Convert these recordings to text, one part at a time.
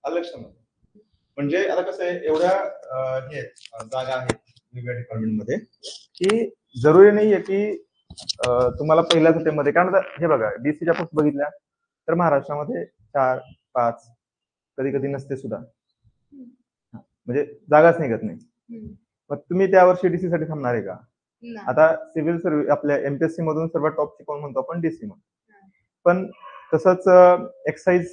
आलं लक्षामध्ये. म्हणजे आता कसं आहे, एवढ्या हे जागा आहेत वेगवेगळ्या डिपार्टमेंटमध्ये की जरुरी नाहीये की तुम्हाला पहिल्याच अटेम्प्टमध्ये, कारण हे बघा डीसीच्या पोस्ट बघितल्या तर महाराष्ट्रामध्ये 4, 5 कधी कधी नसते सुद्धा, म्हणजे जागाच निघत नाही. मग तुम्ही त्या वर्षी डीसी साठी थांबणार आहे का? आता सिव्हिल सर्व्हिस आपल्या एमपीएससी मधून सर्वात टॉपची कोण म्हणतो आपण? डीसी म्हणून. पण तसंच एक्साइज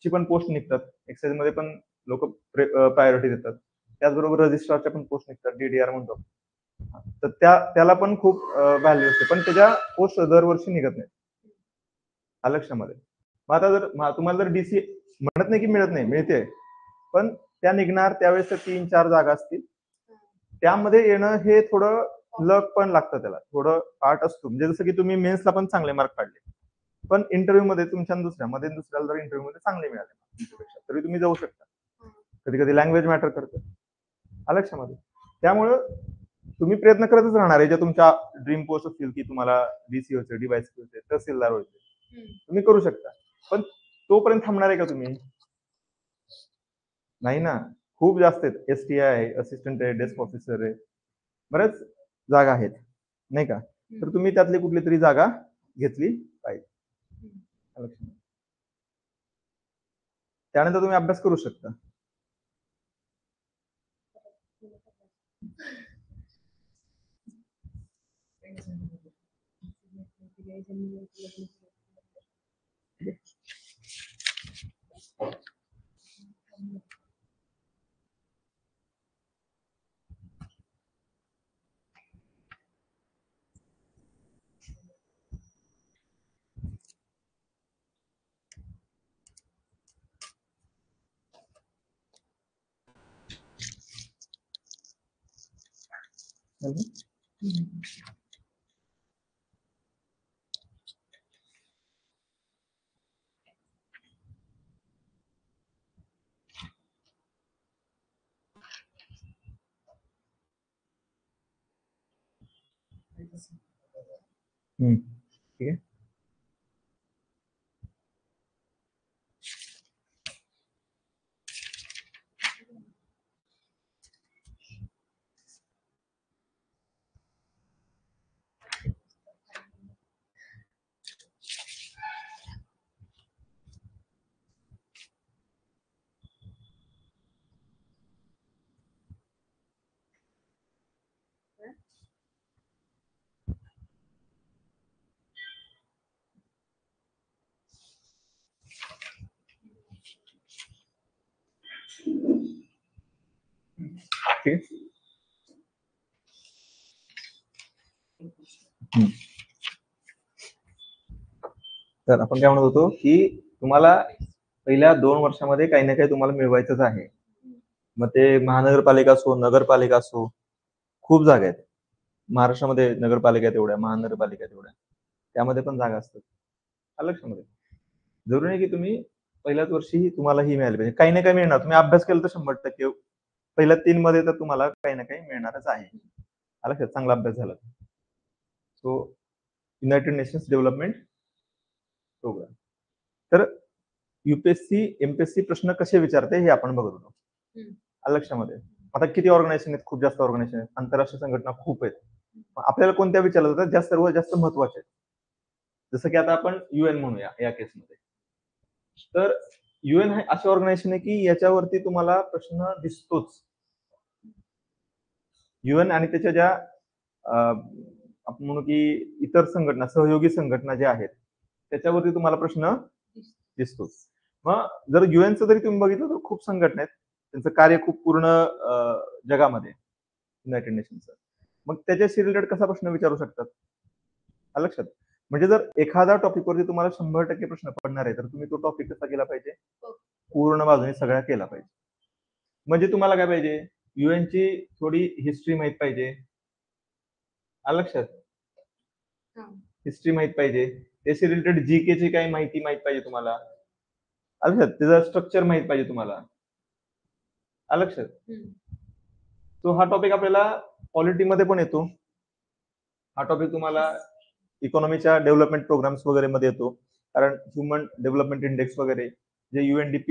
ची पण पोस्ट निघतात, एक्साइज मध्ये पण लोक प्रायोरिटी देतात. त्याचबरोबर रजिस्ट्रारच्या पण पोस्ट निघतात, डीडीआर म्हणतो, तर त्याला पण खूप व्हॅल्यू असते, पण त्याच्या पोस्ट दरवर्षी निघत नाही. आलं लक्षामध्ये. मग आता जर तुम्हाला जर डीसी म्हणत नाही की मिळत नाही, मिळते, पण त्या निघणार त्यावेळेस 3-4 जागा असतील, त्यामध्ये येणं हे थोडं लक पण लागतं, त्याला थोडं पार्ट असतो. म्हणजे जसं की तुम्ही मेन्सला पण चांगले मार्क काढले, पण इंटरव्ह्यू मध्ये तुमच्या दुसऱ्याला जर इंटरव्ह्यू मध्ये चांगले मिळाले तुमच्यापेक्षा, तरी तुम्ही जाऊ शकता. कधी कधी लँग्वेज मॅटर करतं. आलं लक्षामध्ये. त्यामुळं तुम्ही प्रयत्न करतच राहणार आहे. ज्या तुमच्या ड्रीम पोस्ट असतील की तुम्हाला डीसी व्हायचं, डीवायस व्हायचं, तहसीलदार व्हायचं, तुम्ही करू शकता, पण तोपर्यंत थांबणार आहे का तुम्ही? नाही ना. खूप जास्त आहेत. एसटीआय आहे, असिस्टंट आहे, डेस्क ऑफिसर आहे, बऱ्याच जागा आहेत नाही का. तर तुम्ही त्यातली कुठली तरी जागा घेतली पाहिजे. त्यानंतर तुम्ही अभ्यास करू शकता. ठीक आहे. तर आपण काय म्हणत होतो की तुम्हाला पहिल्या 2 वर्षामध्ये काही ना काही तुम्हाला मिळवायचंच आहे. मग ते महानगरपालिका असो, नगरपालिका असो, खूप जागा आहेत महाराष्ट्रामध्ये. नगरपालिका तेवढ्या, महानगरपालिका तेवढ्या, त्यामध्ये पण जागा असतात. लक्षामध्ये. जरुरी नाही की तुम्ही पहिल्याच वर्षी तुम्हाला ही मिळाली पाहिजे. काही ना काही मिळणार. तुम्ही अभ्यास केला तर 100% पहिल्या 3 मध्ये तर तुम्हाला काही ना काही मिळणारच आहे. लक्षात, चांगला अभ्यास झाला. So United Nations development programme. तर युपीएससी एमपीएससी प्रश्न कसे विचारते हे आपण बघत होतो. लक्षामध्ये. आता किती ऑर्गनायझेशन आहेत? खूप जास्त ऑर्गनायझेशन आहेत. आंतरराष्ट्रीय संघटना खूप आहेत. आपल्याला कोणत्या विचारल्या जातात? ज्या सर्वात जास्त महत्वाच्या आहेत. जसं की आता आपण युएन म्हणूया या केसमध्ये. तर युएन हे असे ऑर्गनायझेशन आहे की याच्यावरती तुम्हाला प्रश्न दिसतोच. युएन आणि त्याच्या ज्या आपण म्हणू की इतर संघटना, सहयोगी संघटना ज्या आहेत, त्याच्यावरती तुम्हाला प्रश्न दिसतोच. मग जर युएनचं जरी तुम्ही बघितलं तर खूप संघटना आहेत, त्यांचं कार्य खूप पूर्ण जगामध्ये, युनायटेड नेशनचं. मग त्याच्याशी रिलेटेड कसा प्रश्न विचारू शकतात? लक्षात. म्हणजे जर एखादा टॉपिकवरती तुम्हाला 100% प्रश्न पडणार आहे, तर तुम्ही तो टॉपिक कसा केला पाहिजे? पूर्ण बाजूने सगळ्या केला पाहिजे. म्हणजे तुम्हाला काय पाहिजे? युएनची थोडी हिस्ट्री माहित पाहिजे. लक्षात. हिस्ट्री माहित पाहिजे. त्याशी रिलेटेड जीके ची काही माहिती माहित पाहिजे तुम्हाला. लक्षात. त्याचं स्ट्रक्चर माहित पाहिजे तुम्हाला. लक्षात. तो हा टॉपिक आपल्याला पॉलिटीमध्ये पण येतो. हा टॉपिक तुम्हाला इकॉनॉमीच्या डेव्हलपमेंट प्रोग्राम्स वगैरे मध्ये येतो, कारण ह्युमन डेव्हलपमेंट इंडेक्स वगैरे जे UNDP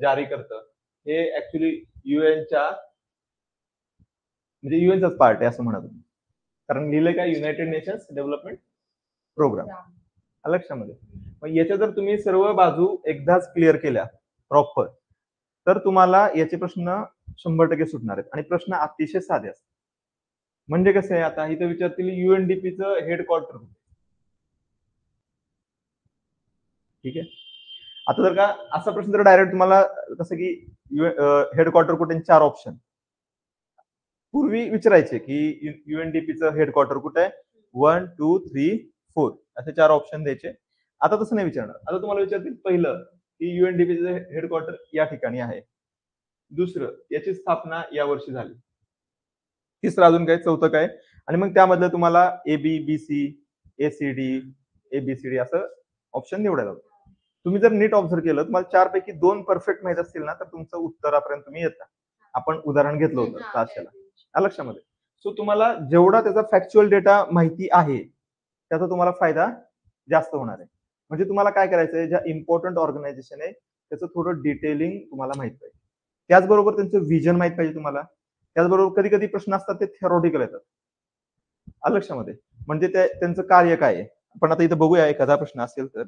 जारी करतं हे ऍक्च्युली युएनच्या म्हणजे युएनचाच पार्ट आहे असं म्हणा तुम्ही. कारण लिहिलंय काय युनायटेड नेशन्स डेव्हलपमेंट प्रोग्राम. लक्षामध्ये. मग याच्या जर तुम्ही सर्व बाजू एकदाच क्लिअर केल्या प्रॉपर तर तुम्हाला याचे प्रश्न 100% सुटणार आहेत आणि प्रश्न अतिशय साधे असतात. म्हणजे कसं आहे आता इथं विचारतील UNDPचं हेडक्वार्टर. ठीक आहे. आता जर का असा प्रश्न जर डायरेक्ट तुम्हाला कसं की हेडक्वार्टर कुठे 4 ऑप्शन पूर्वी विचारायचे की UNDPचं हेडक्वार्टर कुठे आहे 1, 2, 3, 4 असे 4 ऑप्शन द्यायचे. आता तसं नाही विचारणार. आता तुम्हाला विचारतील पहिलं की UNDPचं हेडक्वार्टर या ठिकाणी आहे. दुसरं याची स्थापना या वर्षी झाली. तिसरं अजून काय चौथं काय आणि मग त्यामधलं तुम्हाला ABBC ACD ABCD असं ऑप्शन निवडायला होतं. तुम्ही जर नीट ऑब्झर्व केलं तुम्हाला 4 पैकी 2 परफेक्ट माहित असतील ना तर तुमचं उत्तरापर्यंत तुम्ही येता. आपण उदाहरण घेतलं होतं ताशाला लक्षामध्ये. सो तुम्हाला जेवढा त्याचा फॅक्च्युअल डेटा माहिती आहे त्याचा तुम्हाला फायदा जास्त होणार आहे. म्हणजे तुम्हाला काय करायचं आहे ज्या इम्पॉर्टंट ऑर्गनायझेशन आहे त्याचं थोडं डिटेलिंग तुम्हाला माहित पाहिजे. त्याचबरोबर त्यांचं विजन माहित पाहिजे तुम्हाला. त्याचबरोबर कधी कधी प्रश्न असतात ते थेरॉटिकल येतात लक्षामध्ये. म्हणजे त्यांचं कार्य काय आहे. आपण आता इथं बघूया एखादा प्रश्न असेल तर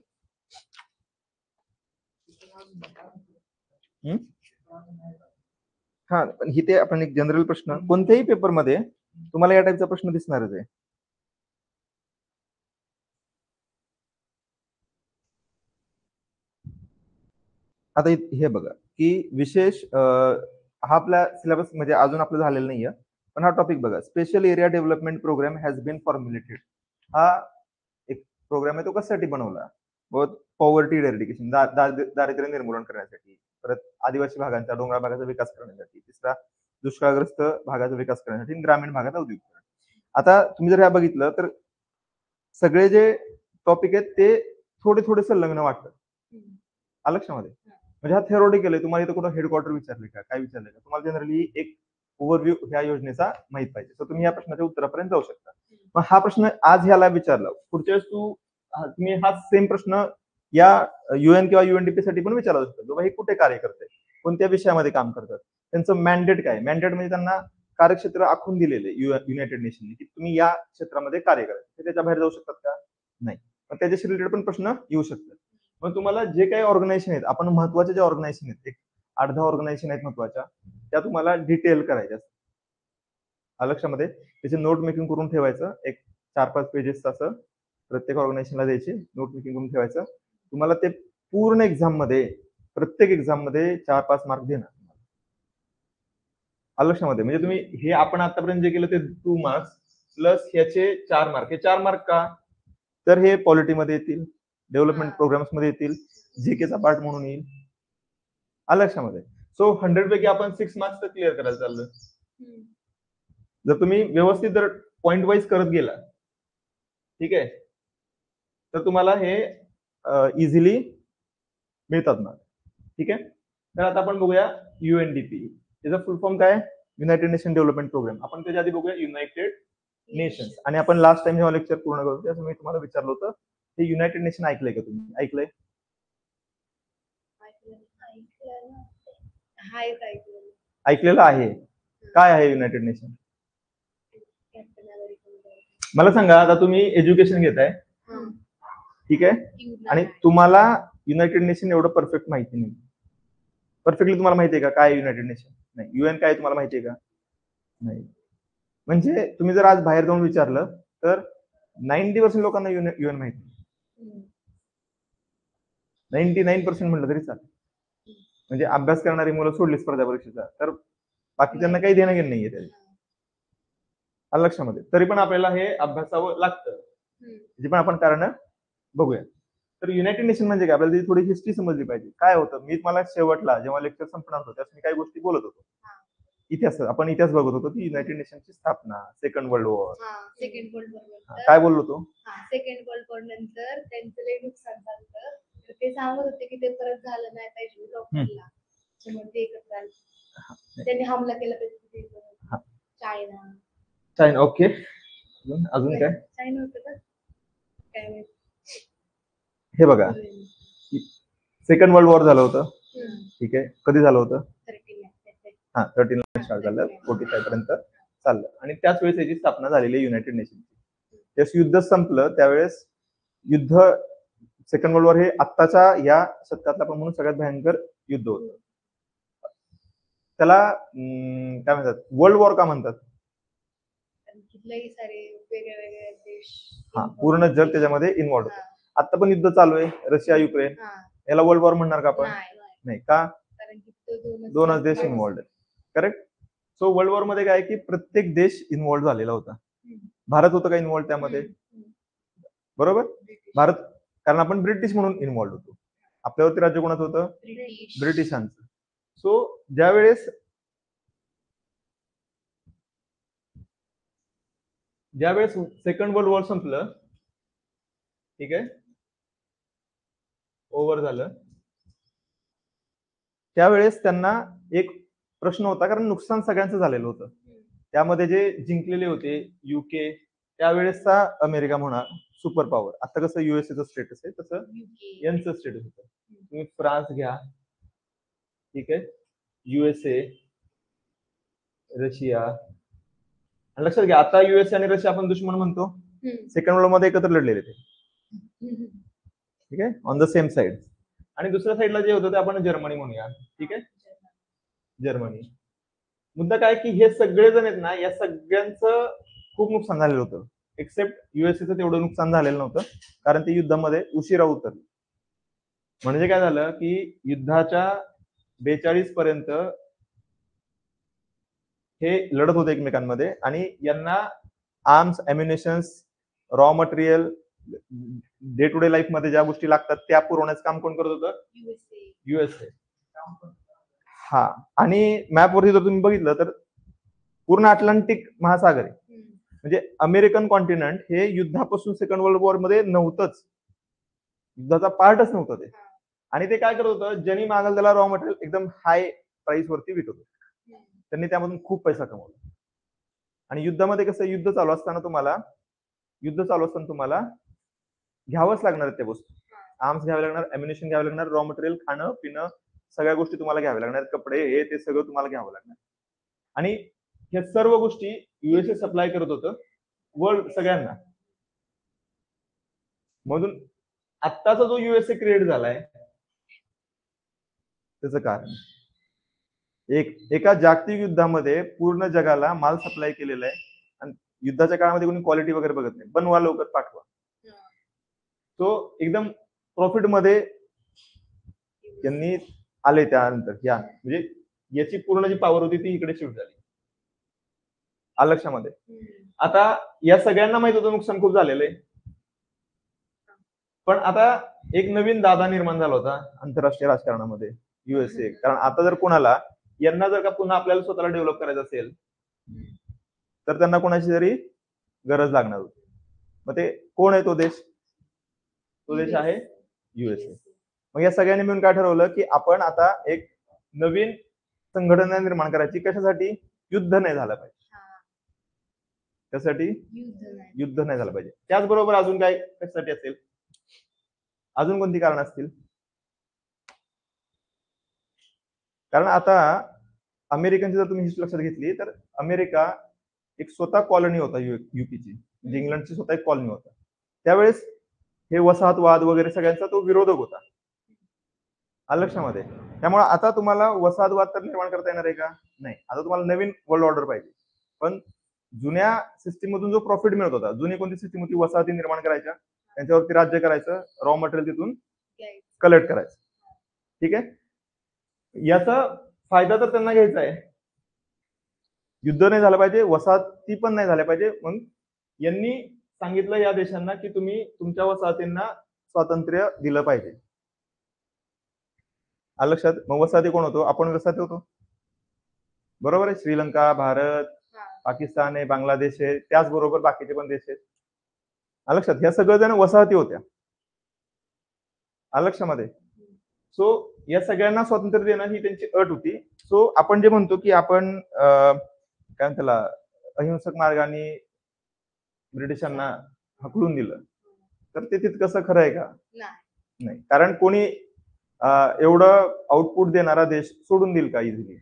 हा पण इथे आपण एक जनरल प्रश्न कोणत्याही पेपरमध्ये तुम्हाला या टाईपचा प्रश्न दिसणारच आहे. आता हे बघा की विशेष हा आपला सिलेबस म्हणजे अजून आपलं झालेलं नाहीये पण हा टॉपिक बघा special area development programme has been formulated. हा एक प्रोग्राम आहे तो कशासाठी बनवला बहुत पॉवर्टी इरेडिकेशन दारिद्र्य निर्मूलन करण्यासाठी. परत आदिवासी भागांचा डोंगराळ भागाचा विकास करण्यासाठी. तिसरा दुष्काळग्रस्त भागाचा विकास करण्यासाठी ग्रामीण भागात औद्योगिकरण. आता तुम्ही जर ह्या बघितलं तर सगळे जे टॉपिक आहेत ते थोडे थोडे संलग्न वाटतात लक्षामध्ये. म्हणजे हा थेरॉटिकल आहे. तुम्हाला इथं कुठं हेडक्वार्टर विचारले का काय विचारले का तुम्हाला जनरली एक ओव्हरव्ह्यू ह्या योजनेचा माहित पाहिजे तर तुम्ही या प्रश्नाच्या उत्तरापर्यंत जाऊ शकता. मग हा प्रश्न आज ह्याला विचारला पुढच्या वेळेस तुम्ही हा सेम प्रश्न या UN किंवा UNDP साठी पण विचारला जाऊ शकतो. हे कुठे कार्य करते कोणत्या विषयामध्ये काम करतात त्यांचं मॅन्डेट काय. मॅन्डेट म्हणजे त्यांना कार्यक्षेत्र आखून दिलेले युनायटेड नेशनने की तुम्ही या क्षेत्रामध्ये कार्य करायचं. त्याच्या बाहेर जाऊ शकतात का नाही. मग त्याच्याशी रिलेटेड पण प्रश्न येऊ शकतात. मग तुम्हाला जे काही ऑर्गनायझेशन आहेत आपण महत्वाचे जे ऑर्गनायझेशन आहेत एक 8-10 ऑर्गनायझेशन आहेत महत्वाच्या त्या तुम्हाला डिटेल करायच्या लक्षामध्ये. त्याचे नोट मेकिंग करून ठेवायचं एक 4-5 पेजेस असं प्रत्येक ऑर्गनायझेशनला द्यायचे नोट मेकिंग करून ठेवायचं. तुम्हाला ते पूर्ण एक्झाम मध्ये प्रत्येक एक्झाम मध्ये 4-5 मार्क देणार लक्षामध्ये. म्हणजे तुम्ही हे आपण आतापर्यंत जे केलं ते 2 मार्क्स प्लस ह्याचे 4 मार्क. हे 4 मार्क का तर हे पॉलिटीमध्ये येतील डेव्हलपमेंट प्रोग्राम्स मध्ये येतील जीकेचा पार्ट म्हणून येईल लक्षामध्ये. सो 100 पैकी आपण 6 मार्क्स तर क्लिअर करायला चाललोय. जर तुम्ही व्यवस्थित जर पॉइंट वाईज करत गेला ठीक आहे तर तुम्हाला हे इझिली मिळतात ना. ठीक आहे. तर आता आपण बघूया UNDP. त्याचा फुल फॉर्म काय युनायटेड नेशन डेव्हलपमेंट प्रोग्राम. आपण त्याच्या आधी बघूया युनायटेड नेशन्स. आणि आपण लास्ट टाइम जेव्हा लेक्चर पूर्ण करतो त्यावेळेस मी तुम्हाला विचारलं होतं ते युनायटेड नेशन ऐकलंय का तुम्ही. ऐकलंय ऐकलेलं आहे. काय आहे युनायटेड नेशन मला सांगा. आता तुम्ही एज्युकेशन घेताय ठीक आहे आणि तुम्हाला युनायटेड नेशन एवढं परफेक्ट माहिती नाही. परफेक्टली तुम्हाला माहिती आहे का काय युनायटेड नेशन नाही. UN काय तुम्हाला माहिती आहे का नाही. म्हणजे तुम्ही जर आज बाहेर जाऊन विचारलं तर 90% लोकांना UN माहिती नाही. 99% म्हटलं तरी चालेल. म्हणजे अभ्यास करणारी मुलं सोडली स्पर्धा परीक्षेचा तर बाकीच्यांना काही देणं घेणं नाहीये त्याच्या लक्षामध्ये. तरी पण आपल्याला हे अभ्यासावं लागतं. जे पण आपण कारण बघूया. तर युनायटेड नेशन म्हणजे काय आपल्याला त्याची थोडी हिस्ट्री समजली पाहिजे. काय होतं मी तुम्हाला शेवटला जेव्हा लेक्चर संपणार होतं त्यावेळेस मी काही गोष्टी बोलत होतो. इतिहास आपण इतिहास बघत होतो की युनायटेड नेशनची स्थापना सेकंड वर्ल्ड वॉर. काय बोललो होतो सेकंड वर्ल्ड वॉर नंतर त्यांचं लई नुकसान झालं तर ते सांगत होते की ते परत झालं नाही पाहिजे लोकांना. ते एकत्र आले त्यांनी हमला केला पाहिजे चायना. ओके अजून काय चायना होतं का काय हे बघा सेकंड वर्ल्ड वॉर झालं होतं. ठीक आहे, कधी झालं होतं? 13 13 स्टार्ट झालं, 45 पर्यंत चाललं. आणि त्याच वेळेस याची स्थापना झालेली आहे युनायटेड नेशनची. त्यास युद्ध संपलं त्यावेळेस युद्ध सेकंड वर्ल्ड वॉर हे आत्ताच्या या शतकातलं आपण म्हणून सगळ्यात भयंकर युद्ध होतं. त्याला काय म्हणतात, वर्ल्ड वॉर का म्हणतात? कुठलेही सारे वेगळे वेगळे देश पूर्ण जग त्याच्यामध्ये इन्व्हॉल्व होतं. आता पण युद्ध चालू आहे, रशिया युक्रेन, याला वर्ल्ड वॉर म्हणणार का आपण? नाही. का? कारण की दोनच देश इन्व्हॉल्ड आहेत. करेक्ट. सो वर्ल्ड वॉर मध्ये काय की प्रत्येक देश इन्व्हॉल्व झालेला होता. भारत होतं का इन्व्हॉल्व त्यामध्ये? बरोबर. भारत, कारण आपण ब्रिटिश म्हणून इन्व्हॉल्व होतो. आपल्यावरती राज्य कोणाचं होतं? ब्रिटिशांचं. सो ज्यावेळेस सेकंड वर्ल्ड वॉर संपलं, ठीक आहे, ओव्हर झालं, त्यावेळेस त्यांना एक प्रश्न होता, कारण नुकसान सगळ्यांचं झालेलं होतं. त्यामध्ये जे जिंकलेले होते युके, त्यावेळेसचा अमेरिका म्हणा सुपर पॉवर. आता कसं युएसएचं स्टेटस आहे तसं यांचं स्टेटस होतं. तुम्ही फ्रान्स घ्या, ठीक आहे, युएसए, रशिया. आणि लक्षात घ्या, आता युएसए आणि रशिया आपण दुश्मन म्हणतो. सेकंड वर्ल्ड मध्ये एकत्र लढलेले ते, ठीक आहे, ऑन द सेम साइड. आणि दुसऱ्या साईडला जे होतं ते आपण जर्मनी म्हणूया, ठीक आहे, जर्मनी. मुद्दा काय की हे सगळे जण आहेत ना, या सगळ्यांचं खूप नुकसान झालेलं होतं. एक्सेप्ट युएसएचं तेवढं नुकसान झालेलं नव्हतं, कारण ते युद्धामध्ये उशिरा उतरले. म्हणजे काय झालं की युद्धाच्या 42 पर्यंत हे लढत होते एकमेकांमध्ये, आणि यांना arms, ammunitions, raw material, day to day life मध्ये ज्या गोष्टी लागतात त्या पुरवण्याचं काम कोण करत होतं? युएसए. हा, आणि मॅपवरती जर तुम्ही बघितलं तर पूर्ण अटलांटिक महासागर आहे. म्हणजे अमेरिकन कॉन्टिनेंट हे युद्धापासून सेकंड वर्ल्ड वॉर मध्ये नव्हतंच, युद्धाचा पार्टच नव्हतं ते. आणि ते काय करत होतं, ज्यांनी मागल त्याला रॉ मटेरियल एकदम हाय प्राइस वरती विकत होतं. त्यांनी त्यामधून खूप पैसा कमवला. आणि युद्धामध्ये कसं, युद्ध चालू असताना तुम्हाला घ्यावंच लागणार त्या वस्तू. आर्म्स घ्यावे लागणार, अम्युनिशन घ्यावे लागणार, रॉ मटेरियल, खाणं पिणं, सगळ्या गोष्टी तुम्हाला घ्याव्या लागणार, कपडे हे ते सगळं तुम्हाला घ्यावं लागणार. आणि हे सर्व गोष्टी युएसए सप्लाय करत होतं वर्ल्ड सगळ्यांना. म्हणून आत्ताचा जो युएसए क्रिएट झालाय त्याचं कारण एका जागतिक युद्धामध्ये पूर्ण जगाला माल सप्लाय केलेला आहे. आणि युद्धाच्या काळामध्ये कोणी क्वालिटी वगैरे बघत नाही, बनवा लवकर पाठवा. तो एकदम प्रॉफिट मध्ये त्यांनी आले. त्यानंतर म्हणजे याची पूर्ण जी पॉवर होती ती इकडे शिफ्ट झाली. लक्षामध्ये. आता या सगळ्यांना माहित होतं नुकसान खूप झालेलं आहे, पण आता एक नवीन दादा निर्माण झाला होता आंतरराष्ट्रीय राजकारणामध्ये, युएसए. कारण आता जर कोणाला यांना जर का पुन्हा आपल्याला स्वतःला डेव्हलप करायचं असेल तर त्यांना कोणाची तरी गरज लागणार होती. मग ते कोण आहे तो देश? तो देश आहे युएसए. मग या सगळ्यांनी मिळून काय ठरवलं की आपण आता एक नवीन संघटना निर्माण करायची. कशासाठी? युद्ध नाही झालं पाहिजे. त्यासाठी युद्ध नाही झालं पाहिजे. त्याचबरोबर अजून काय कशासाठी असेल? अजून कोणती कारण असतील? कारण आता अमेरिकनची जर तुम्ही हिस्ट्री लक्षात घेतली तर अमेरिका एक स्वतः कॉलनी होता युपीची, म्हणजे इंग्लंडची स्वतः एक कॉलनी होता. त्यावेळेस हे वसाहतवाद वगैरे सगळ्यांचा तो विरोधक होता. लक्षामध्ये. त्यामुळे आता तुम्हाला वसाहतवाद तर निर्माण करता येणार आहे का? नाही. आता तुम्हाला नवीन वर्ल्ड ऑर्डर पाहिजे. पण जुन्या सिस्टीम मधून जो प्रॉफिट मिळत होता, जुनी कोणती सिस्टीम होती? वसाहती निर्माण करायच्या, त्यांच्यावरती राज्य करायचं, रॉ मटेरियल तिथून कलेक्ट करायचं. ठीक आहे. याचा फायदा तर त्यांना घ्यायचा आहे. युद्ध नाही झालं पाहिजे, वसाहती पण नाही झाल्या पाहिजे. मग यांनी सांगितलं या देशांना की तुम्ही तुमच्या वसाहतींना स्वातंत्र्य दिलं पाहिजे. लक्षात. मग वसाहती कोण होतो? आपण वसाहती होतो, बरोबर आहे. श्रीलंका, भारत, पाकिस्तान आहे, बांगलादेश आहे, त्याचबरोबर बाकीचे पण देश आहेत. लक्षात. ह्या सगळ्या जण वसाहती होत्या. लक्षामध्ये. सो या सगळ्यांना स्वातंत्र्य देणं ही त्यांची अट होती. सो आपण जे म्हणतो की आपण काय त्याला अहिंसक मार्गाने ब्रिटिशांना हकलून दिलं, तर ते तितकंसं खरं आहे का? नाही. कारण कोणी एवढं आउटपुट देणारा देश सोडून देईल का इझिली?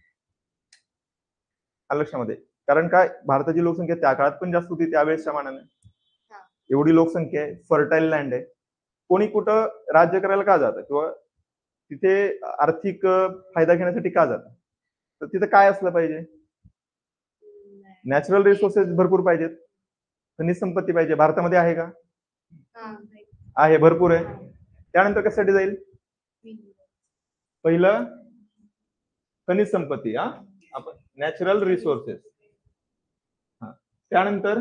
लक्षामध्ये, कारण काय, भारताची लोकसंख्या त्या काळात पण जास्त होती त्यावेळेसच्या मानाने. हा. एवढी लोकसंख्या आहे, फर्टाईल लँड आहे, कोणी कुठं राज्य करायला का जातं किंवा तिथे आर्थिक फायदा घेण्यासाठी का जातं? तर तिथं काय असलं पाहिजे? नॅचरल रिसोर्सेस भरपूर पाहिजेत, खनिज संपत्ती पाहिजे. भारतामध्ये आहे का? हा. आहे, भरपूर आहे. त्यानंतर कशासाठी जाईल? पहिलं खनिज संपत्ती, आपण नॅचरल रिसोर्सेस. त्यानंतर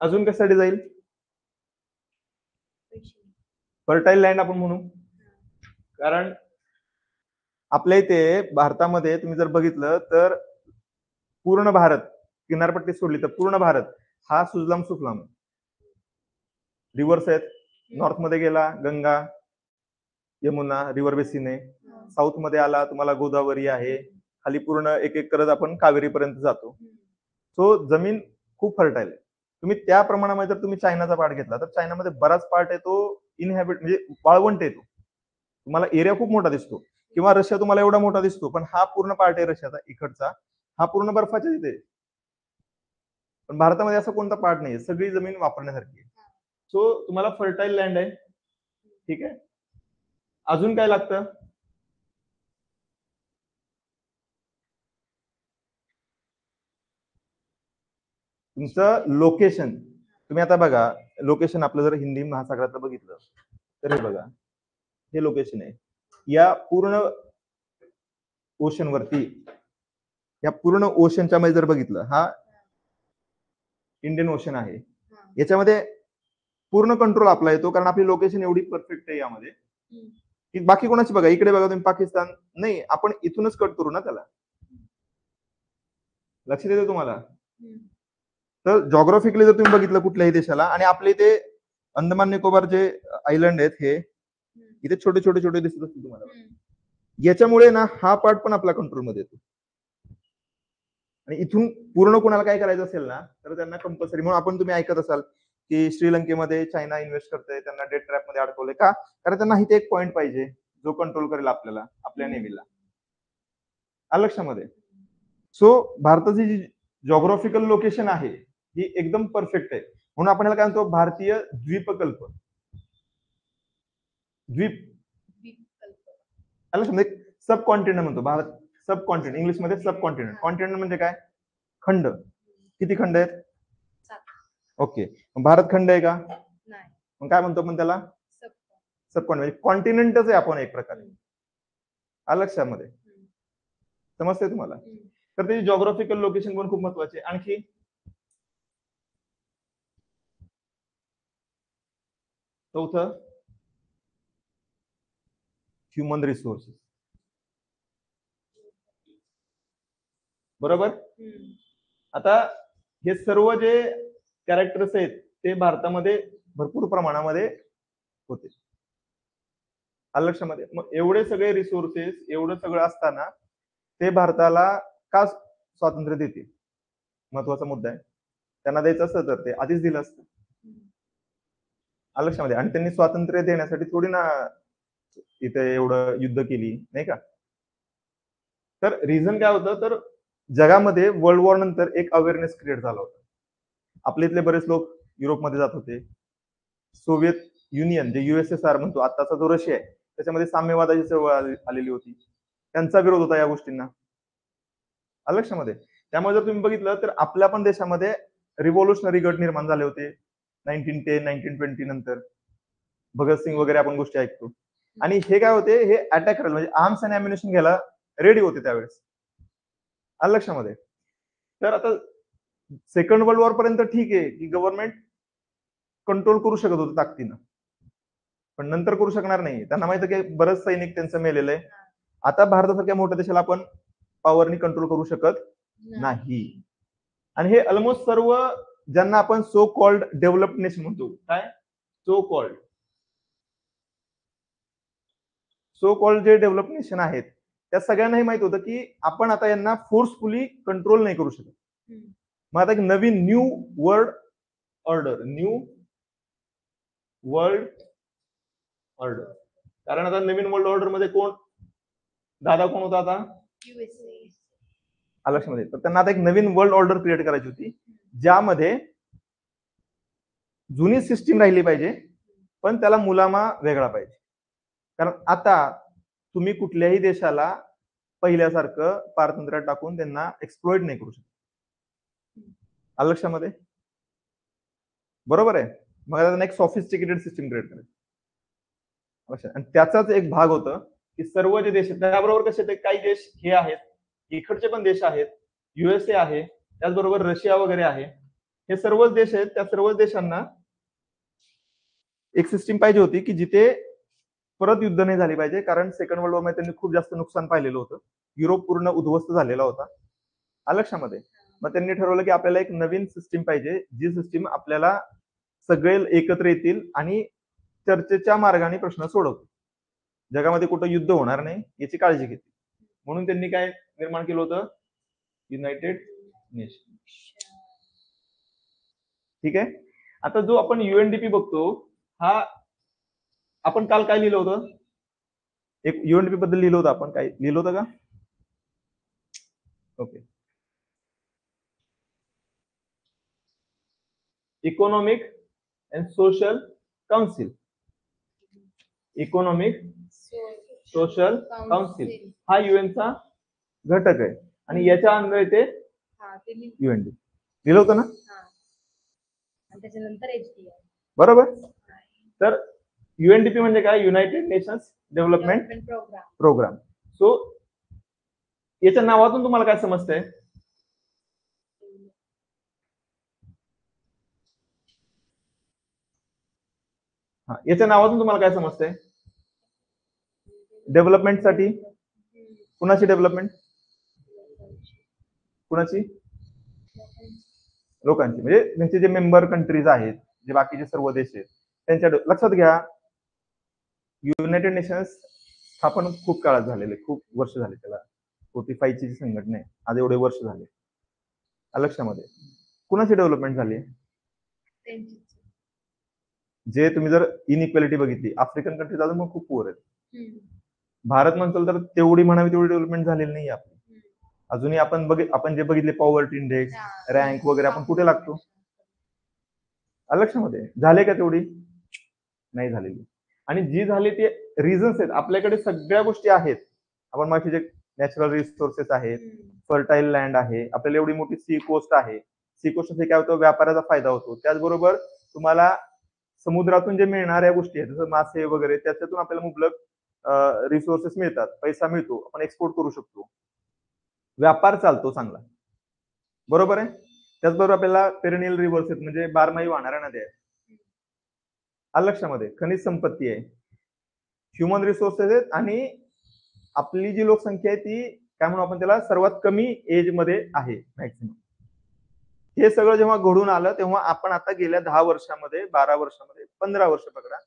अजून कशासाठी जाईल? फर्टाईल लँड आपण म्हणू, कारण आपल्या इथे भारतामध्ये तुम्ही जर बघितलं तर पूर्ण भारत, किनारपट्टी सोडली तर पूर्ण भारत हा सुजलाम सुफलाम. रिव्हर्स आहेत, नॉर्थ मध्ये गेला गंगा यमुना रिव्हर बेसिन आहे, साऊथ मध्ये आला तुम्हाला गोदावरी आहे, खाली पूर्ण एक एक करत आपण कावेरी पर्यंत जातो. सो जमीन खूप फर्टाईल आहे. तुम्ही त्या प्रमाणामध्ये जर तुम्ही चायनाचा पार्ट घेतला तर चायनामध्ये बराच पार्ट आहे तो इनहॅबिट म्हणजे वाळवंट येतो, तुम्हाला एरिया खूप मोठा दिसतो. किंवा रशिया तुम्हाला एवढा मोठा दिसतो, पण हा पूर्ण पार्ट आहे रशियाचा इकडचा, हा पूर्ण बर्फाच्या तिथे. पण भारतामध्ये असा कोणता पार्ट नाही, सगळी जमीन वापरण्यासारखी आहे. सो तुम्हाला फर्टाईल लँड आहे, ठीक आहे. अजून काय लागतं? तुमचं लोकेशन. तुम्ही आता बघा, लोकेशन आपलं जर हिंदी महासागरातलं बघितलं तर हे बघा, हे लोकेशन आहे या पूर्ण ओशन वरती, या पूर्ण ओशनच्या मध्ये जर बघितलं, हा इंडियन ओशन आहे. याच्यामध्ये पूर्ण कंट्रोल आपला येतो, कारण आपली लोकेशन एवढी परफेक्ट आहे यामध्ये की बाकी कोणाची बघा, इकडे बघा तुम्ही पाकिस्तान नाही, आपण इथूनच कट करू ना त्याला. लक्षात येतं तुम्हाला? तर जॉग्राफिकली जर तुम्ही बघितलं कुठल्याही देशाला, आणि आपले इथे अंदमान निकोबार जे आयलंड आहेत हे इथे छोटे छोटे छोटे दिसत असतील तुम्हाला, याच्यामुळे ना हा पार्ट पण आपला कंट्रोलमध्ये येतो. आणि इथून पूर्ण कोणाला काय करायचं असेल ना तर त्यांना कंपल्सरी, म्हणून आपण तुम्ही ऐकत असाल की श्रीलंकेमध्ये चायना इन्व्हेस्ट करतोय, त्यांना डेट ट्रॅप मध्ये अडकवले का? कारण त्यांना इथे एक पॉइंट पाहिजे जो कंट्रोल करेल आपल्याला, आपल्या नेव्हीला. लक्षामध्ये. सो भारताची जी जॉग्राफिकल लोकेशन आहे ही एकदम परफेक्ट आहे, म्हणून आपण याला काय म्हणतो? भारतीय द्वीपकल्प. द्वीप सब कॉन्टिनेंट म्हणतो भारत. सब कॉन्टिनेंट इंग्लिश मध्ये सब कॉन्टिनेंट. कॉन्टिनेंट म्हणजे काय? खंड. किती खंड आहेत? ओके, भारत खंड आहे का? मग काय म्हणतो आपण त्याला? सब कॉन्टिनेंट. कॉन्टिनेंटच आहे आपण एक प्रकारे. लक्षामध्ये समजते तुम्हाला? तर त्याची जॉग्राफिकल लोकेशन पण खूप महत्वाची आहे. आणखी चौथं ह्युमन रिसोर्सेस. बरोबर. आता हे सर्व जे कॅरेक्टर्स आहेत ते भारतामध्ये भरपूर प्रमाणामध्ये होते. लक्षामध्ये. मग एवढे सगळे रिसोर्सेस, एवढं सगळं असताना ते भारताला का स्वातंत्र्य देतील? महत्वाचा मुद्दा आहे. त्यांना द्यायचं असतं तर ते आधीच दिलं असतं. लक्षामध्ये. आणि त्यांनी स्वातंत्र्य देण्यासाठी थोडी ना इथे एवढं युद्ध केली, नाही का? तर रिझन काय होतं? तर जगामध्ये वर्ल्ड वॉर नंतर एक अवेअरनेस क्रिएट झाला होता. आपल्या इथले बरेच लोक युरोपमध्ये जात होते. सोव्हिएत युनियन जे USSR म्हणतो, आताचा जो रशिया आहे, त्याच्यामध्ये साम्यवादाची चळवळ आलेली होती. त्यांचा विरोध होता या गोष्टींना. लक्षामध्ये. त्यामुळे जर तुम्ही बघितलं तर आपल्या पण देशामध्ये रिव्होल्युशनरी गट निर्माण झाले होते 1910 1920 नंतर. भगतसिंग वगैरे आपण गोष्टी ऐकतो. आणि हे काय होते? हे अटॅक करायला म्हणजे आर्म्स अँड अम्युनिशन घ्यायला रेडी होते त्यावेळेस. लक्षामध्ये. तर आता सेकंड वर्ल्ड वॉर पर्यंत ठीक आहे की गव्हर्नमेंट कंट्रोल करू शकत होतं ताकदीनं, पण नंतर करू शकणार नाही. त्यांना माहिती की बरंच सैनिक त्यांचं मेलेलं आहे. आता भारतासारख्या मोठ्या देशाला आपण पॉवरनी कंट्रोल करू शकत नाही. आणि हे ऑलमोस्ट सर्व ज्यांना आपण सो कॉल्ड डेव्हलप्ड नेशन म्हणतो, काय सो कॉल्ड जे डेव्हलप नेशन आहेत त्या सगळ्यांनाही माहित होतं की आपण आता यांना फोर्सफुली कंट्रोल नाही करू शकत. मग आता एक नवीन न्यू वर्ल्ड ऑर्डर कारण आता नवीन वर्ल्ड ऑर्डर मध्ये कोण दादा कोण होता आता USA. लक्षामध्ये, तर त्यांना आता एक नवीन वर्ल्ड ऑर्डर क्रिएट करायची होती ज्यामध्ये जुनी सिस्टीम राहिली पाहिजे पण त्याला मुलामा वेगळा पाहिजे. कारण आता तुम्ही कुठल्याही देशाला पहिल्यासारखं पारतंत्र्यात टाकून त्यांना एक्सप्लॉइट नाही करू शकत. लक्षामध्ये बरोबर आहे. मग आता एक सॉफिस्टिकेटेड सिस्टीम क्रिएट करायची. आणि त्याचाच एक भाग होतं की सर्व जे देश आहेत त्याबरोबर कसे ते काही देश हे आहेत, इकडचे पण देश आहेत, USA आहे, त्याचबरोबर रशिया वगैरे आहे. हे सर्वच देश आहेत. त्या सर्वच देशांना एक सिस्टीम पाहिजे होती की जिथे परत युद्ध नाही झाली पाहिजे. कारण सेकंड वर्ल्ड वॉर मध्ये त्यांनी खूप जास्त नुकसान पाहिलेलं होतं. युरोप पूर्ण उद्ध्वस्त झालेला होता. लक्षामध्ये. मग त्यांनी ठरवलं की आपल्याला एक नवीन सिस्टीम पाहिजे जी सिस्टीम आपल्याला सगळे एकत्र येतील आणि चर्चेच्या मार्गाने प्रश्न सोडवतो. जगामध्ये कुठं युद्ध होणार नाही याची काळजी घेते. म्हणून त्यांनी काय निर्माण केलं होतं, युनायटेड नेशन. ठीक आहे. आता जो आपण UNDP बघतो हा आपण काल काय लिहिलं होतं, एक UNDP बद्दल लिहिलं होतं आपण, काय लिहिलं होतं का? Okay. Economic and social council. Economic social council हा युएनचा घटक आहे आणि याच्या अंडर येते UNDP. लिहिलं होतं ना? त्याच्यानंतर HDI. बरोबर. तर UNDP म्हणजे काय, United Nations development programme. So याच्या नावातून तुम्हाला काय समजतंय? याच्या नावातून तुम्हाला काय समजतंय? डेव्हलपमेंटसाठी कुणाची डेव्हलपमेंट, कुणाची? लोकांची. म्हणजे त्यांचे जे मेंबर कंट्रीज आहेत, जे बाकीचे सर्व देश आहेत त्यांच्या. लक्षात घ्या युनायटेड नेशन्स स्थापन खूप काळात झालेले, खूप वर्ष झाले त्याला. 45 ची संघटना आहे, आज एवढे वर्ष झाले. लक्षामध्ये कुणाची डेव्हलपमेंट झाली? जे तुम्ही जर इनइक्वॅलिटी बघितली, आफ्रिकन कंट्रीज अजून मग खूप पुअर आहेत. भारत म्हणतो तर तेवढी म्हणावी तेवढी डेव्हलपमेंट झालेली नाही आपली अजूनही. आपण जे बघितले पॉवर्टी इंडेक्स, रँक वगैरे, आपण कुठे लागतो? लक्षामध्ये झाले का? तेवढी नाही झालेली. आणि जी झाली ते रिझन्स आहेत. आपल्याकडे सगळ्या गोष्टी आहेत. आपण माझे जे नॅचरल रिसोर्सेस आहेत, फर्टाईल लँड आहे, आपल्याला एवढी मोठी सी कोस्ट आहे. सी कोस्ट काय होतं, व्यापाराचा फायदा होतो. त्याचबरोबर तुम्हाला समुद्रातून जे मिळणाऱ्या गोष्टी आहेत जसं मासे वगैरे, त्याच्यातून आपल्याला मुबलक रिसोर्सेस मिळतात, पैसा मिळतो, आपण एक्सपोर्ट करू शकतो, व्यापार चालतो चांगला. बरोबर आहे. त्याचबरोबर आपल्याला पेरेनियल रिव्हर्स आहेत, म्हणजे बारमाही वाहणाऱ्या नद्या आहेत. लक्षामध्ये खनिज संपत्ती आहे, ह्युमन रिसोर्सेस आहेत, आणि आपली जी लोकसंख्या आहे ती काय म्हणू आपण त्याला, सर्वात कमी एज मध्ये आहे मॅक्सिमम. हे सगळं जेव्हा घडून आलं तेव्हा आपण आता गेल्या 10 वर्षामध्ये, 12 वर्षामध्ये, 15 वर्ष पकडा,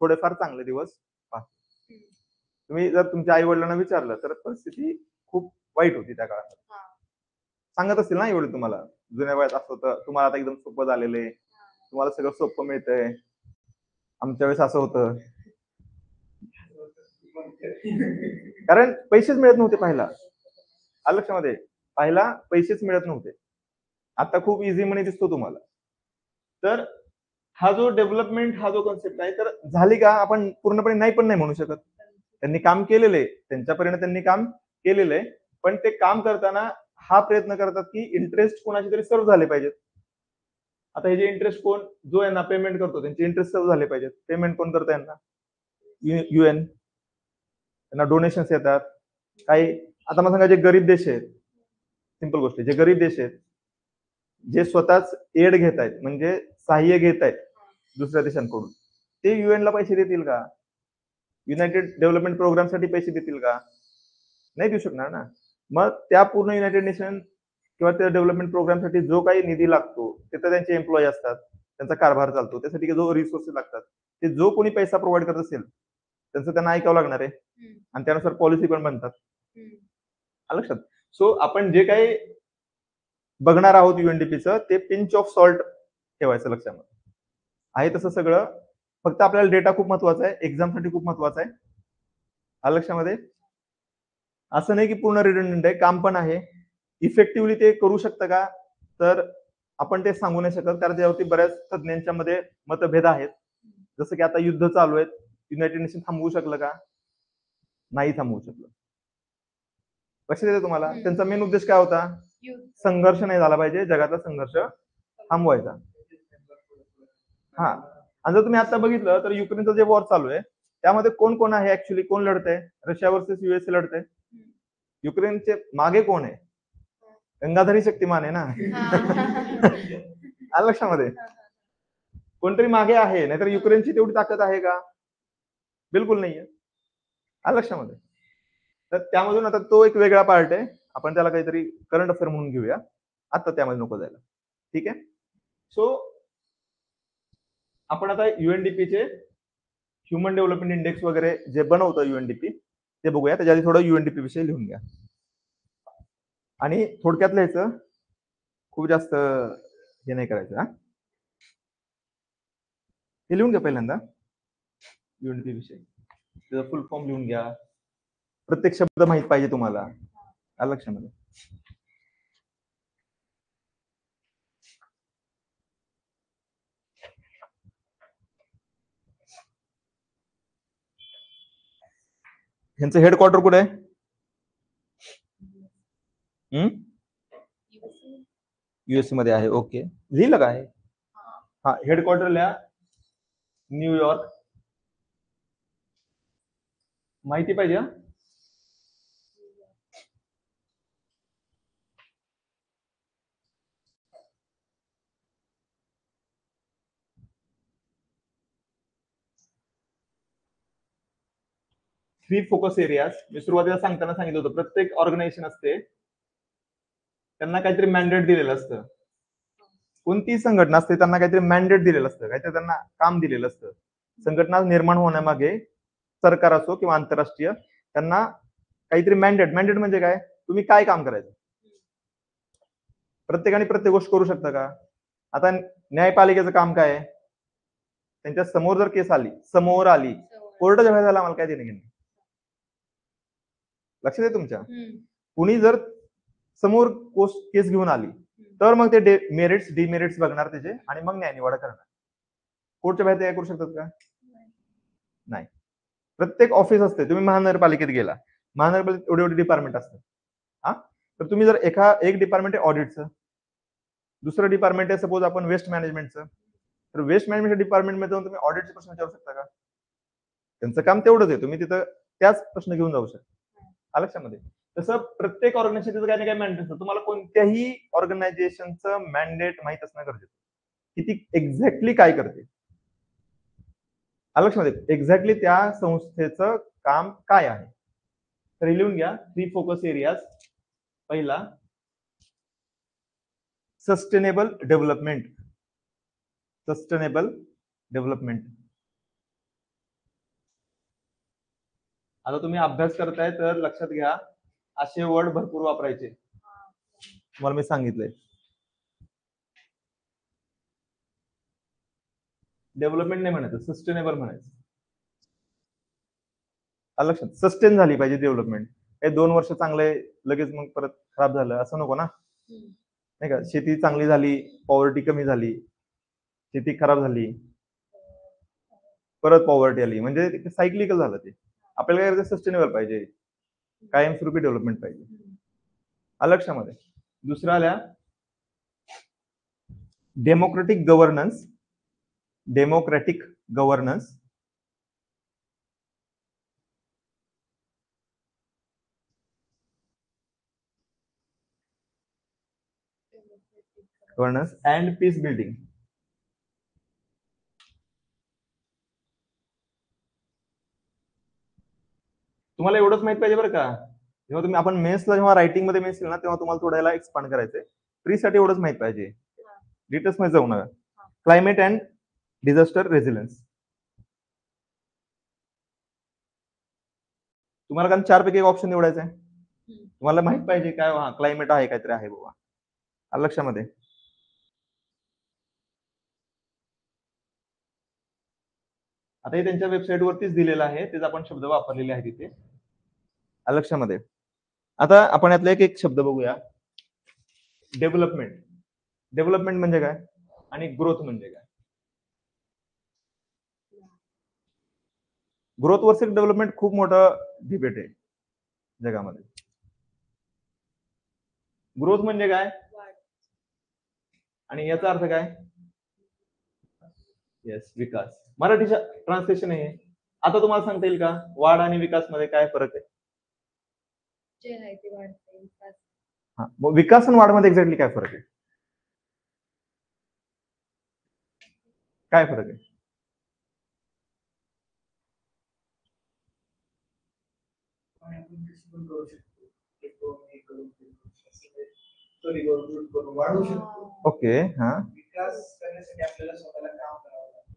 थोडेफार चांगले दिवस पाहतो. तुम्ही जर तुमच्या आई वडिलांना विचारलं तर परिस्थिती खूप वाईट होती त्या काळात. सांगत असतील ना एवढे तुम्हाला, जुन्या वयात असं होतं, तुम्हाला आता एकदम सोपं झालेलं आहे, तुम्हाला सगळं सोपं मिळतंय, आमच्या वेळेस असं होतं. कारण पैसेच मिळत नव्हते पहिला. लक्षामध्ये पहिला पैसेच मिळत नव्हते. आता खूप इझी मनी दिसतो तुम्हाला. तर हा जो डेव्हलपमेंट, हा जो कॉन्सेप्ट आहे, तर झाली का? आपण पूर्णपणे नाही पण नाही म्हणू शकत. त्यांनी काम केलेलं आहे, त्यांच्यापर्यंत त्यांनी काम केलेलं आहे, पण ते काम करताना हा प्रयत्न करतात की इंटरेस्ट कोणाचे तरी सर्व झाले पाहिजेत. आता हे जे इंटरेस्ट कोण जो यांना पेमेंट करतो त्यांचे इंटरेस्ट सर्व झाले पाहिजेत. पेमेंट कोण करतं यांना? UN. त्यांना डोनेशन्स येतात काही. आता मला सांगा, जे गरीब देश आहेत, सिंपल गोष्ट, जे गरीब देश आहेत, जे स्वतःच एड घेत आहेत, म्हणजे सहाय्य घेत आहेत दुसऱ्या देशांकडून, ते UN ला पैसे देतील का? युनायटेड डेव्हलपमेंट प्रोग्राम साठी पैसे देतील का? नाही देऊ शकणार ना. मग त्या पूर्ण युनायटेड नेशन किंवा त्या डेव्हलपमेंट प्रोग्रामसाठी जो काही निधी लागतो, तिथे त्यांचे एम्प्लॉई असतात, त्यांचा कारभार चालतो, त्यासाठी जो रिसोर्सेस लागतात, ते जो कोणी पैसा प्रोव्हाइड करत असेल त्यांचं त्यांना ऐकावं लागणार आहे, आणि त्यानुसार पॉलिसी पण बनतात. लक्षात. सो आपण जे काही बघणार आहोत UNDPचं, ते पिंच ऑफ सॉल्ट ठेवायचं लक्षामध्ये आहे. तसं सगळं फक्त आपल्याला डेटा खूप महत्वाचा आहे, एक्झामसाठी खूप महत्वाचा आहे. आलं लक्षामध्ये? असं नाही की पूर्ण रिडंडंट आहे, काम पण आहे. इफेक्टिव्हली ते करू शकतं का, तर आपण ते सांगू नाही शकत, कारण त्यावरती बऱ्याच तज्ञांच्या मध्ये मतभेद आहेत. जसं की आता युद्ध चालू आहेत, युनायटेड नेशन थांबवू शकलं का? नाही थांबवू शकलं. लक्षात येते तुम्हाला? त्यांचा मेन उद्देश काय होता? संघर्ष नाही झाला पाहिजे, जगातला संघर्ष थांबवायचा. हा, आणि जर तुम्ही आता बघितलं तर युक्रेनचं जे वॉर चालू आहे त्यामध्ये कोण कोण आहे ऍक्च्युली? कोण लढतंय? रशिया वर्सेस युएसए लढतंय. युक्रेनचे मागे कोण आहे? गंगाधरी शक्तिमान आहे ना. आलं लक्षामध्ये? कोणतरी मागे आहे, नाहीतर युक्रेनची तेवढी ताकद आहे का? बिलकुल नाहीये. आलं लक्षामध्ये? तर त्यामधून आता तो एक वेगळा पार्ट आहे, आपण त्याला काहीतरी करंट अफेअर म्हणून घेऊया, आता त्यामध्ये नको जायला. ठीक आहे. सो आपण आता युएनडीपीचे ह्युमन डेव्हलपमेंट इंडेक्स वगैरे जे बनवतं युएनडीपी ते बघूया. त्याच्या आधी थोडं युएनडीपी विषयी लिहून घ्या आणि थोडक्यात लिहायचं, खूप जास्त हे नाही करायचं. हा, हे लिहून घ्या पहिल्यांदा युएनडीपी विषयी, त्याचा फुल फॉर्म लिहून घ्या, प्रत्येक शब्द माहित पाहिजे तुम्हाला. आलं लक्षामध्ये? ह्यांचं हेडक्वार्टर कुठे आहे? युएसए मध्ये आहे. ओके, लिहिलं काय? हा, हेडक्वार्टर लिहा न्यूयॉर्क. माहिती पाहिजे. थ्री फोकस एरियाज मी सुरुवातीला सांगताना सांगितलं होतं, प्रत्येक ऑर्गनायझेशन असते त्यांना काहीतरी मॅन्डेट दिलेलं असतं. कोणतीही संघटना असते त्यांना काहीतरी मॅन्डेट दिलेलं असतं, काहीतरी त्यांना काम दिलेलं असतं. संघटना निर्माण होण्यामागे सरकार असो किंवा आंतरराष्ट्रीय, त्यांना काहीतरी मॅन्डेट म्हणजे काय? तुम्ही काय काम करायचं. प्रत्येकाने प्रत्येक गोष्ट करू शकता का? आता न्यायपालिकेचं काम काय आहे? त्यांच्या समोर जर केस आली, समोर आली, कोर्टाच्या बाहेर झाला, आम्हाला काय देणं घेणं? लक्षात आहे तुमच्या? कुणी जर समोर केस घेऊन आली तर मग ते मेरिट्स डिमेरिट्स बघणार त्याचे आणि मग न्याय निवाडा करणार. कोर्टच्या बाहेर ते काय करू शकतात का? नाही. प्रत्येक ऑफिस असते, तुम्ही महानगरपालिकेत गेला, महानगरपालिकेत एवढे एवढे डिपार्टमेंट असतात. हा, तर तुम्ही जर एक डिपार्टमेंट आहे ऑडिटचं, दुसरं डिपार्टमेंट आहे सपोज आपण वेस्ट मॅनेजमेंटचं, तर वेस्ट मॅनेजमेंट डिपार्टमेंटमध्ये जाऊन तुम्ही ऑडिटचे प्रश्न विचारू शकता का? त्यांचं काम तेवढंच आहे, तुम्ही तिथं त्याच प्रश्न घेऊन जाऊ शकता. लक्षामध्ये? तसं प्रत्येक ऑर्गनायझेशनचं काही ना काही मॅन्डेट असतं. तुम्हाला कोणत्याही ऑर्गनायझेशनचं मॅन्डेट माहित असणं गरजेचं, की ती एक्झॅक्टली काय करते. लक्षामध्ये? एक्झॅक्टली त्या संस्थेचं काम काय आहे. तर लिहून घ्या थ्री फोकस एरियाज. पहिला सस्टेनेबल डेव्हलपमेंट. Sustainable development. आता तुम्ही अभ्यास करताय तर लक्षात घ्या, असे वर्ड भरपूर वापरायचे, तुम्हाला मी सांगितलंय. डेव्हलपमेंट नाही म्हणायचं, सस्टेनेबल म्हणायचं. लक्षात? सस्टेन झाली पाहिजे डेव्हलपमेंट. हे 2 वर्ष चांगले लगेच मग परत खराब झालं असं नको ना, नाही का? शेती चांगली झाली, पॉवर्टी कमी झाली, शेती खराब झाली, परत पॉवर्टी आली, म्हणजे सायक्लिकल झालं ते. आपल्याला काय करायचं? सस्टेनेबल पाहिजे, कायमस्वरूपी डेव्हलपमेंट पाहिजे. लक्षामध्ये? दुसरा आल्या democratic governance. Democratic governance. Governance and peace building. तुम्हाला एवढंच माहित पाहिजे बरं का, जेव्हा तुम्ही आपण मेन्सला जेव्हा रायटिंग मध्ये मेन्स केलं ना, तेव्हा तुम्हाला थोड्याला एक्सपांड करायचंय. प्री साठी एवढंच माहित पाहिजे, डिटेल्स मध्ये जाऊ नका. Climate and disaster resilience. तुम्हाला कारण 4 पैकी एक ऑप्शन निवडायचा आहे. तुम्हाला माहित पाहिजे काय, हा क्लायमेट आहे, काहीतरी आहे बाबा. लक्षामध्ये? आता हे त्यांच्या वेबसाईटवरतीच दिलेलं आहे, तेच आपण शब्द वापरलेले आहेत इथे. आलं लक्षामध्ये. आता आपण यातला एक एक शब्द बघूया. डेव्हलपमेंट. डेव्हलपमेंट म्हणजे काय आणि ग्रोथ म्हणजे काय? ग्रोथ वर्सेस डेव्हलपमेंट खूप मोठं डिबेट आहे जगामध्ये. ग्रोथ म्हणजे काय आणि याचा अर्थ काय? येस, विकास. मराठीच्या ट्रान्सलेशन आहे. आता तुम्हाला सांगता येईल का वाढ आणि विकास मध्ये काय फरक आहे? जे आहे ते वाढते विकास. हा, मग विकास आणि वाढ मध्ये एक्झॅक्टली काय फरक आहे? काय फरक आहे? वाढवू शकतो. ओके. हा, विकास करण्यासाठी आपल्याला स्वतःला काम करावं लागतं.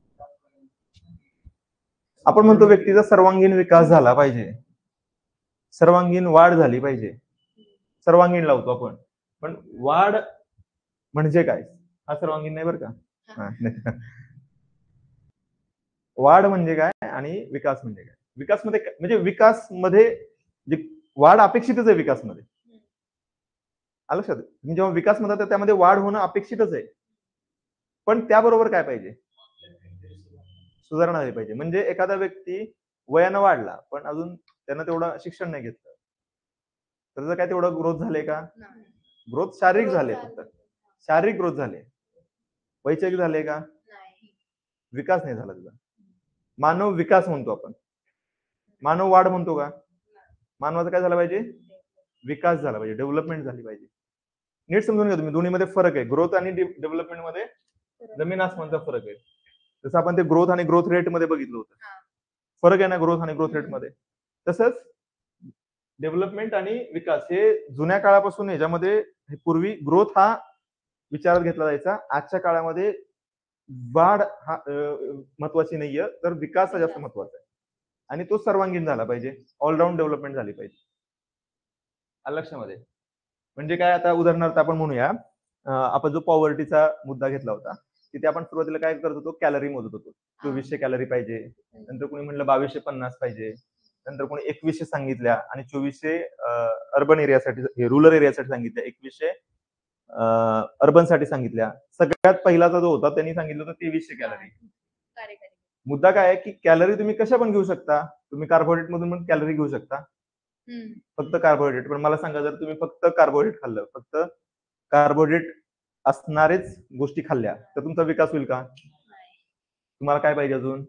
आपण म्हणतो व्यक्तीचा सर्वांगीण विकास झाला पाहिजे, सर्वांगीण वाढ झाली पाहिजे, सर्वांगीण लावतो आपण. पण वाढ म्हणजे काय? हा सर्वांगीण नाही बरं का. हा, नाही. वाढ म्हणजे काय आणि विकास म्हणजे काय? विकास मध्ये म्हणजे विकास मध्ये जे वाढ अपेक्षितच आहे विकासमध्ये. आलं लक्षात? तुम्ही जेव्हा विकास म्हणता तर त्यामध्ये वाढ होणं अपेक्षितच आहे, पण त्याबरोबर काय पाहिजे? सुधारणा झाली पाहिजे. म्हणजे एखादा व्यक्ती वयानं वाढला पण अजून त्यानं तेवढं शिक्षण नाही घेतलं, तर त्याचं काय तेवढं ग्रोथ झाले का? नाही. ग्रोथ शारीरिक Growth झाले, झाली. फक्त शारीरिक ग्रोथ झाले, वैचारिक झाले का? नाही. विकास नाही झाला तुझा. मानव विकास म्हणतो आपण, मानव वाढ म्हणतो का? मानवाचा काय झाला पाहिजे? विकास झाला पाहिजे, डेव्हलपमेंट झाली पाहिजे. नीट समजून घ्या तुम्ही, दोन्हीमध्ये फरक आहे. ग्रोथ आणि डेव्हलपमेंट मध्ये जमीन आसमानचा फरक आहे. जसं आपण ते ग्रोथ आणि ग्रोथ रेट मध्ये बघितलं होतं, फरक आहे ना ग्रोथ आणि ग्रोथ रेट मध्ये. तसंच डेव्हलपमेंट आणि विकास हे जुन्या काळापासून याच्यामध्ये पूर्वी ग्रोथ हा विचारात घेतला जायचा. आजच्या काळामध्ये वाढ हा महत्वाची नाहीये, तर विकास हा जास्त महत्वाचा आहे आणि तो सर्वांगीण झाला पाहिजे, ऑलराऊंड डेव्हलपमेंट झाली पाहिजे. आलं लक्षामध्ये. म्हणजे काय, आता उदाहरणार्थ आपण म्हणूया, आपण जो पॉवर्टीचा मुद्दा घेतला होता तिथे आपण सुरुवातीला काय करत होतो? कॅलरी मोजत होतो. 2400 कॅलरी पाहिजे, नंतर कोणी म्हणलं 2250 पाहिजे, नंतर कोणी 2100 सांगितल्या आणि 2400 अर्बन एरियासाठी, रुरल एरियासाठी सांगितल्या, 2100 अर्बन साठी सांगितल्या. सगळ्यात पहिलाचा जो होता त्यांनी सांगितलं होतं 2300 कॅलरी. मुद्दा काय आहे की कॅलरी तुम्ही कशा पण घेऊ शकता, तुम्ही कार्बोहायड्रेट मधून पण कॅलरी घेऊ शकता, फक्त कार्बोहायड्रेट. पण मला सांगा, जर तुम्ही फक्त कार्बोहायड्रेट खाल्लं, फक्त कार्बोहायड्रेट असणारेच गोष्टी खाल्ल्या तर तुमचा विकास होईल का? तुम्हाला काय पाहिजे? अजून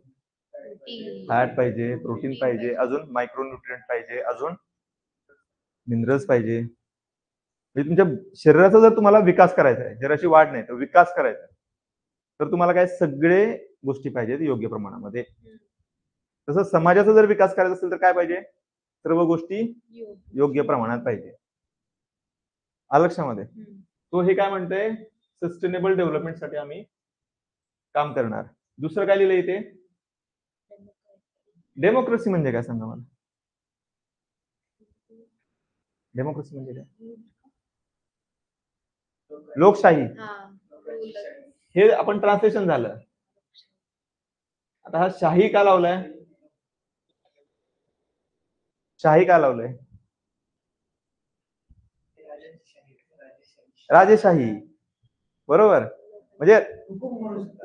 फॅट पाहिजे, प्रोटीन पाहिजे, अजून मायक्रोन्यूट्रिएंट पाहिजे, अजून मिनरल्स पाहिजे. म्हणजे तुमच्या शरीराचा जर तुम्हाला विकास करायचा आहे, शरीराची वाढ नाही तर विकास करायचा आहे, तर तुम्हाला काय सगळे गोष्टी पाहिजेत योग्य प्रमाणामध्ये. तसं समाजाचा जर विकास करायचा असेल तर काय पाहिजे? सर्व गोष्टी योग्य प्रमाणात पाहिजे. आलं लक्षामध्ये. तो हे काय म्हणतोय, सस्टेनेबल डेव्हलपमेंट साठी आम्ही काम करणार. दुसरं काय लिहिलं इथे? डेमोक्रेसी म्हणजे काय सांगा मला. डेमोक्रेसी म्हणजे काय? लोकशाही. हे आपण ट्रान्सलेशन झालं. आता हा शाही का लावलाय? शाही का लावलंय? राजेशाही. बरोबर. म्हणजे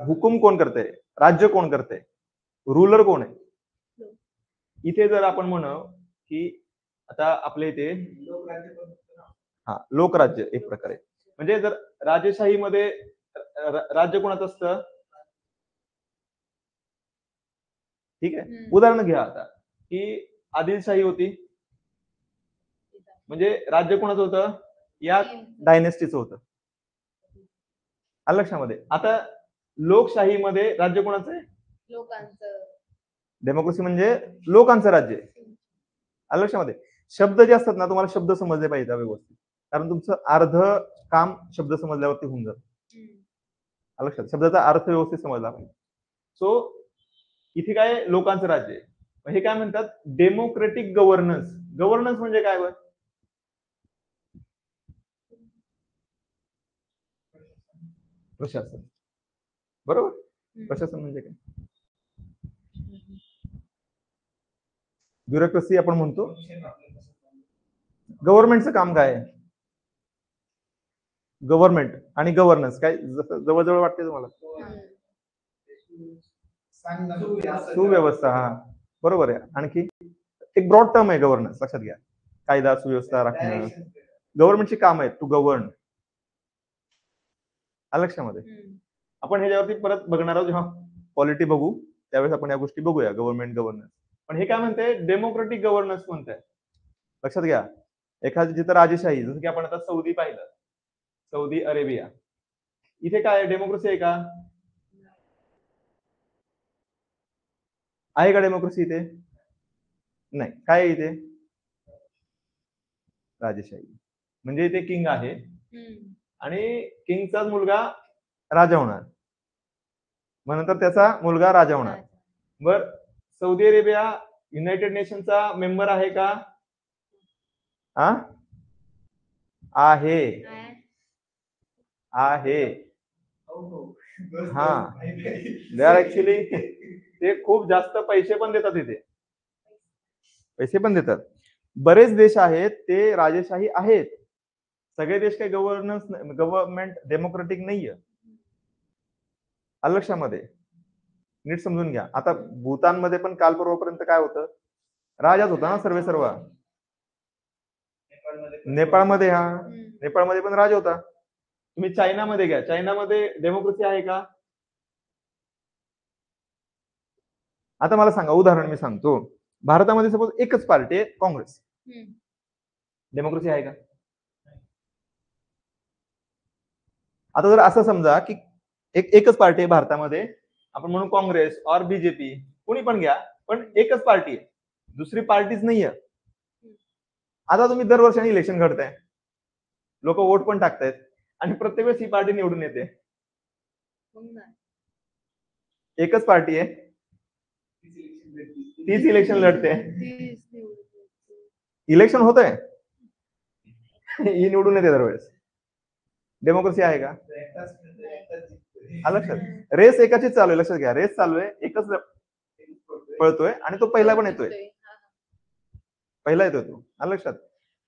हुकुम कोण करते? राज्य कोण करते? रुलर कोण आहे? इथे जर आपण म्हणू की आता आपल्या इथे हा लोकराज्य एक प्रकारे, म्हणजे जर राजेशाहीमध्ये राज्य कोणाचं असतं? ठीक आहे, उदाहरण घ्या आता की आदिलशाही होती, म्हणजे राज्य कोणाचं होतं? या डायनेस्टीचं होतं. आलं लक्षामध्ये. आता लोकशाहीमध्ये राज्य कोणाचं आहे? लोकांचं. डेमोक्रेसी म्हणजे लोकांचं राज्य आहे. आलं लक्षामध्ये. शब्द जे असतात ना, तुम्हाला शब्द समजले पाहिजे व्यवस्थित, कारण तुमचं अर्ध काम शब्द समजल्यावरती होऊन जातं. आलं लक्षात. शब्दाचा अर्थ व्यवस्थित समजला पाहिजे. सो इथे काय लोकांचं राज्य आहे. हे काय म्हणतात? Democratic governance. गव्हर्नन्स म्हणजे काय? प्रशासन. बरोबर. प्रशासन म्हणजे काय? ब्युरोक्रेसी आपण म्हणतो. गव्हर्नमेंटचं काम काय आहे? गव्हर्नमेंट आणि गव्हर्नन्स काय जवळजवळ वाटते तुम्हाला? सुव्यवस्था, हा बरोबर आहे. आणखी एक ब्रॉड टर्म आहे गव्हर्नन्स, लक्षात घ्या. कायदा सुव्यवस्था राखणं गव्हर्नमेंटची काम आहेत, टू गव्हर्न. लक्षामध्ये आपण ह्याच्यावरती परत बघणार आहोत, जेव्हा पॉलिटी बघू त्यावेळेस आपण या गोष्टी बघूया, गव्हर्नमेंट गव्हर्नन्स. पण हे काय म्हणते? डेमोक्रेटिक गव्हर्नन्स म्हणताय. लक्षात घ्या, एखादी जिथं राजेशाही, जसं की आपण आता सौदी पाहिलं, सौदी अरेबिया, इथे काय डेमोक्रेसी आहे का? आहे का डेमोक्रेसी इथे? नाही. काय आहे इथे? राजेशाही. म्हणजे इथे किंग आहे आणि किंगचाच मुलगा राजा होणार, मग नंतर त्याचा मुलगा राजा होणार. बर, सौदी अरेबिया युनायटेड नेशनचा मेंबर आहे का? आहे. आहे. हा, दे आर ऍक्च्युली, ते खूप जास्त पैसे पण देतात इथे, पैसे पण देतात. बरेच देश आहेत ते राजेशाही आहेत. सगळे देश काही गव्हर्नमेंट डेमोक्रेटिक नाहीये. लक्षामध्ये नीट समजून घ्या. आता भूतानमध्ये पण काल परवापर्यंत काय होतं? राजाच होता ना सर्व. नेपाळमध्ये, हा, नेपाळमध्ये पण राजा होता. तुम्ही चायनामध्ये घ्या, चायनामध्ये डेमोक्रेसी आहे का? आता मला सांगा, उदाहरण मी सांगतो. भारतामध्ये सपोज एकच पार्टी आहे, काँग्रेस. डेमोक्रेसी आहे का? आता जर असं समजा की एकच पार्टी आहे भारतामध्ये, आपण म्हणू काँग्रेस और बीजेपी, कोणी पण घ्या, पण एकच पार्टी आहे, दुसरी पार्टीच नाहीये. आता तुम्ही दरवर्षाने इलेक्शन घडताय, लोक वोट पण टाकतायत आणि प्रत्येक वेळेस ही पार्टी निवडून येते. एकच पार्टी आहे, तीच इलेक्शन लढते. इलेक्शन होत आहे, ही निवडून येते दरवेळेस. डेमोक्रेसी आहे का? लक्षात, रेस एकाचीच चालू आहे. लक्षात घ्या, रेस चालू आहे, एकच पळतोय आणि तो पहिला पण येतोय, पहिला येतोय तो. लक्षात.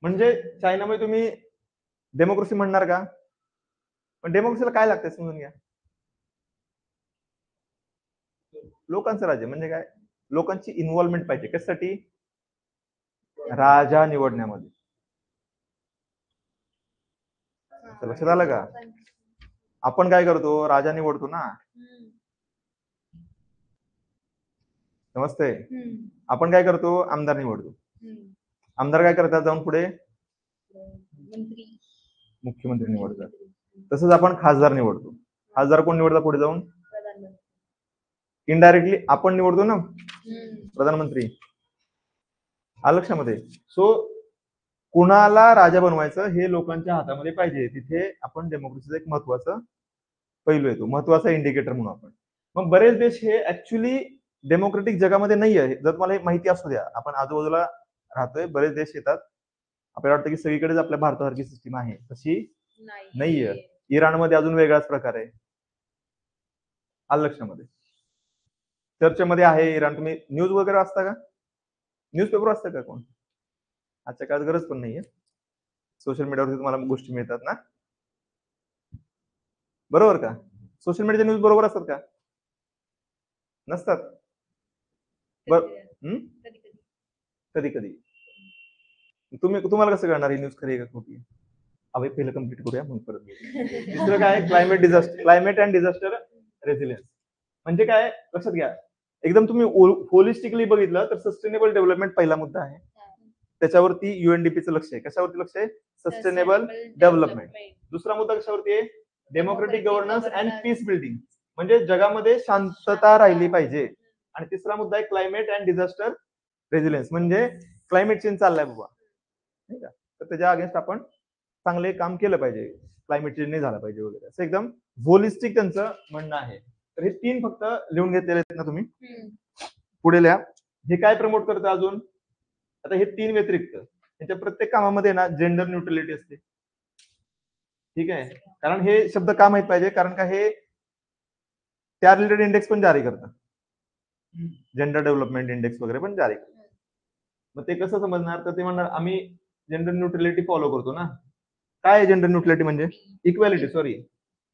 म्हणजे चायनामध्ये तुम्ही डेमोक्रेसी म्हणणार का? पण डेमोक्रेसीला काय लागतंय समजून घ्या. लोकांचं राज्य म्हणजे काय? लोकांची इन्व्हॉल्वमेंट पाहिजे. कशासाठी? राजा निवडण्यामध्ये. लक्षात आलं का? आपण काय करतो? राजा निवडतो ना, समजते? आपण काय करतो? आमदार निवडतो. आमदार काय करतात? जाऊन पुढे मुख्यमंत्री निवडतात. तसंच आपण खासदार निवडतो. खासदार कोण निवडतात पुढे जाऊन? इनडायरेक्टली आपण निवडतो ना, प्रधानमंत्री. लक्षामध्ये. सो कुणाला राजा बनवायचं हे लोकांच्या हातामध्ये पाहिजे. तिथे आपण डेमोक्रेसीचा एक महत्वाचा पैलू येतो, महत्वाचा इंडिकेटर म्हणून आपण. मग बरेच देश हे ऍक्च्युली डेमोक्रेटिक जगामध्ये नाही आहे. जर तुम्हाला माहिती असू द्या, आपण आजूबाजूला राहतोय, बरेच देश येतात, आपल्याला वाटतं की सगळीकडेच आपल्या भारतासारखी सिस्टीम आहे, तशी नाहीये. इराणमध्ये अजून वेगळाच प्रकार आहे. लक्षामध्ये. चर्चेमध्ये आहे इराण. तुम्ही न्यूज वगैरे वाचता का? न्यूजपेपर वाचता का कोण? आजच्या काळात गरज पण नाहीये, सोशल मीडियावरती तुम्हाला गोष्टी मिळतात ना, बरोबर का? सोशल मीडियाच्या न्यूज बरोबर असतात का? नसतात. कधी कधी तुम्हाला कसं कळणार ही न्यूज खरी आहे का खोटी आहे? अभि पहिलं कम्प्लीट करूया, मग परत दुसरं काय? क्लायमेट अँड डिझास्टर रेझिलियन्स म्हणजे काय? लक्षात घ्या, एकदम तुम्ही होलिस्टिकली बघितलं तर सस्टेनेबल डेव्हलपमेंट पहिला मुद्दा आहे. त्याच्यावरती युएनडीपीचं लक्ष आहे. कशावरती लक्ष आहे? Sustainable development. दुसरा मुद्दा कशावरती आहे? Democratic governance and peace building, म्हणजे जगामध्ये शांतता राहिली पाहिजे. आणि तिसरा मुद्दा आहे क्लायमेट अँड डिझास्टर रेझिलियन्स, म्हणजे क्लायमेट चेंज चाललाय बाबा, नाही का? तर त्याच्या अगेन्स्ट आपण चांगले काम केलं पाहिजे, क्लायमेट चेंज नाही झाला पाहिजे वगैरे, असं एकदम होलिस्टिक त्यांचं म्हणणं आहे. तर हे 3 फक्त लिहून घेतलेले आहेत ना तुम्ही? पुढे लिहा. हे काय प्रमोट करतं अजून? आता हे 3 व्यतिरिक्त त्याच्या प्रत्येक कामामध्ये ना जेंडर न्यूट्रलिटी असते. ठीक आहे, कारण हे शब्द का माहित पाहिजे, कारण का हे त्या रिलेटेड इंडेक्स पण जारी करतात, जेंडर डेव्हलपमेंट इंडेक्स वगैरे पण जारी करतात. मग ते कसं समजणार? तर ते म्हणणार आम्ही जेंडर न्यूट्रलिटी फॉलो करतो ना. काय आहे जेंडर न्यूट्रलिटी म्हणजे? Equality, sorry,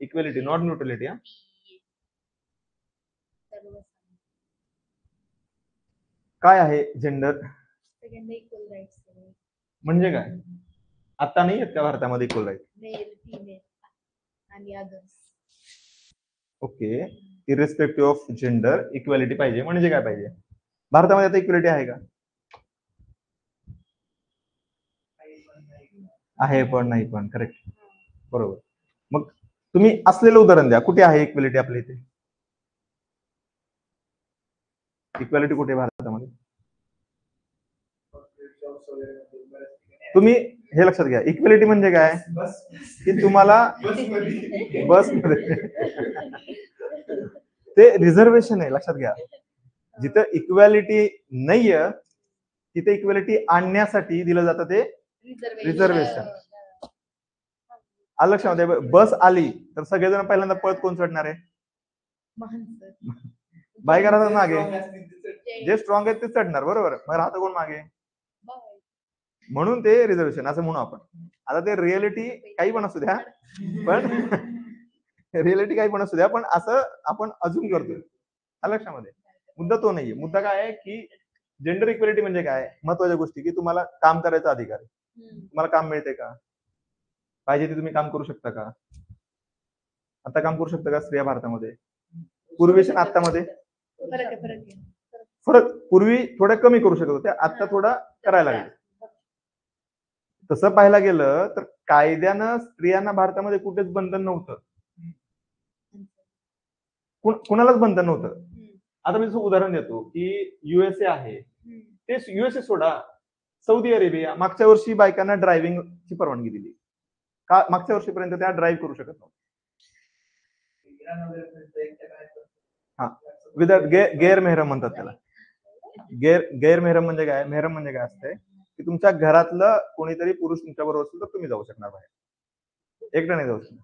equality, not neutrality. हा, सर्व काय आहे जेंडर सगळ्यांना इक्वल राईट्स म्हणजे काय? आता नाही आहेत का भारतामध्ये इक्वल राईट? मेल फिमेल आणि others. Okay, irrespective of gender equality पाहिजे म्हणजे काय पाहिजे? भारतामध्ये आता इक्वॅलिटी आहे का? आहे पण नाही पण. करेक्ट, बरोबर. मग तुम्ही असलेलं उदाहरण द्या, कुठे आहे इक्वॅलिटी आपल्या इथे? इक्वॅलिटी कुठे आहे भारतामध्ये? तुम्ही हे लक्षात घ्या, इक्वॅलिटी म्हणजे काय? की तुम्हाला बसमध्ये ते रिझर्वेशन आहे, लक्षात घ्या. जिथं इक्वॅलिटी नाहीये तिथे इक्वॅलिटी आणण्यासाठी दिलं जातं ते रिझर्वेशन. आलं लक्षामध्ये? बस आली तर सगळेजण पहिल्यांदा पळत कोण चढणार आहे? बाय करा मागे, जे स्ट्रॉंग आहेत ते चढणार, बरोबर. मग राहतं कोण मागे? म्हणून ते रिझर्वेशन असं म्हणू आपण. आता ते रिअलिटी काही पण असू द्या, पण रिअलिटी काही पण असू द्या, पण असं आपण अजून करतोय. आलं लक्षामध्ये? मुद्दा तो नाहीये. मुद्दा काय आहे की जेंडर इक्वॅलिटी म्हणजे काय? महत्वाच्या गोष्टी की तुम्हाला काम करायचा अधिकार आहे. तुम्हाला काम मिळते का? पाहिजे ते तुम्ही काम करू शकता का? आता काम करू शकता का स्त्रिया भारतामध्ये? पूर्वीच्या आत्तामध्ये फरक आहे, फरक आहे. फरक. पूर्वी थोडं कमी करू शकत होत्या, आता थोडा करायला लागले. तसं पाहायला गेलं तर कायद्यानं स्त्रियांना भारतामध्ये कुठेच बंधन नव्हतं, कुणालाच बंधन नव्हतं. आता मी उदाहरण देतो की युएसए आहे, ते युएसए सोडा, सौदी अरेबिया मागच्या वर्षी बायकांना ड्रायव्हिंगची परवानगी दिली का? मागच्या वर्षीपर्यंत त्या ड्राईव्ह करू शकत नव्हत्या. हा, विदाउट गैरमेहरम म्हणतात त्याला. गैरमेहरम म्हणजे काय? मेहरम म्हणजे काय असतंय की तुमच्या घरातलं कोणीतरी पुरुष तुमच्या बरोबर असेल तर तुम्ही जाऊ शकणार बाहेर, एकटा नाही जाऊ शकणार.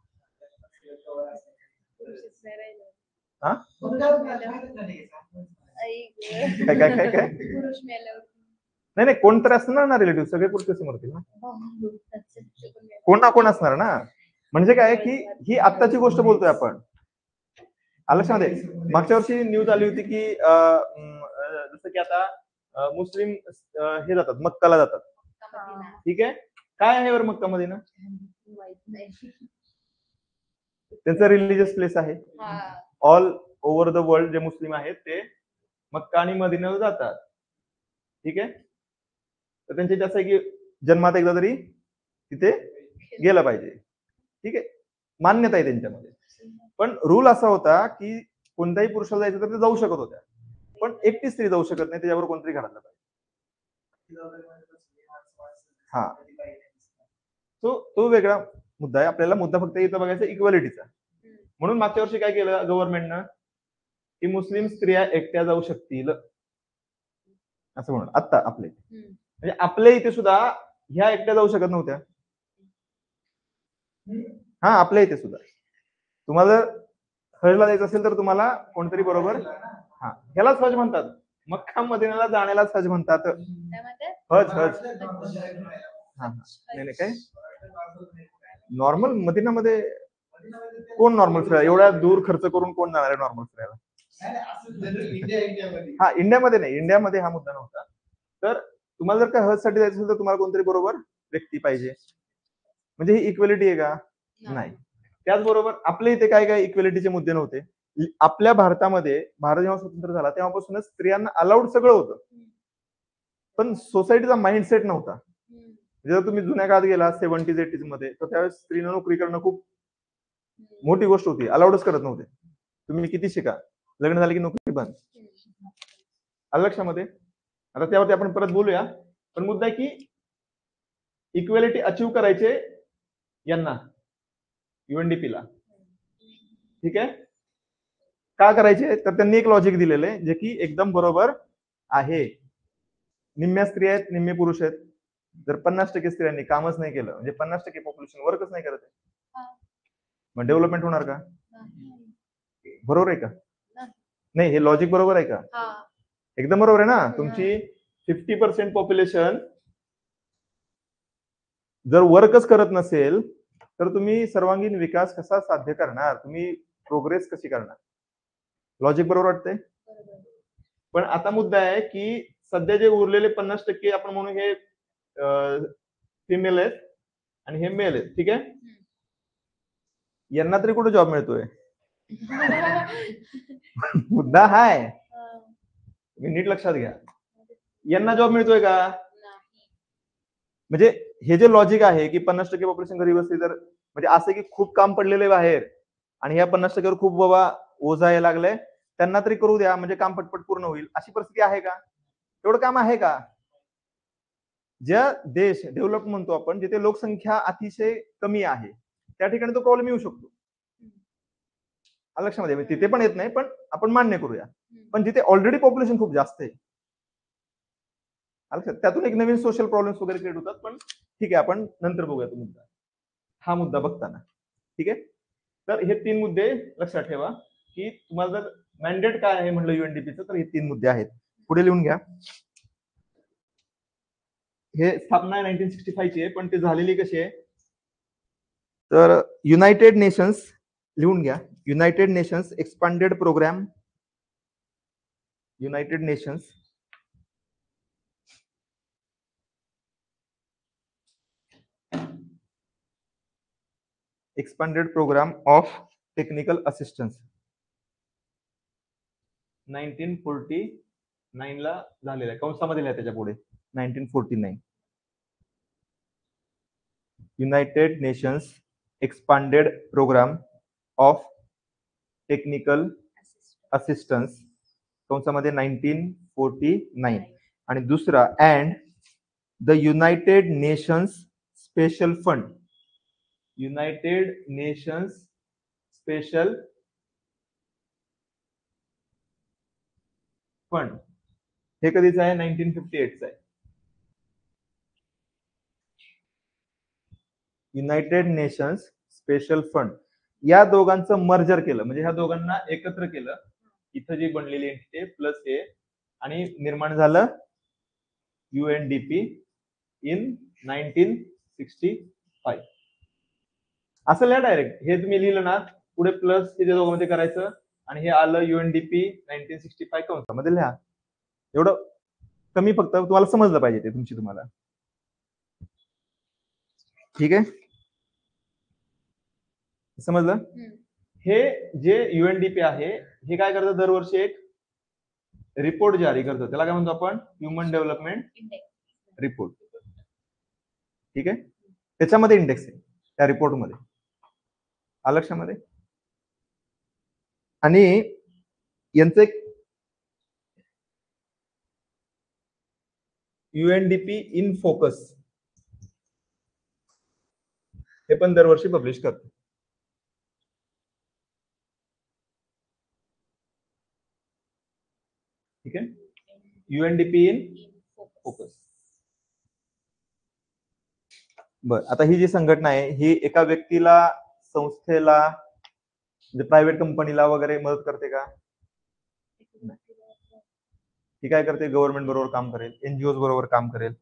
हा, काय काय काय काय नाही नाही, कोणतरी असणार ना रिलेटिव्ह, सगळे पुरुष कसे मरतील ना? कोण ना कोण असणार ना. म्हणजे काय की ही आत्ताची गोष्ट बोलतोय आपण. लक्षामध्ये मागच्या वर्षी न्यूज आली होती की जसं की आता मुस्लिम हे जातात मक्काला जातात, ठीक आहे. काय आहे वर मक्का मदिना? त्यांचं रिलिजियस प्लेस आहे. ऑल ओव्हर द वर्ल्ड जे मुस्लिम आहेत ते मक्का आणि मदिनाला जातात, ठीक आहे. तर त्यांचे जसं आहे की जन्मात एकदा तरी तिथे गेलं पाहिजे, ठीक आहे. मान्यता आहे त्यांच्यामध्ये. पण रूल असा होता की कोणत्याही पुरुषाला जायचं तर ते जाऊ शकत होत्या, पण एकटी स्त्री जाऊ शकत नाही, त्याच्यावर कोणतरी घरातलं पाहिजे. हा, तो वेगळा मुद्दा आहे. आपल्याला मुद्दा फक्त इथं बघायचा इक्वॅलिटीचा. म्हणून मागच्या वर्षी काय केलं गव्हर्नमेंटनं की मुस्लिम स्त्रिया एकट्या जाऊ शकतील असं म्हणून. आता आपले म्हणजे आपल्या इथे सुद्धा ह्या एकट्या जाऊ शकत नव्हत्या. हा, आपल्या इथे सुद्धा तुम्हाला जर हजला जायचं असेल तर तुम्हाला कोणतरी बरोबर, हा, ह्यालाच हज म्हणतात. मक्का मदिनाला जाण्यालाच हज म्हणतात. हज हज हा हा, नाही काय नॉर्मल मदिनामध्ये कोण नॉर्मल फिरायला एवढ्या दूर खर्च करून कोण जाणार आहे नॉर्मल फिरायला? हा, इंडियामध्ये नाही, इंडियामध्ये हा मुद्दा नव्हता. तर तुम्हाला जर का हज साठी जायचं असेल तर तुम्हाला कोणतरी बरोबर व्यक्ती पाहिजे. म्हणजे ही इक्वॅलिटी आहे का? नाही. त्याचबरोबर आपल्या इथे काय काय इक्वॅलिटीचे मुद्दे नव्हते. आपल्या भारतामध्ये भारत जेव्हा स्वतंत्र झाला तेव्हापासूनच स्त्रियांना अलाउड सगळं होतं, पण सोसायटीचा माइंडसेट नव्हता. जर तुम्ही जुन्या काळात गेला 70s 80s मध्ये, तर त्यावेळेस स्त्रीनं नोकरी करणं खूप मोठी गोष्ट होती, अलाउडच करत नव्हते. तुम्ही किती शिका, लग्न झाले की नोकरी बंद. आलं लक्षामध्ये? आता त्यावरती आपण परत बोलूया. पण मुद्दा आहे की इक्वॅलिटी अचीव्ह करायचे यांना, युएनडीपीला, ठीक आहे. का करायचे? तर त्यांनी एक लॉजिक दिलेलं आहे जे की एकदम बरोबर आहे. निम्म्या स्त्री आहेत, निम्मे पुरुष आहेत. जर 50% स्त्रियांनी कामच नाही केलं, म्हणजे 50% पॉप्युलेशन वर्कच नाही करत, मग डेव्हलपमेंट होणार का? बरोबर आहे का? नाही, हे लॉजिक बरोबर आहे का? एकदम बरोबर आहे ना. तुमची 50% पॉप्युलेशन जर वर्कच करत नसेल तर तुम्ही सर्वांगीण विकास कसा साध्य करणार, तुम्ही प्रोग्रेस कशी करणार? लॉजिक बरोबर वाटतंय? बरोबर. पण आता मुद्दा आहे की सध्या जे उरलेले 50% आपण म्हणू हे फिमेल आहेत आणि हे मेल आहेत, ठीक आहे? यांना तरी कुठे जॉब मिळतोय? मुद्दा हाय, तुम्ही नीट लक्षात घ्या. यांना जॉब मिळतोय का? म्हणजे हे जे लॉजिक आहे की 50% पॉप्युलेशन घरी बसली तर म्हणजे असं की खूप काम पडलेलं आहे बाहेर आणि ह्या 50%वर खूप बाबा ओझा यायला लागलाय, त्यांना तरी करू द्या म्हणजे काम पटपट पूर्ण होईल, अशी परिस्थिती आहे का? एवढं काम आहे का? ज्या देश डेव्हलप म्हणतो आपण, जिथे लोकसंख्या अतिशय कमी आहे त्या ठिकाणी तो प्रॉब्लेम येऊ शकतो. लक्षामध्ये तिथे पण येत नाही, पण आपण मान्य करूया. पण जिथे ऑलरेडी पॉप्युलेशन खूप जास्त आहे, त्यातून एक नवीन सोशल प्रॉब्लेम्स वगैरे क्रिएट होतात. पण ठीक आहे, आपण नंतर बघूया तो मुद्दा, हा मुद्दा बघताना. ठीक आहे, तर हे 3 मुद्दे लक्षात ठेवा की तुम्हाला जर मॅन्डेट काय आहे म्हटलं युएनडीपीचं, तर हे 3 मुद्दे आहेत. पुढे लिहून घ्या. हे स्थापना 1965 ची आहे, पण ते झालेली कशी आहे? तर युनायटेड नेशन्स लिहून घ्या. United Nations expanded programme, United Nations expanded programme of technical assistance 1949 ला झालेला आहे. कंसामध्ये लिहा त्याच्या पुढे 1949. United Nations expanded programme of technical assistance कंसामध्ये 1949. आणि दुसरा and the United Nations special fund, United Nations special fund, हे कधीच आहे? 1958 आहे. युनायटेड नेशन्स स्पेशल फंड या दोघांचं मर्जर केलं, म्हणजे ह्या दोघांना एकत्र केलं. इथं जी बनलेली एंटिटी प्लस हे, आणि निर्माण झालं युएनडीपी इन 1965. असं लिहा डायरेक्ट. हे तुम्ही लिहिलं ना, पुढे प्लस हे दोघांमध्ये करायचं आणि हे आलं युएनडीपी 1965 कंसामध्ये लिहा. एवढं कमी, फक्त तुम्हाला समजलं पाहिजे ते तुम्हाला. ठीक आहे, समजलं? हे जे युएनडीपी आहे हे काय करतं? दरवर्षी एक रिपोर्ट जारी करतो, त्याला काय म्हणतो आपण? Human development report. ठीक आहे, त्याच्यामध्ये इंडेक्स आहे त्या रिपोर्टमध्ये, लक्षामध्ये. आणि यांचं एक युएनडीपी इन फोकस हे पण दरवर्षी पब्लिश करतो. ठीक आहे, युएनडीपी इन फोकस. बर, आता ही जी संघटना आहे ही एका व्यक्तीला, संस्थेला, म्हणजे प्रायव्हेट कंपनीला वगैरे मदत करते का? ही काय करते? गव्हर्नमेंट बरोबर काम करेल, एनजीओ बरोबर काम करेल.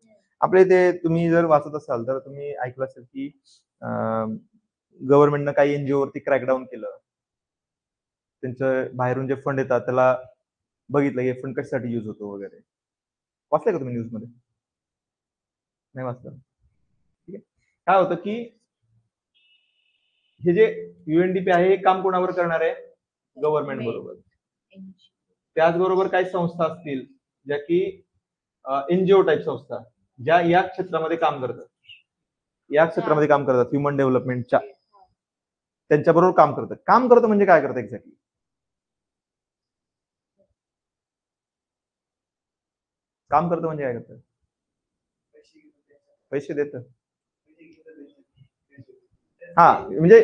आपल्या इथे तुम्ही जर वाचत असाल तर तुम्ही ऐकलं असेल की गव्हर्नमेंटनं काही एनजीओ वरती क्रॅकडाऊन केलं. त्यांचं बाहेरून जे फंड येतात त्याला बघितलं हे फंड कशासाठी युज होतो वगैरे. वाचलंय का तुम्ही न्यूज मध्ये? नाही वाचलं? ठीक आहे, काय होतं की हे जे युएनडीपी आहे हे काम कोणावर करणार आहे? गव्हर्नमेंट बरोबर. त्याचबरोबर काही संस्था असतील ज्या की एनजीओ टाईप संस्था, ज्या या क्षेत्रामध्ये काम करतात, ह्युमन डेव्हलपमेंटच्या, त्यांच्याबरोबर काम करतात. काम करतं म्हणजे काय करतं एक्झॅक्टली? काम करतं म्हणजे काय करतं? पैसे देतं. हा, म्हणजे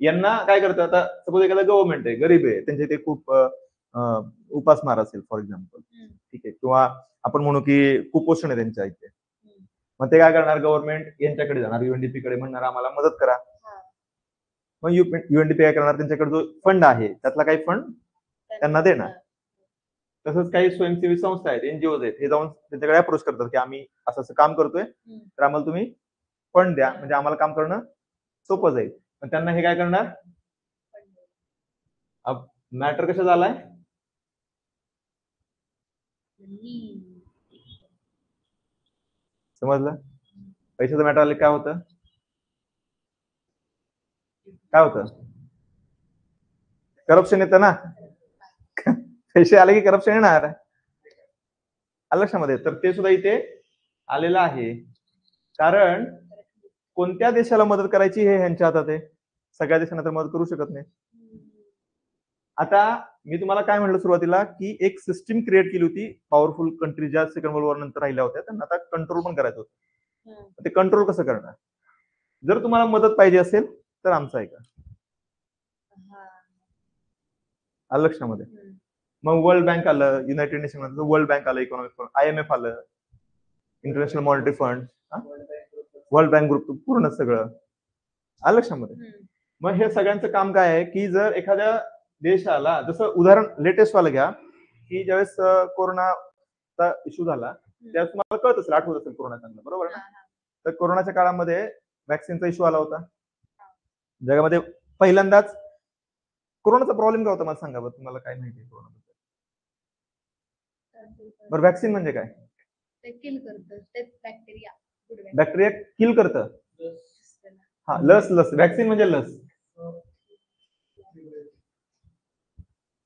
यांना काय करतं? आता सपोज एखादा गव्हर्नमेंट आहे, गरीब आहे, त्यांचे ते खूप उपासमार असेल फॉर एक्झाम्पल, ठीक आहे, किंवा आपण म्हणू की कुपोषण आहे त्यांच्या इथे, मग ते काय करणार? गव्हर्नमेंट यांच्याकडे जाणार, युएनडीपी कडे, म्हणणार आम्हाला मदत करा. मग युएनडीपी काय करणार? त्यांच्याकडे जो फंड आहे त्यातला काही फंड त्यांना देणार. तसंच काही स्वयंसेवी संस्था आहेत, एनजीओ आहेत, हे जाऊन त्यांच्याकडे अप्रोच करतात की आम्ही असं असं काम करतोय, तर आम्हाला तुम्ही फंड द्या, म्हणजे आम्हाला काम करणं सोपं जाईल. पण त्यांना हे काय करणार, मॅटर कशा झालाय, समजलं? पैशाचं मॅटर आले काय होतं, काय होतं, करप्शन येतं ना. पैसे आले की करप्शन येणार, आलं लक्षामध्ये. तर ते सुद्धा इथे आलेलं आहे. कारण कोणत्या देशाला मदत करायची हे ह्यांच्या हातात आहे, सगळ्या देशांना तर मदत करू शकत नाही. आता मी तुम्हाला काय म्हटलं सुरुवातीला, की एक सिस्टीम क्रिएट केली होती पॉवरफुल कंट्री ज्या सेकंड वर्ल्ड वॉर नंतर राहिल्या होत्या, त्यांना आता कंट्रोल पण करायचं होतं. ते कंट्रोल कसं करणार, जर तुम्हाला मदत पाहिजे असेल तर आमचं ऐका, आलं लक्षामध्ये. मग वर्ल्ड बँक आलं, युनायटेड नेशन वर्ल्ड बँक आलं, इकॉनॉमिक IMF आलं, international monetary fund, world bank group, पूर्ण सगळं आलं लक्षामध्ये. मग हे सगळ्यांचं काम काय आहे, की जर एखाद्या देशाला, जसं उदाहरण लेटेस्ट वाला घ्या, की ज्यावेळेस कोरोनाचा इश्यू झाला त्यावेळेस तुम्हाला कळत असेल, आठवत असेल कोरोना चांगलं, बरोबर ना. तर कोरोनाच्या काळामध्ये वॅक्सिनचा इश्यू आला होता जगामध्ये पहिल्यांदाच. कोरोनाचा प्रॉब्लेम काय होता मला सांगा बरं, तुम्हाला काय माहिती कोरोनाबद्दल? बरं, वॅक्सिन म्हणजे काय, ते किल करतं, ते बॅक्टेरिया बॅक्टेरिया किल करतं. हा, लस, वॅक्सिन म्हणजे लस,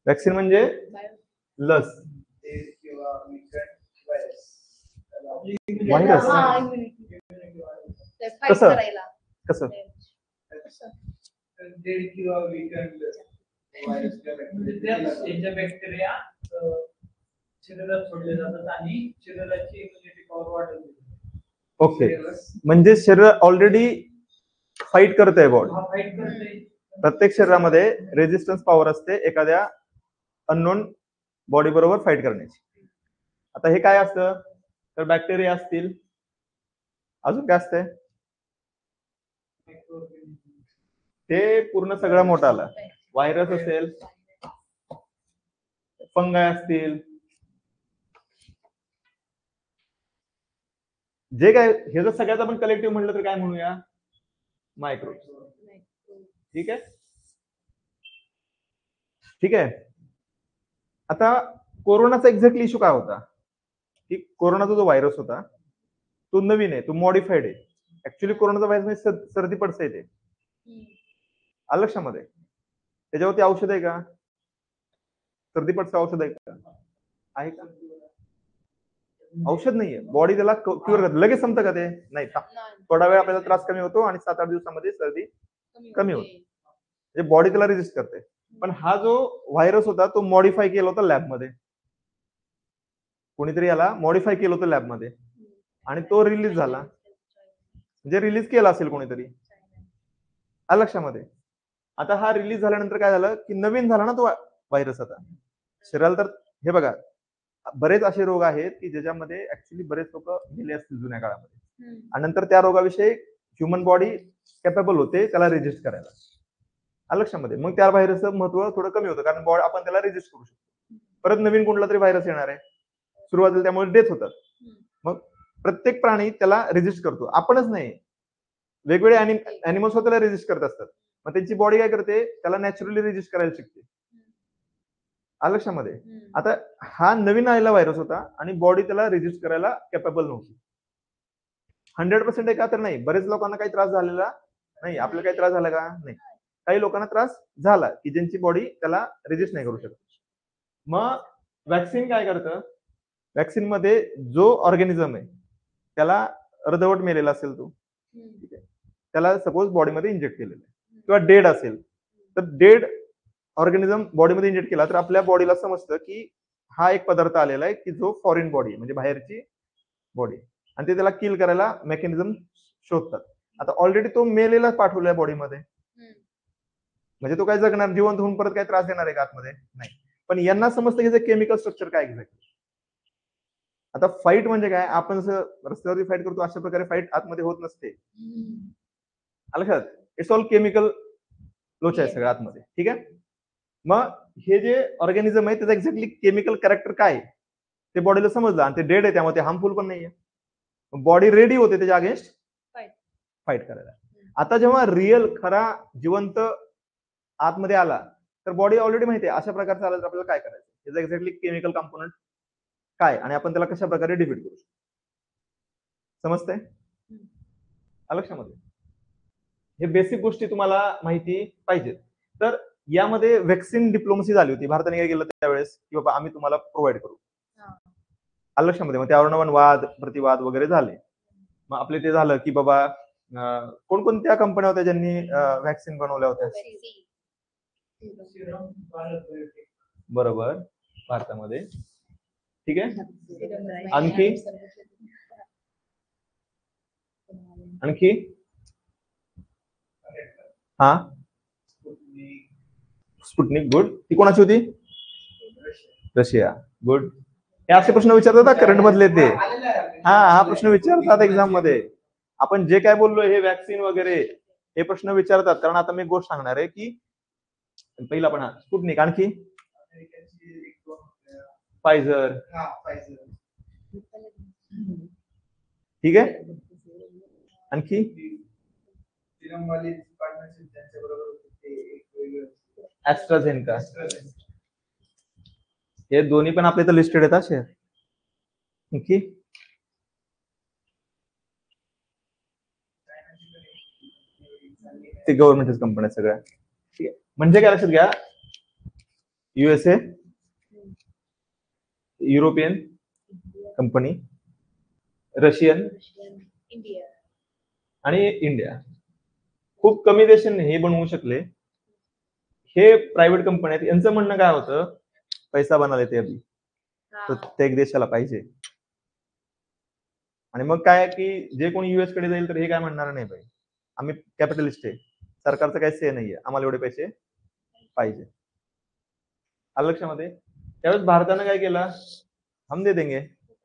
वॅक्सिन म्हणजे लस, व्हायरस. कसं कसं बॅक्टेरिया शरीरात सोडले जातात आणि शरीराची इम्युनिटी पॉवर वाढवते. ओके, म्हणजे शरीर ऑलरेडी फाईट करतंय बॉडी, फाईट करते. प्रत्येक शरीरामध्ये रेजिस्टन्स पॉवर असते एखाद्या अननोन बॉडी बरोबर फाईट करण्याची. आता हे काय असतं, तर बॅक्टेरिया असतील, अजून काय असतंय, ते पूर्ण सगळं मोठं आलं. व्हायरस असेल, फंगाय असतील, जे काय, हे जर सगळ्यात आपण कलेक्टिव्ह म्हटलं तर काय म्हणूया, मायक्रोब. ठीक आहे, ठीक आहे. आता कोरोनाचा एक्झॅक्टली इश्यू काय होता, की कोरोनाचा जो व्हायरस होता तो नवीन आहे, तो मॉडिफाईड आहे. ऍक्च्युली कोरोनाचा व्हायरस म्हणजे सर्दी पडसं येते, आलं लक्षामध्ये. त्याच्यावरती औषध आहे का, सर्दी पडसं औषध आहे का, आहे का? औषध नाहीये. बॉडी त्याला क्युअर करते, लगेच संपतं का ते, नाही. थोडा वेळ आपल्याला त्रास कमी होतो आणि 7-8 दिवसामध्ये सर्दी कमी होते, म्हणजे बॉडी त्याला रेजिस्ट करते. पण हा जो व्हायरस होता तो मॉडिफाय केला होता लॅबमध्ये, कोणीतरी याला मॉडिफाय केलं होतं लॅबमध्ये आणि तो रिलीज झाला, म्हणजे रिलीज केला असेल कोणीतरी, आलं लक्षामध्ये. आता हा रिलीज झाल्यानंतर काय झालं, की नवीन झाला ना तो व्हायरस आता शरीराला. तर हे बघा, बरेच असे रोग आहेत की ज्याच्यामध्ये ऍक्च्युली बरेच लोक गेले असतील जुन्या काळामध्ये, आणि नंतर त्या रोगाविषयी ह्युमन बॉडी कॅपेबल होते त्याला रेजिस्ट करायला, आलं लक्षामध्ये. मग त्या व्हायरसचं महत्व थोडं कमी होतं, कारण बॉडी आपण त्याला रेजिस्ट करू शकतो. परत नवीन कुठला तरी व्हायरस येणार आहे सुरुवातीला, त्यामुळे डेथ होतात. मग प्रत्येक प्राणी त्याला रेजिस्ट करतो, आपणच नाही, वेगवेगळे अॅनिमल्स त्याला रेजिस्ट करत असतात. मग त्यांची बॉडी काय करते, त्याला नॅचरली रेजिस्ट करायला शिकते, आलं लक्षामध्ये. आता हा नवीन आलेला व्हायरस होता आणि बॉडी त्याला रेजिस्ट करायला कॅपेबल नव्हती. 100% आहे का, तर नाही. बरेच लोकांना काही त्रास झालेला नाही, आपल्याला काही त्रास झाला का, नाही. काही लोकांना त्रास झाला की ज्यांची बॉडी त्याला रेजिस्ट नाही करू शकत. मग वॅक्सिन काय करतं, वॅक्सिन मध्ये जो ऑर्गॅनिझम आहे त्याला अर्धवट मेलेला असेल तो, ठीक आहे, त्याला सपोज बॉडीमध्ये इंजेक्ट केलेलं आहे, किंवा डेड असेल तर डेड ऑर्गॅनिझम बॉडीमध्ये इंजेक्ट केला तर आपल्या बॉडीला समजतं की हा एक पदार्थ आलेला आहे की जो फॉरेन बॉडी, म्हणजे बाहेरची बॉडी, आणि ते त्याला किल करायला मेकॅनिझम शोधतात. आता ऑलरेडी तो मेलेला पाठवलाय बॉडीमध्ये, म्हणजे तो काय जगणार, जिवंत होऊन परत काय त्रास देणार आहे का आतमध्ये, नाही. पण यांना समजतं की त्याचं केमिकल स्ट्रक्चर काय एक्झॅक्टली. आता फाईट म्हणजे काय, आपण जसं रस्त्यावरती फाईट करतो अशा प्रकारे फाईट आतमध्ये होत नसते, लक्षात. इट्स ऑल केमिकल लोचा आहे सगळं आतमध्ये, ठीक आहे. मग हे जे ऑर्गॅनिझम आहे त्याचं एक्झॅक्टली केमिकल कॅरेक्टर काय आहे ते बॉडीला समजलं आणि ते डेड आहे त्यामुळे ते हार्मफुल पण नाहीये. बॉडी रेडी होते त्याच्या अगेन्स्ट फाईट करायला. आता जेव्हा रिअल खरा जिवंत आतमध्ये आला तर बॉडी ऑलरेडी माहिती आहे अशा प्रकारचा आला तर आपल्याला काय करायचं, त्याचं एक्झॅक्टली केमिकल कंपोनंट काय आणि आपण त्याला कशा प्रकारे डिफीट करू शकतो. समजतंय लक्षामध्ये? हे बेसिक गोष्टी तुम्हाला माहिती पाहिजेत. तर यामध्ये व्हॅक्सिन डिप्लोमसी झाली होती. भारताने काय केलं त्यावेळेस की बाबा आम्ही तुम्हाला प्रोव्हाइड करू. लक्षामध्ये मग त्यावरून वाद प्रतिवाद वगैरे झाले. मग आपले ते झालं की बाबा कोणकोणत्या कंपन्या होत्या ज्यांनी व्हॅक्सिन बनवल्या होत्या? Serum, Bharat biotech. बरोबर, भारतामध्ये. ठीक आहे. आणखी आणखी हा स्पुटनिक. गुड. ती कोणाची होती? रशिया. गुड. हे असे प्रश्न विचारतात करंट मधले ते. हा प्रश्न विचारतात एक्झाम मध्ये. आपण जे काय बोललो हे व्हॅक्सिन वगैरे हे प्रश्न विचारतात. कारण आता मी एक गोष्ट सांगणार आहे की पहिला पण स्पुटनिक. आणखी फायझर. ठीक आहे. आणखी ऍस्ट्राझेनेका. हे दोन्ही पण आपले तर लिस्टेड आहेत असे. आणखी ते गव्हर्नमेंटच कंपन्या सगळ्या. ठीक आहे. म्हणजे काय लक्षात घ्या, USA, युरोपियन कंपनी, रशियन आणि इंडिया. खूप कमी देशांनी हे बनवू शकले. हे प्रायव्हेट कंपनी आहेत. यांचं म्हणणं काय होतं, पैसा बनाले ते अभी प्रत्येक देशाला पाहिजे. आणि मग काय की जे कोणी US कडे जाईल तर हे काय म्हणणार नाही भाई आम्ही कॅपिटलिस्ट आहे, सरकारचं काही से नाहीये, आम्हाला एवढे पैसे पाहिजे. आलं लक्षामध्ये? त्यावेळेस भारतानं काय केलं, हम दे देंगे,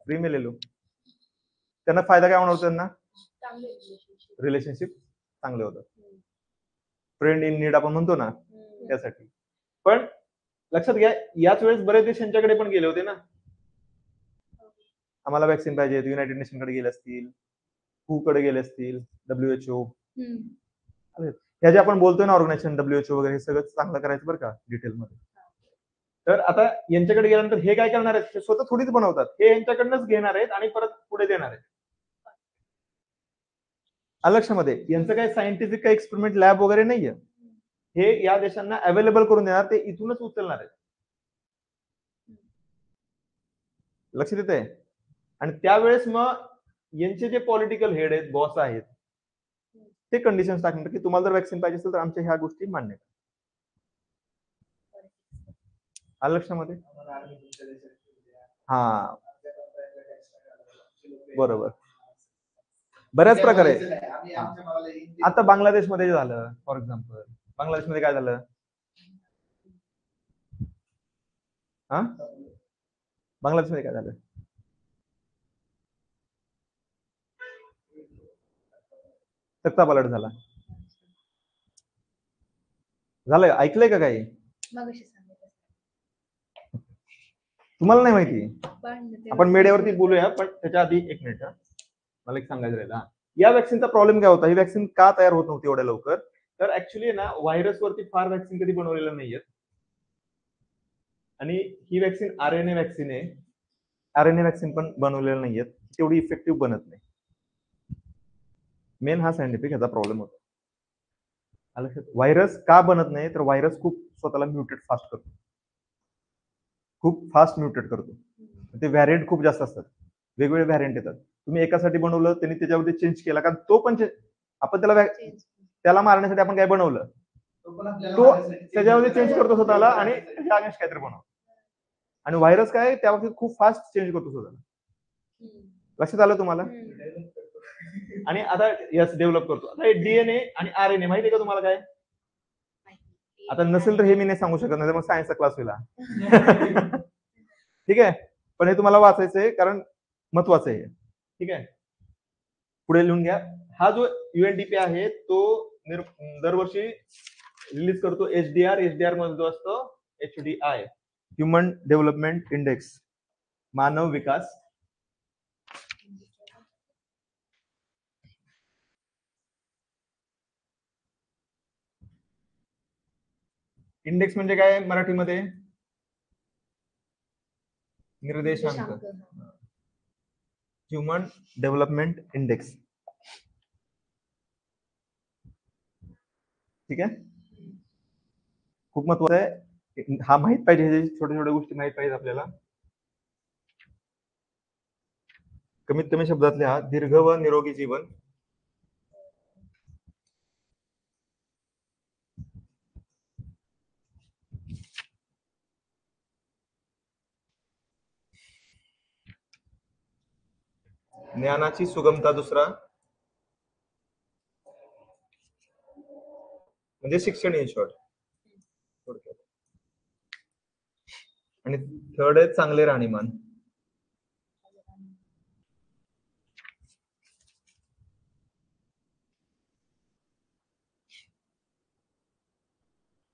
फ्री में ले लो. त्यांना फायदा काय होणार होता? त्यांना रिलेशनशिप चांगले होतं. फ्रेंड इन नीड आपण म्हणतो ना त्यासाठी. पण लक्षात घ्या याच वेळेस बरेच देश यांच्याकडे पण गेले होते ना, आम्हाला वॅक्सिन पाहिजे. युनायटेड नेशन कडे गेले असतील, WHO कडे गेले असतील, WHO. ह्या जे आपण बोलतोय ना ऑर्गनायझेशन WHO वगैरे, हे सगळं चांगलं करायचं बरं का डिटेलमध्ये. तर आता यांच्याकडे गेल्यानंतर हे काय करणार आहेत, ते स्वतः थोडीच बनवतात, हे यांच्याकडनंच घेणार आहेत आणि परत पुढे देणार आहेत. लक्षामध्ये यांचं काही सायंटिफिक काही एक्सपेरिमेंट लॅब वगैरे नाहीये, हे या देशांना अवेलेबल करून देणार, ते इथूनच उचलणार आहेत. लक्षात येते? आणि त्यावेळेस मग यांचे जे पॉलिटिकल हेड आहेत, बॉस आहेत, ते कंडिशन्स टाकणार की तुम्हाला जर वॅक्सिन पाहिजे असेल तर आमच्या ह्या गोष्टी मान्य करा. आलं लक्षामध्ये? हा बरोबर, बऱ्याच प्रकारे. आता बांगलादेशमध्ये झालं फॉर एक्झाम्पल, बांगलादेशमध्ये काय झालं, हा बांगलादेशमध्ये काय झालं, सत्ता पालट झाला. झालंय, ऐकलंय का काही? तुम्हाला नाही माहिती? आपण मीडियावरती बोलूया, पण त्याच्या आधी एक मिनिट मला एक सांगायचं राहिलं. या वॅक्सिनचा प्रॉब्लेम काय होता, ही वॅक्सिन का तयार होत नव्हती एवढ्या लवकर? तर ऍक्च्युली ना व्हायरसवरती फार वॅक्सिन कधी बनवलेलं नाहीयेत, आणि ही वॅक्सिन RNA वॅक्सिन आहे. RNA वॅक्सिन पण बनवलेलं नाहीयेत, तेवढी इफेक्टिव्ह बनत नाही. मेन हा सायंटिफिक ह्याचा प्रॉब्लेम होता. व्हायरस का बनत नाही, तर व्हायरस खूप स्वतःला म्युटेट फास्ट करतो, खूप फास्ट म्युटेट करतो. ते व्हॅरियंट खूप जास्त असतात, वेगवेगळे व्हॅरियंट येतात. तुम्ही एकासाठी बनवलं, त्यांनी त्याच्यावरती चेंज केला, कारण तो पण आपण त्याला मारण्यासाठी आपण काय बनवलं, तो त्याच्यावरती चेंज करतो स्वतःला आणि त्याच्या अगेन्स्ट काहीतरी बनवतो. आणि व्हायरस काय त्या बाबतीत खूप फास्ट चेंज करतो स्वतःला. लक्षात आलं तुम्हाला? आणि आता यस डेव्हलप करतो. आता DNA आणि RNA माहिती आहे का तुम्हाला काय? आता नसेल तर हे मी नाही सांगू शकत, नाही मग सायन्सचा क्लास होईल. ठीक आहे, पण हे तुम्हाला वाचायचंय कारण महत्वाचं आहे. ठीक आहे, पुढे लिहून घ्या. हा जो UNDP आहे तो दरवर्षी रिलीज करतो HDR मध्ये जो असतो HDI, ह्युमन डेव्हलपमेंट इंडेक्स, मानव विकास इंडेक्स म्हणजे काय मराठीमध्ये? निर्देशांक. Human development index. ठीक आहे, खूप महत्वाचं आहे हा, माहित पाहिजे, हे छोट्या छोट्या गोष्टी माहित पाहिजेत आपल्याला. कमीत कमी शब्दात लिहा, दीर्घ व निरोगी जीवन. ज्ञानाची सुगमता दुसरा, म्हणजे शिक्षण इन शॉर्ट थोडक्यात. आणि थर्ड आहे चांगले राहणीमान.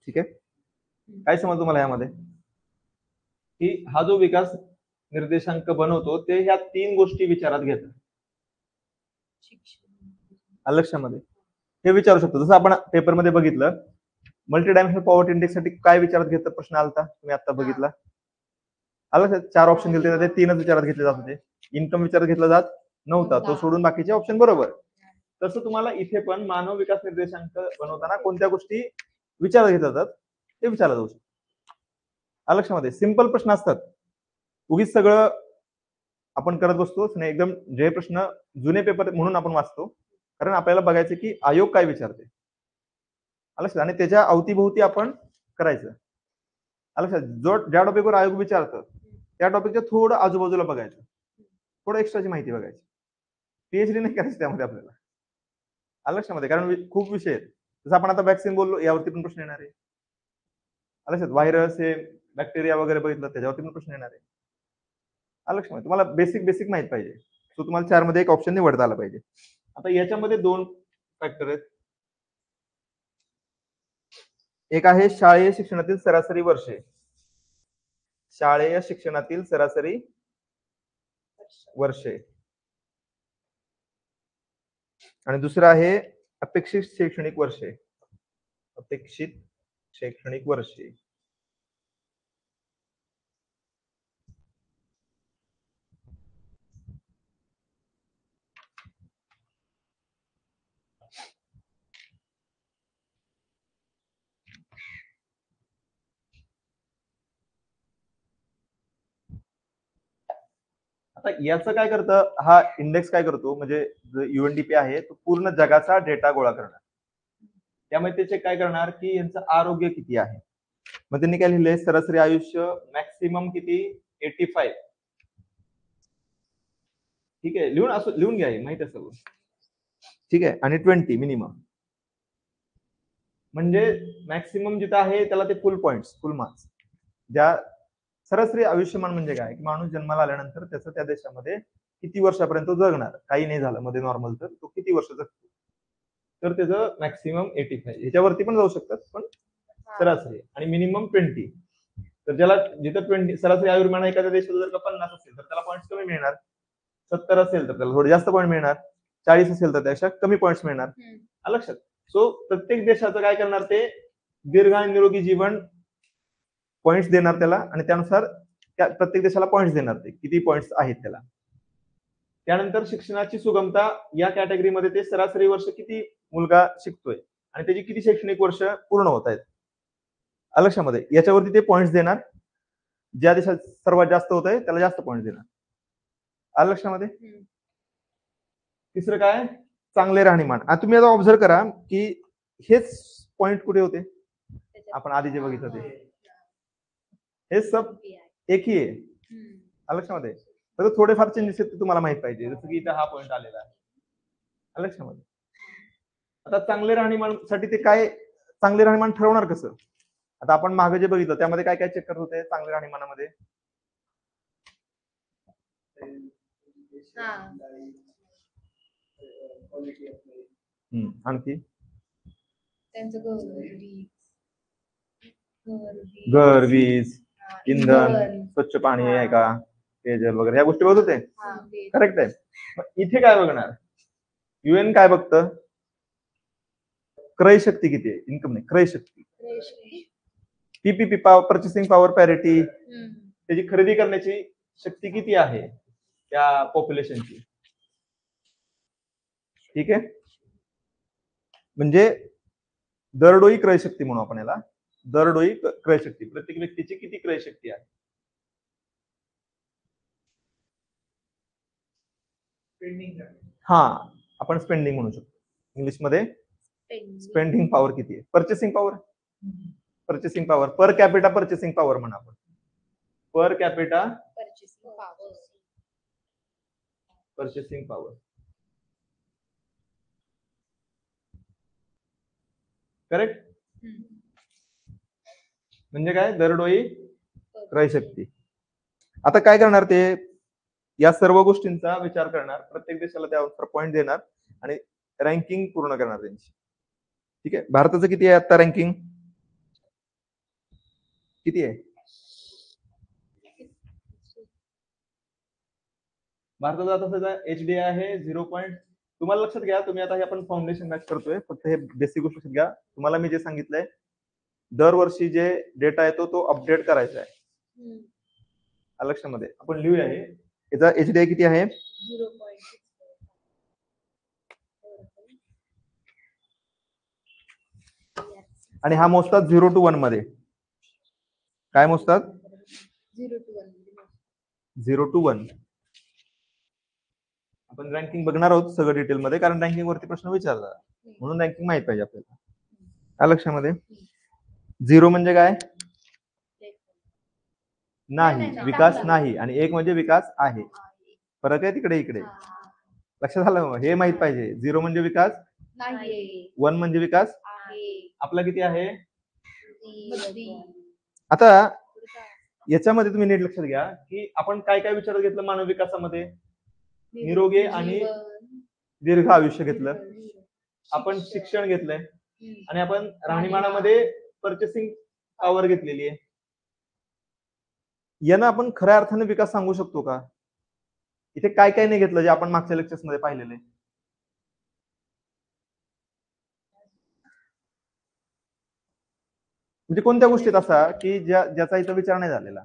ठीक आहे, काय समज तुम्हाला यामध्ये की हा जो विकास निर्देशांक बनवतो ते ह्या 3 गोष्टी विचारात घेतात. लक्षामध्ये हे विचारू शकतो. जसं आपण पेपरमध्ये बघितलं, मल्टी डायमेन्शनल पॉवर्टी इंडेक्स साठी काय विचारात घेतलं प्रश्न आलता, तुम्ही आता बघितला. आलं, 4 ऑप्शन दिले होते, 3च विचारात घेतले जात होते. इन्कम विचारात घेतला जात नव्हता, तो सोडून बाकीचे ऑप्शन बरोबर. तसं तुम्हाला इथे पण मानव विकास निर्देशांक बनवताना कोणत्या गोष्टी विचारात घेतल्या जातात ते विचारलं जाऊ शकतं. लक्षामध्ये सिंपल प्रश्न असतात, उगीच सगळं आपण करत बसतो नाही. एकदम जे प्रश्न जुने पेपर म्हणून आपण वाचतो, कारण आपल्याला बघायचं की आयोग काय विचारते. लक्षात, आणि त्याच्या अवतीभोवती आपण करायचं. लक्षात, जो ज्या टॉपिकवर आयोग विचारतं त्या टॉपिकच्या थोडं आजूबाजूला बघायचं, थोडं एक्स्ट्राची माहिती बघायची. PhD नाही करायची त्यामध्ये आपल्याला. लक्षामध्ये, कारण खूप विषय आहेत. जसं आपण आता वॅक्सिन बोललो, यावरती पण प्रश्न येणार आहे. लक्षात, व्हायरस हे बॅक्टेरिया वगैरे बघितलं, त्याच्यावरती पण प्रश्न येणार आहे. लक्षामध्ये तुम्हाला बेसिक माहित पाहिजे. सो तुम्हाला 4 मध्ये एक ऑप्शन निवडता आला पाहिजे. आता याच्यामध्ये 2 फॅक्टर आहेत. एक आहे शालेय शिक्षणातील सरासरी वर्षे, शालेय शिक्षणातील सरासरी वर्षे, आणि दुसरं आहे अपेक्षित शैक्षणिक वर्षे, अपेक्षित शैक्षणिक वर्षे. आता याचं काय करतं, हा इंडेक्स काय करतो, म्हणजे UNDP आहे तो पूर्ण जगाचा डेटा गोळा करणार. त्यामुळे त्याचे काय करणार की यांचं आरोग्य किती आहे. मग त्यांनी काय लिहिलंय, सरासरी आयुष्य मॅक्सिमम किती, 85. ठीक आहे, लिहून घ्या, माहित आहे सगळं. ठीक आहे, आणि 20 मिनिमम, म्हणजे मॅक्सिमम जिथं आहे त्याला ते फुल पॉइंट्स, फुल मार्क्स. ज्या सरासरी आयुष्यमान म्हणजे काय, की माणूस जन्माला आल्यानंतर त्याचं त्या देशामध्ये किती वर्षापर्यंत जगणार, काही नाही झालं मध्ये नॉर्मल, तर तो किती वर्ष जगतो, तर त्याचं मॅक्सिमम 85. ह्याच्यावरती पण जाऊ शकतात, पण सरासरी, आणि मिनिमम 20. तर ज्याला जिथं 20 सरासरी आयुर्मान एखाद्या देशात जर का 50 असेल तर त्याला पॉईंट्स कमी मिळणार, 70 असेल तर त्याला थोडे जास्त पॉईंट मिळणार, 40 असेल तर त्यापेक्षा कमी पॉईंट्स मिळणार. लक्षात. सो प्रत्येक देशाचं काय करणार, ते दीर्घ आणि निरोगी जीवन पॉईंट्स देणार त्याला, आणि त्यानुसार त्या प्रत्येक देशाला पॉईंट्स देणार, ते किती पॉईंट्स आहेत त्याला. त्यानंतर शिक्षणाची सुगमता या कॅटेगरीमध्ये ते सरासरी वर्ष किती मुलगा शिकतोय आणि त्याची किती शैक्षणिक वर्ष पूर्ण होत आहेत लक्षामध्ये, याच्यावरती ते पॉईंट्स देणार. ज्या देशात सर्वात जास्त होत आहे त्याला जास्त पॉईंट देणार. लक्षामध्ये. तिसरं काय, चांगले राहणीमान. आता तुम्ही आता ऑब्झर्व करा की हेच पॉइंट कुठे होते, आपण आधी जे बघितलं ते, हे सब एक ही आहे लक्षामध्ये. तर थोडेफार चेंजेस आहेत ते तुम्हाला माहित पाहिजे, जसं की इथं हा पॉइंट आलेला आहे लक्षामध्ये. आता चांगले राहणीमानसाठी ते काय, चांगले राहणीमान ठरवणार कसं, आता आपण मागे जे बघितलं त्यामध्ये काय काय चेक करत होते चांगल्या राहणीमानामध्ये. आणखी घर, वीज, हा, इंधन, स्वच्छ पाणी हा. आहे का, पेयजल वगैरे ह्या गोष्टी बघत होते. हा, ते. करेक्ट आहे. मग इथे काय बघणार, UN काय बघतं, क्रय शक्ती किती आहे, इन्कम नाही, क्रय शक्ती. PPP परचेसिंग पॉवर पॅरिटी, त्याची खरेदी करण्याची शक्ती किती आहे त्या पॉप्युलेशनची. ठीक आहे, म्हणजे दरडोई क्रय शक्ती म्हणू आपण याला, दरडोई क्रय शक्ती, प्रत्येक व्यक्तीची किती क्रय शक्ती आहे. हा, आपण स्पेंडिंग म्हणू शकतो इंग्लिशमध्ये. स्पेंडिंग पॉवर किती आहे, purchasing power, purchasing power per capita, purchasing power म्हणा आपण, per capita purchasing power. Correct. म्हणजे काय, दरडोई क्रय शक्ती. आता काय करणार ते, या सर्व गोष्टींचा विचार करणार, प्रत्येक देशाला त्यावर पॉईंट देणार आणि रँकिंग पूर्ण करणार त्यांची. ठीक आहे, भारताचं किती आहे आता रँकिंग, किती आहे भारताचा आता सध्या HDI आहे 0. तुम्हाला लक्षात घ्या, तुम्ही आता हे आपण फाउंडेशन मॅच करतोय, फक्त हे बेसिक गोष्ट लक्षात घ्या. तुम्हाला मी जे सांगितलंय, दरवर्षी जे डेटा येतो तो अपडेट करायचा आहे. लक्षामध्ये आपण लिहूया हे, याचा HDI किती आहे, 0.6. आणि हा मोजतात 0 to 1 मध्ये. काय मोजतात, 0 to 1. 0 to 1. आपण रँकिंग बघणार आहोत सगळं डिटेल मध्ये, कारण रँकिंग वरती प्रश्न विचारला, म्हणून रँकिंग माहित पाहिजे आपल्याला. लक्षामध्ये 0 म्हणजे काय, नाही, विकास नाही, आणि 1 म्हणजे विकास आहे. फरक आहे तिकडे इकडे, लक्षात आलं. हे माहित पाहिजे, 0 म्हणजे विकास नाही, 1 म्हणजे विकास. आहे. आपला किती आहे. 3. आता याच्यामध्ये तुम्ही नीट लक्षात घ्या की आपण काय काय विचारात घेतलं मानव विकासामध्ये, निरोगी आणि दीर्घ आयुष्य घेतलं, आपण शिक्षण घेतलंय, आणि आपण राहणीमानामध्ये परचेसिंग पॉवर घेतलेली आहे. यानं आपण खऱ्या अर्थाने विकास सांगू शकतो का. इथे काय काय नाही घेतलं जे आपण मागच्या लेक्चर्स मध्ये पाहिलेलं आहे. म्हणजे कोणत्या गोष्टीत असा की ज्याचा इथं विचार नाही झालेला.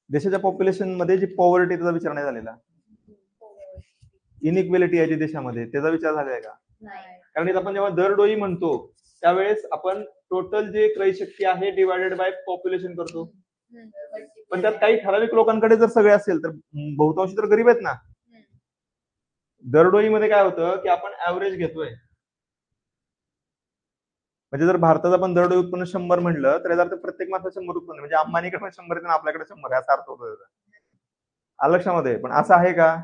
देशाच्या पॉप्युलेशन मध्ये जी पॉवर्टी त्याचा विचार नाही झालेला, इनइक्वेलिटी आहे जी देशामध्ये त्याचा विचार झालेला आहे का. कारण आपण जेव्हा दरडोई म्हणतो त्यावेळेस आपण टोटल जे क्रय शक्ती आहे डिवायडेड बाय पॉप्युलेशन करतो, पण त्यात काही ठराविक लोकांकडे जर सगळे असेल तर बहुतांशी तर गरीब आहेत ना. दरडोईमध्ये काय होतं की आपण ऍव्हरेज घेतोय, म्हणजे जर भारतात आपण दरडोई उत्पन्न 100 म्हणलं तर याचा अर्थ प्रत्येक माणसाचं 100 उत्पन्न, म्हणजे अंबानीकडे 100 येतं आपल्याकडे 100 याचा अर्थ होतो. लक्षामध्ये, पण असं आहे का.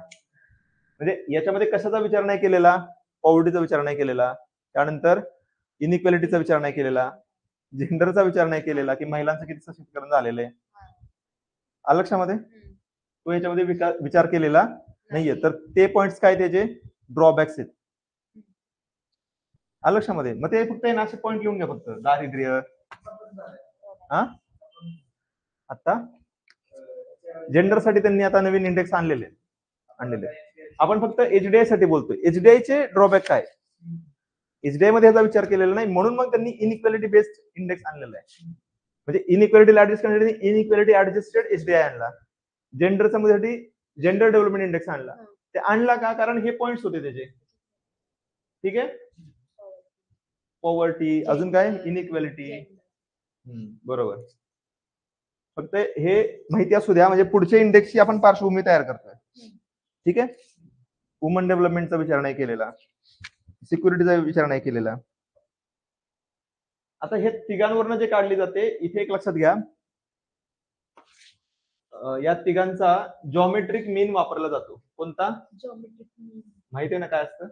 म्हणजे याच्यामध्ये कशाचा विचार नाही केलेला, पॉवर्टीचा विचार नाही केलेला, त्यानंतर इनइक्वेलिटीचा विचार नाही केलेला, जेंडरचा विचार नाही केलेला की महिलांचं किती सशक्तीकरण झालेलं आहे. लक्षामध्ये तो याच्यामध्ये विचार केलेला नाहीये. तर ते पॉइंट्स काय त्याचे ड्रॉबॅक्स आहेत. लक्षामध्ये, मग ते फक्त असे पॉइंट लिहून घ्या, फक्त दारिद्र्य. आता जेंडरसाठी त्यांनी आता नवीन इंडेक्स आणलेले. आपण फक्त HDI साठी बोलतोय. HDI चे ड्रॉबॅक काय, HDI मध्ये याचा विचार केलेला नाही, म्हणून मग त्यांनी इनइक्वेलिटी बेस्ड इंडेक्स आणलेला आहे. म्हणजे इनइक्वेलिटी ऍडजस्ट करण्यासाठी इनइक्वेलिटी ऍडजस्टेड HDI आणला. जेंडरच्या मध्ये जेंडर डेव्हलपमेंट इंडेक्स आणला. ते आणला का, कारण हे पॉइंट्स होते त्याचे. ठीक आहे, पॉवर्टी, अजून काय, इनइक्वेलिटी. बरोबर, फक्त हे माहिती असू द्या, म्हणजे पुढच्या इंडेक्सची आपण पार्श्वभूमी तयार करतोय. ठीक आहे, वुमन डेव्हलपमेंटचा विचार नाही केलेला, सिक्युरिटीचा विचार नाही केलेला. आता हे तिघांवरनं जे काढली जाते, इथे एक लक्षात घ्या, या तिघांचा जॉमेट्रिक मीन वापरला जातो. कोणता, जॉमेट्रिक मीन माहिती आहे ना काय असतं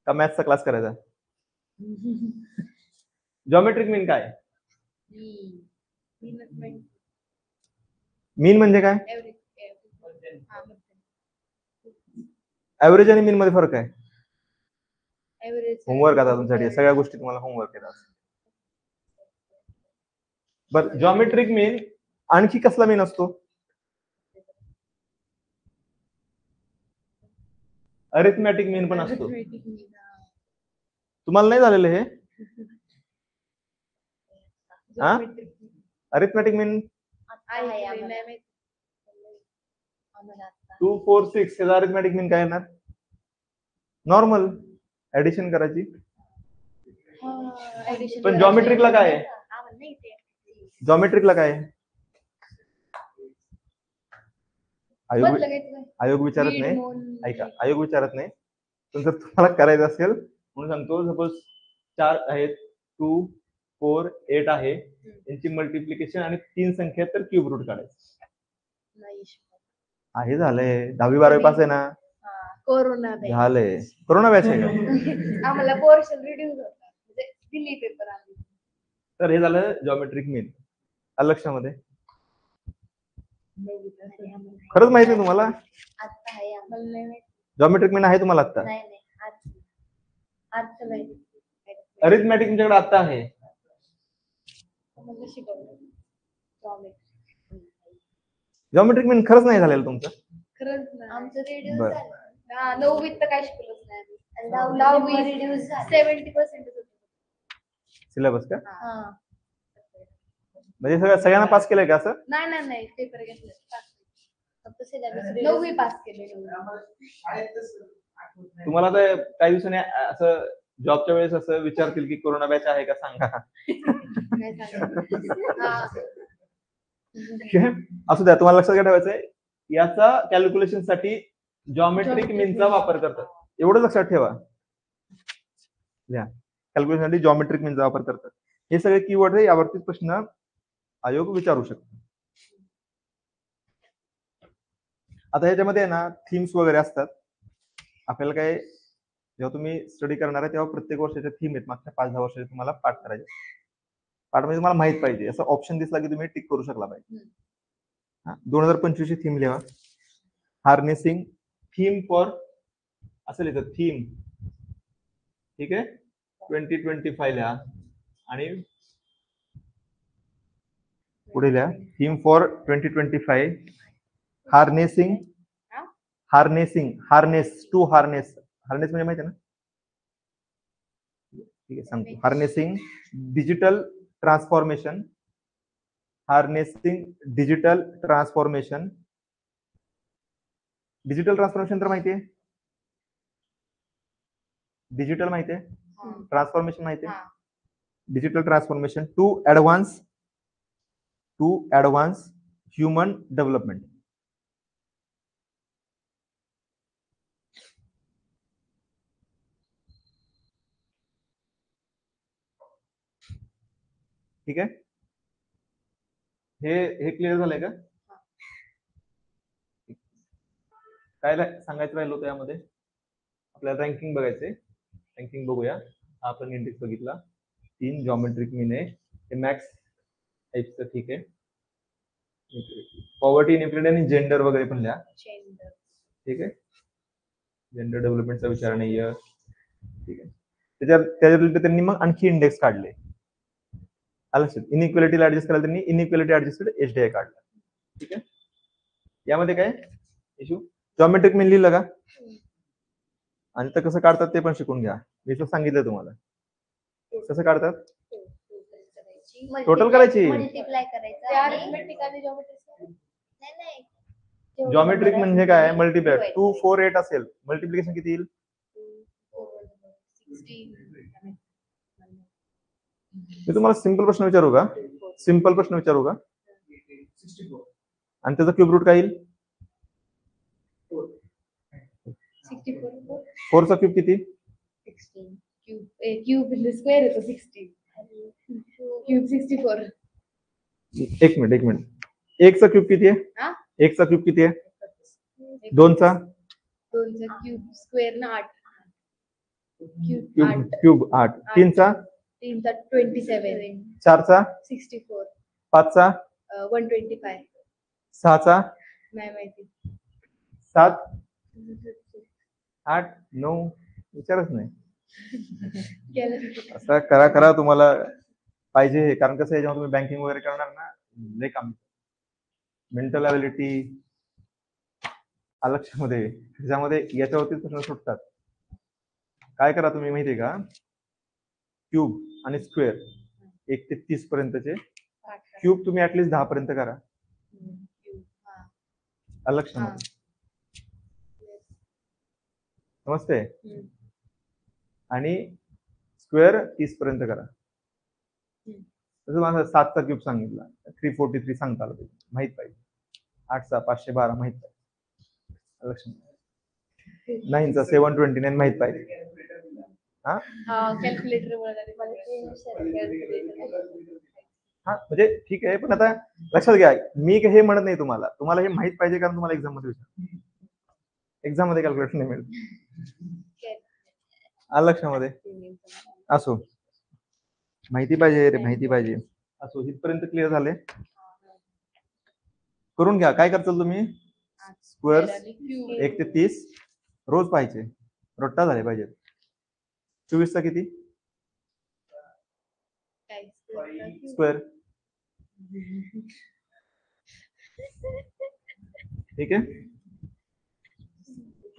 का, मॅथ्सचा क्लास करायचा. जॉमेट्रिक मीन काय, मीन म्हणजे काय, ऍव्हरेज आणि मीन मध्ये फरक आहे. Average होमवर्क आता तुमच्यासाठी सगळ्या गोष्टी तुम्हाला होमवर्क येतात. बरं, जॉमेट्रिक मीन आणखी कसला मीन असतो? अरिथमॅटिक मीन पण असतो. Arithmetic mean, तुम्हाला नाही झालेलं हे हा? Geometric mean. अरिथमॅटिक मीन आहे, नाही माहित. 2 4 6 ह्याचा अरिथमॅटिक मीन काय येणार? नॉर्मल ऍडिशन करायची. Addition पण करायची. जॉमेट्रिकला काय आहे? आम्हाला नाही ते. जॉमेट्रिकला काय आहे? आयोग बदलं काहीच नाही. आयोग विचारत Lead नाही. म्हणून ऐका, आयोग विचारत नाही. पण जर तुम्हाला करायचं असेल म्हणून सांगतो, सपोज 4 आहेत, 2 4 8 आहे, यांची मल्टिप्लिकेशन आणि 3 संख्या आहेत, तर क्यूब रूट काढायचं नाही. आहे. झालंय 10वी 12वी पास आहे ना? कोरोना झालंय. कोरोना बॅच आहे का? आम्हाला पोर्शन रिड्यूस होता, म्हणजे दिली पेपर आम्ही. तर हे झालं जॉमेट्रिक मीन. आलं लक्षामध्ये? खरंच माहिती आहे तुम्हाला? आता आहे आम्हाला नाही माहित. जॉमेट्रिक मीन आहे तुम्हाला आता? नाही आज नाही. अरिथमॅटिक तुमच्याकडे आता आहे? आम्हाला शिकवलं. जॉमेट्रिक मीन खरंच नाही झालेलं तुमचं? खरंच ना, आमचं रिड्यूस बरं. झालं. 9वीत तर काय शिकलोच नाही आम्ही. 10वी रिड्यूस 70% होतं. सिलेबस का? हा. म्हणजे सगळ्यांना पास केलंय का असं? नाही पेपर घेतले. फक्त सिलेबस 9वी पास केले. तुम्हाला तर काही दिवसांनी असं जॉबच्या वेळेस असं विचारतील की कोरोना बॅच आहे का सांगा. काय सांगायचं? हा. ठीक आहे? असू द्या, तुम्हाला लक्षात ठेवायचंय याचा कॅल्क्युलेशन साठी जॉमेट्रिक मीनचा वापर करतात. एवढं लक्षात ठेवा. कॅल्क्युलेशन साठी जॉमेट्रिक मीनचा वापर करतात. हे सगळे कीवर्ड आहे, यावरती प्रश्न आयोग विचारू शकतो. आता ह्याच्यामध्ये ना थीम्स वगैरे असतात. आपल्याला काय, जेव्हा तुम्ही स्टडी करणार आहे तेव्हा प्रत्येक वर्षाच्या थीम आहेत, मागच्या 5-10 वर्षाचे तुम्हाला पाठ करायचे. पाठ म्हणजे तुम्हाला माहित पाहिजे, असं ऑप्शन दिसला की तुम्ही टिक करू शकला पाहिजे. 2025 ची थीम लिहा. हार्नेसिंग थीम फॉर, असं लिहितं थीम. ठीक आहे, 2025 लिहा आणि पुढे लिहा theme for 2025 harnessing. Harness to harness म्हणजे माहिती आहे ना? ठीक आहे, सांगतो. Harnessing digital transformation. Harnessing digital transformation. Digital transformation तर माहिती आहे? डिजिटल माहिती आहे? ट्रान्सफॉर्मेशन माहिती आहे? Digital transformation to advance human development. ठीक आहे, हे क्लिअर झालंय का? काय सांगायचं राहिलं होतं यामध्ये? आपल्याला रँकिंग बघायचंय. रँकिंग बघूया. हा आपण इंडेक्स बघितला. 3 जॉमेट्रिक मीन आहे, हे मॅक्स टाईपचं. ठीक आहे. पॉवर्टी इनइक्वालिटी आणि जेंडर वगैरे पण लिहा. ठीक आहे, जेंडर डेव्हलपमेंटचा विचार नाहीये. ठीक आहे, त्याच्या रिलेटेड त्यांनी मग आणखी इंडेक्स काढले. इनइक्वालिटीला ऍडजस्ट करायला त्यांनी इनइक्वालिटी ऍडजस्टेड HDI काढला. ठीक आहे, यामध्ये काय इश्यू? जॉमेट्रिक मीन लिहिलं का? आणि तर कसं काढतात ते पण शिकून घ्या. मी तर सांगितलं तुम्हाला कसं काढतात. टोटल करायची. मल्टिप्लाय करायचं. जॉमेट्रिक म्हणजे काय? मल्टिप्लाय. 2 4 8 असेल, मल्टिप्लिकेशन किती येईल? मी तुम्हाला सिंपल प्रश्न विचारू का? सिंपल प्रश्न विचारू का? 64. आणि त्याचा क्यूब रूट काय येईल? 64. 4 चा क्यूब किती? 16. क्यूब इन द स्क्वेअर येतो 16. क्यूब 64. एक मिनिट. 1 चा क्यूब किती आहे? 1 चा क्यूब किती आहे? 2 चा? 2 चा क्यूब स्क्वेअर ना 8. क्यूब 8. 3 चा? 3 चा 27. 4 चा? 64. 5 चा? 125. 6 चा? नाही माहिती. 7 8 9 विचारच नाही. केलं असं करा करा, तुम्हाला पाहिजे हे. कारण कसं आहे, जेव्हा तुम्ही बँकिंग वगैरे करणार ना, लय काम. मेंटल अबिलिटी लक्षामध्ये, त्याच्यामध्ये याच्यावरतीच प्रश्न सुटतात. काय करा तुम्ही माहितीये का, क्यूब आणि स्क्वेअर 1 ते 30 पर्यंतचे, क्यूब तुम्ही ऍटलीस्ट 10 पर्यंत करा लक्षामध्ये. समजते? आणि स्क्वेअर 30 पर्यंत करा. तसं माझा 7चा क्यूब सांगितला, 343 सांगता आलं पाहिजे, माहित पाहिजे. 8चा 512 माहित पाहिजे लक्षामध्ये. 9चा 729 माहित पाहिजे. हा कॅल्क्युलेटर हा, म्हणजे ठीक आहे, पण आता लक्षात घ्या, मी हे म्हणत नाही तुम्हाला, तुम्हाला हे माहित पाहिजे, कारण तुम्हाला एक्झाम मध्ये विचार, एक्झाम मध्ये कॅल्क्युलेटर नाही मिळत. लक्षामध्ये असो, माहिती पाहिजे रे, माहिती पाहिजे. असो, इथपर्यंत क्लिअर झाले? करून घ्या. काय करताल तुम्ही? स्क्वेअर 1 ते 30 रोज पाहिजे, रोट्टा झाले पाहिजेत. 24चा किती स्क्वेअर? ठीक आहे.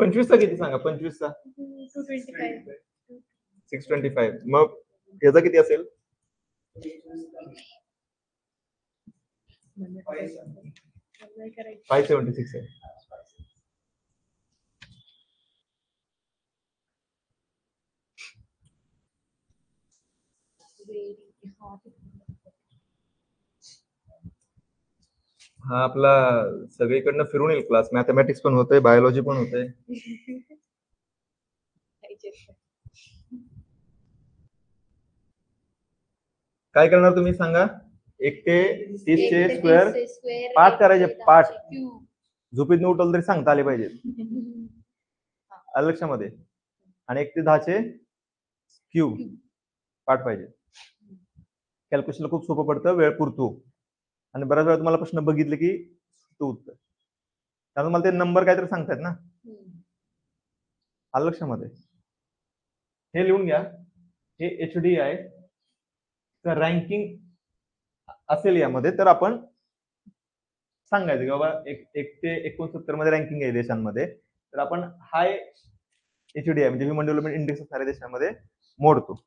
25चा किती सांगा? 25चा 625. मग याचा किती असेल? 576 आहे. हा आपला सगळीकडनं फिरून येईल क्लास. मॅथमॅटिक्स पण होतंय, बायोलॉजी पण होतंय. काय करणार तुम्ही सांगा? 1 ते 30चे स्क्वेअर पाठ करायचे, पाठ. झोपेत उठवलं तरी सांगता आले पाहिजे लक्षामध्ये. आणि 1 ते 10चे क्यूब पाठ पाहिजे. कॅल्क्युलेशनला खूप सोपं पडतं, वेळ पुरतो. आणि बऱ्याच वेळा तुम्हाला प्रश्न बघितले की तो उत्तर, कारण मला ते नंबर काहीतरी सांगतायत ना लक्षामध्ये. हे लिहून घ्या. हे HDI रँकिंग असेल यामध्ये, तर आपण सांगायचं की बाबा 1 ते 69 मध्ये रँकिंग आहे देशांमध्ये, तर आपण हाय HDI म्हणजे ह्युमन डेव्हलपमेंट इंडेक्स असणाऱ्या देशांमध्ये मोडतो.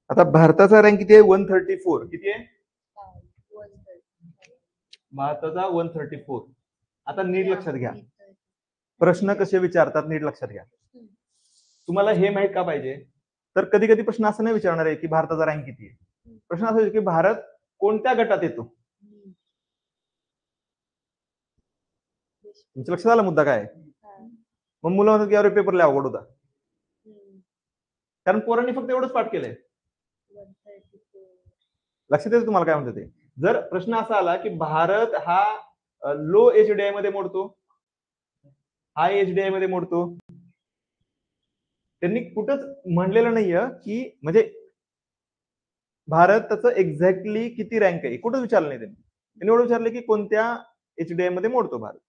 आता भारताचा रँक किती आहे? 134. किती आहे भारताचा? 134. आता नीट लक्षात घ्या, प्रश्न कसे विचारतात नीट लक्षात घ्या. तुम्हाला हे माहित का पाहिजे? तर कधी कधी प्रश्न असं नाही विचारणार आहे की भारताचा रँक किती आहे. प्रश्न असा आहे की भारत कोणत्या गटात येतो. तुमच्या लक्षात आला मुद्दा काय? मग मुलं म्हणतात की अरे पेपर लय अवघड होता, कारण पोरांनी फक्त एवढंच पाठ केलंय. लक्षात येतं तुम्हाला काय म्हणतात ते? जर प्रश्न असा आला की भारत हा लो HDI मध्ये मोडतो, हाय HDI मध्ये मोडतो, त्यांनी कुठंच म्हणलेलं नाहीये की म्हणजे भारताचं एक्झॅक्टली किती रँक आहे, कुठंच विचारलं नाही त्यांनी. त्यांनी एवढं विचारलं की कोणत्या HDI मध्ये मोडतो भारत.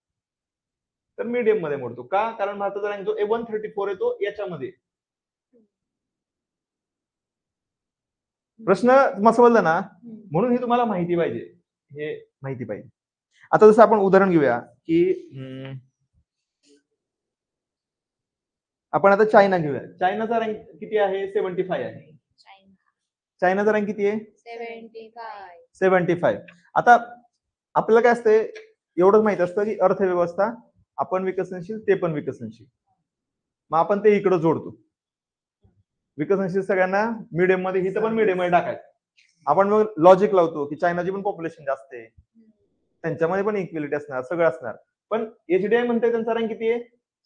तर मीडियम मध्ये मोडतो. का? कारण भारताचा रँक जो 134 येतो याच्यामध्ये. प्रश्न समजला ना? म्हणून हे तुम्हाला माहिती पाहिजे, हे माहिती पाहिजे. आता जसं आपण उदाहरण घेऊया की आपण आता चायना घेऊया. चायनाचा रँक किती आहे? 75 आहे. चायनाचा रँक किती आहे? 75. आता आपल्याला काय असतंय, एवढंच माहित असतं की अर्थव्यवस्था, आपण विकसनशील, ते पण विकसनशील. मग आपण ते इकडे जोडतो. विकसनशील सगळ्यांना मिडियम मध्ये, इथं पण मिडियम मध्ये टाकायचं. आपण मग लॉजिक लावतो की चायनाची पण पॉप्युलेशन जास्त आहे, त्यांच्यामध्ये पण इक्वेलिटी असणार, सगळं असणार. पण HDI म्हणते त्यांचा रँक किती आहे?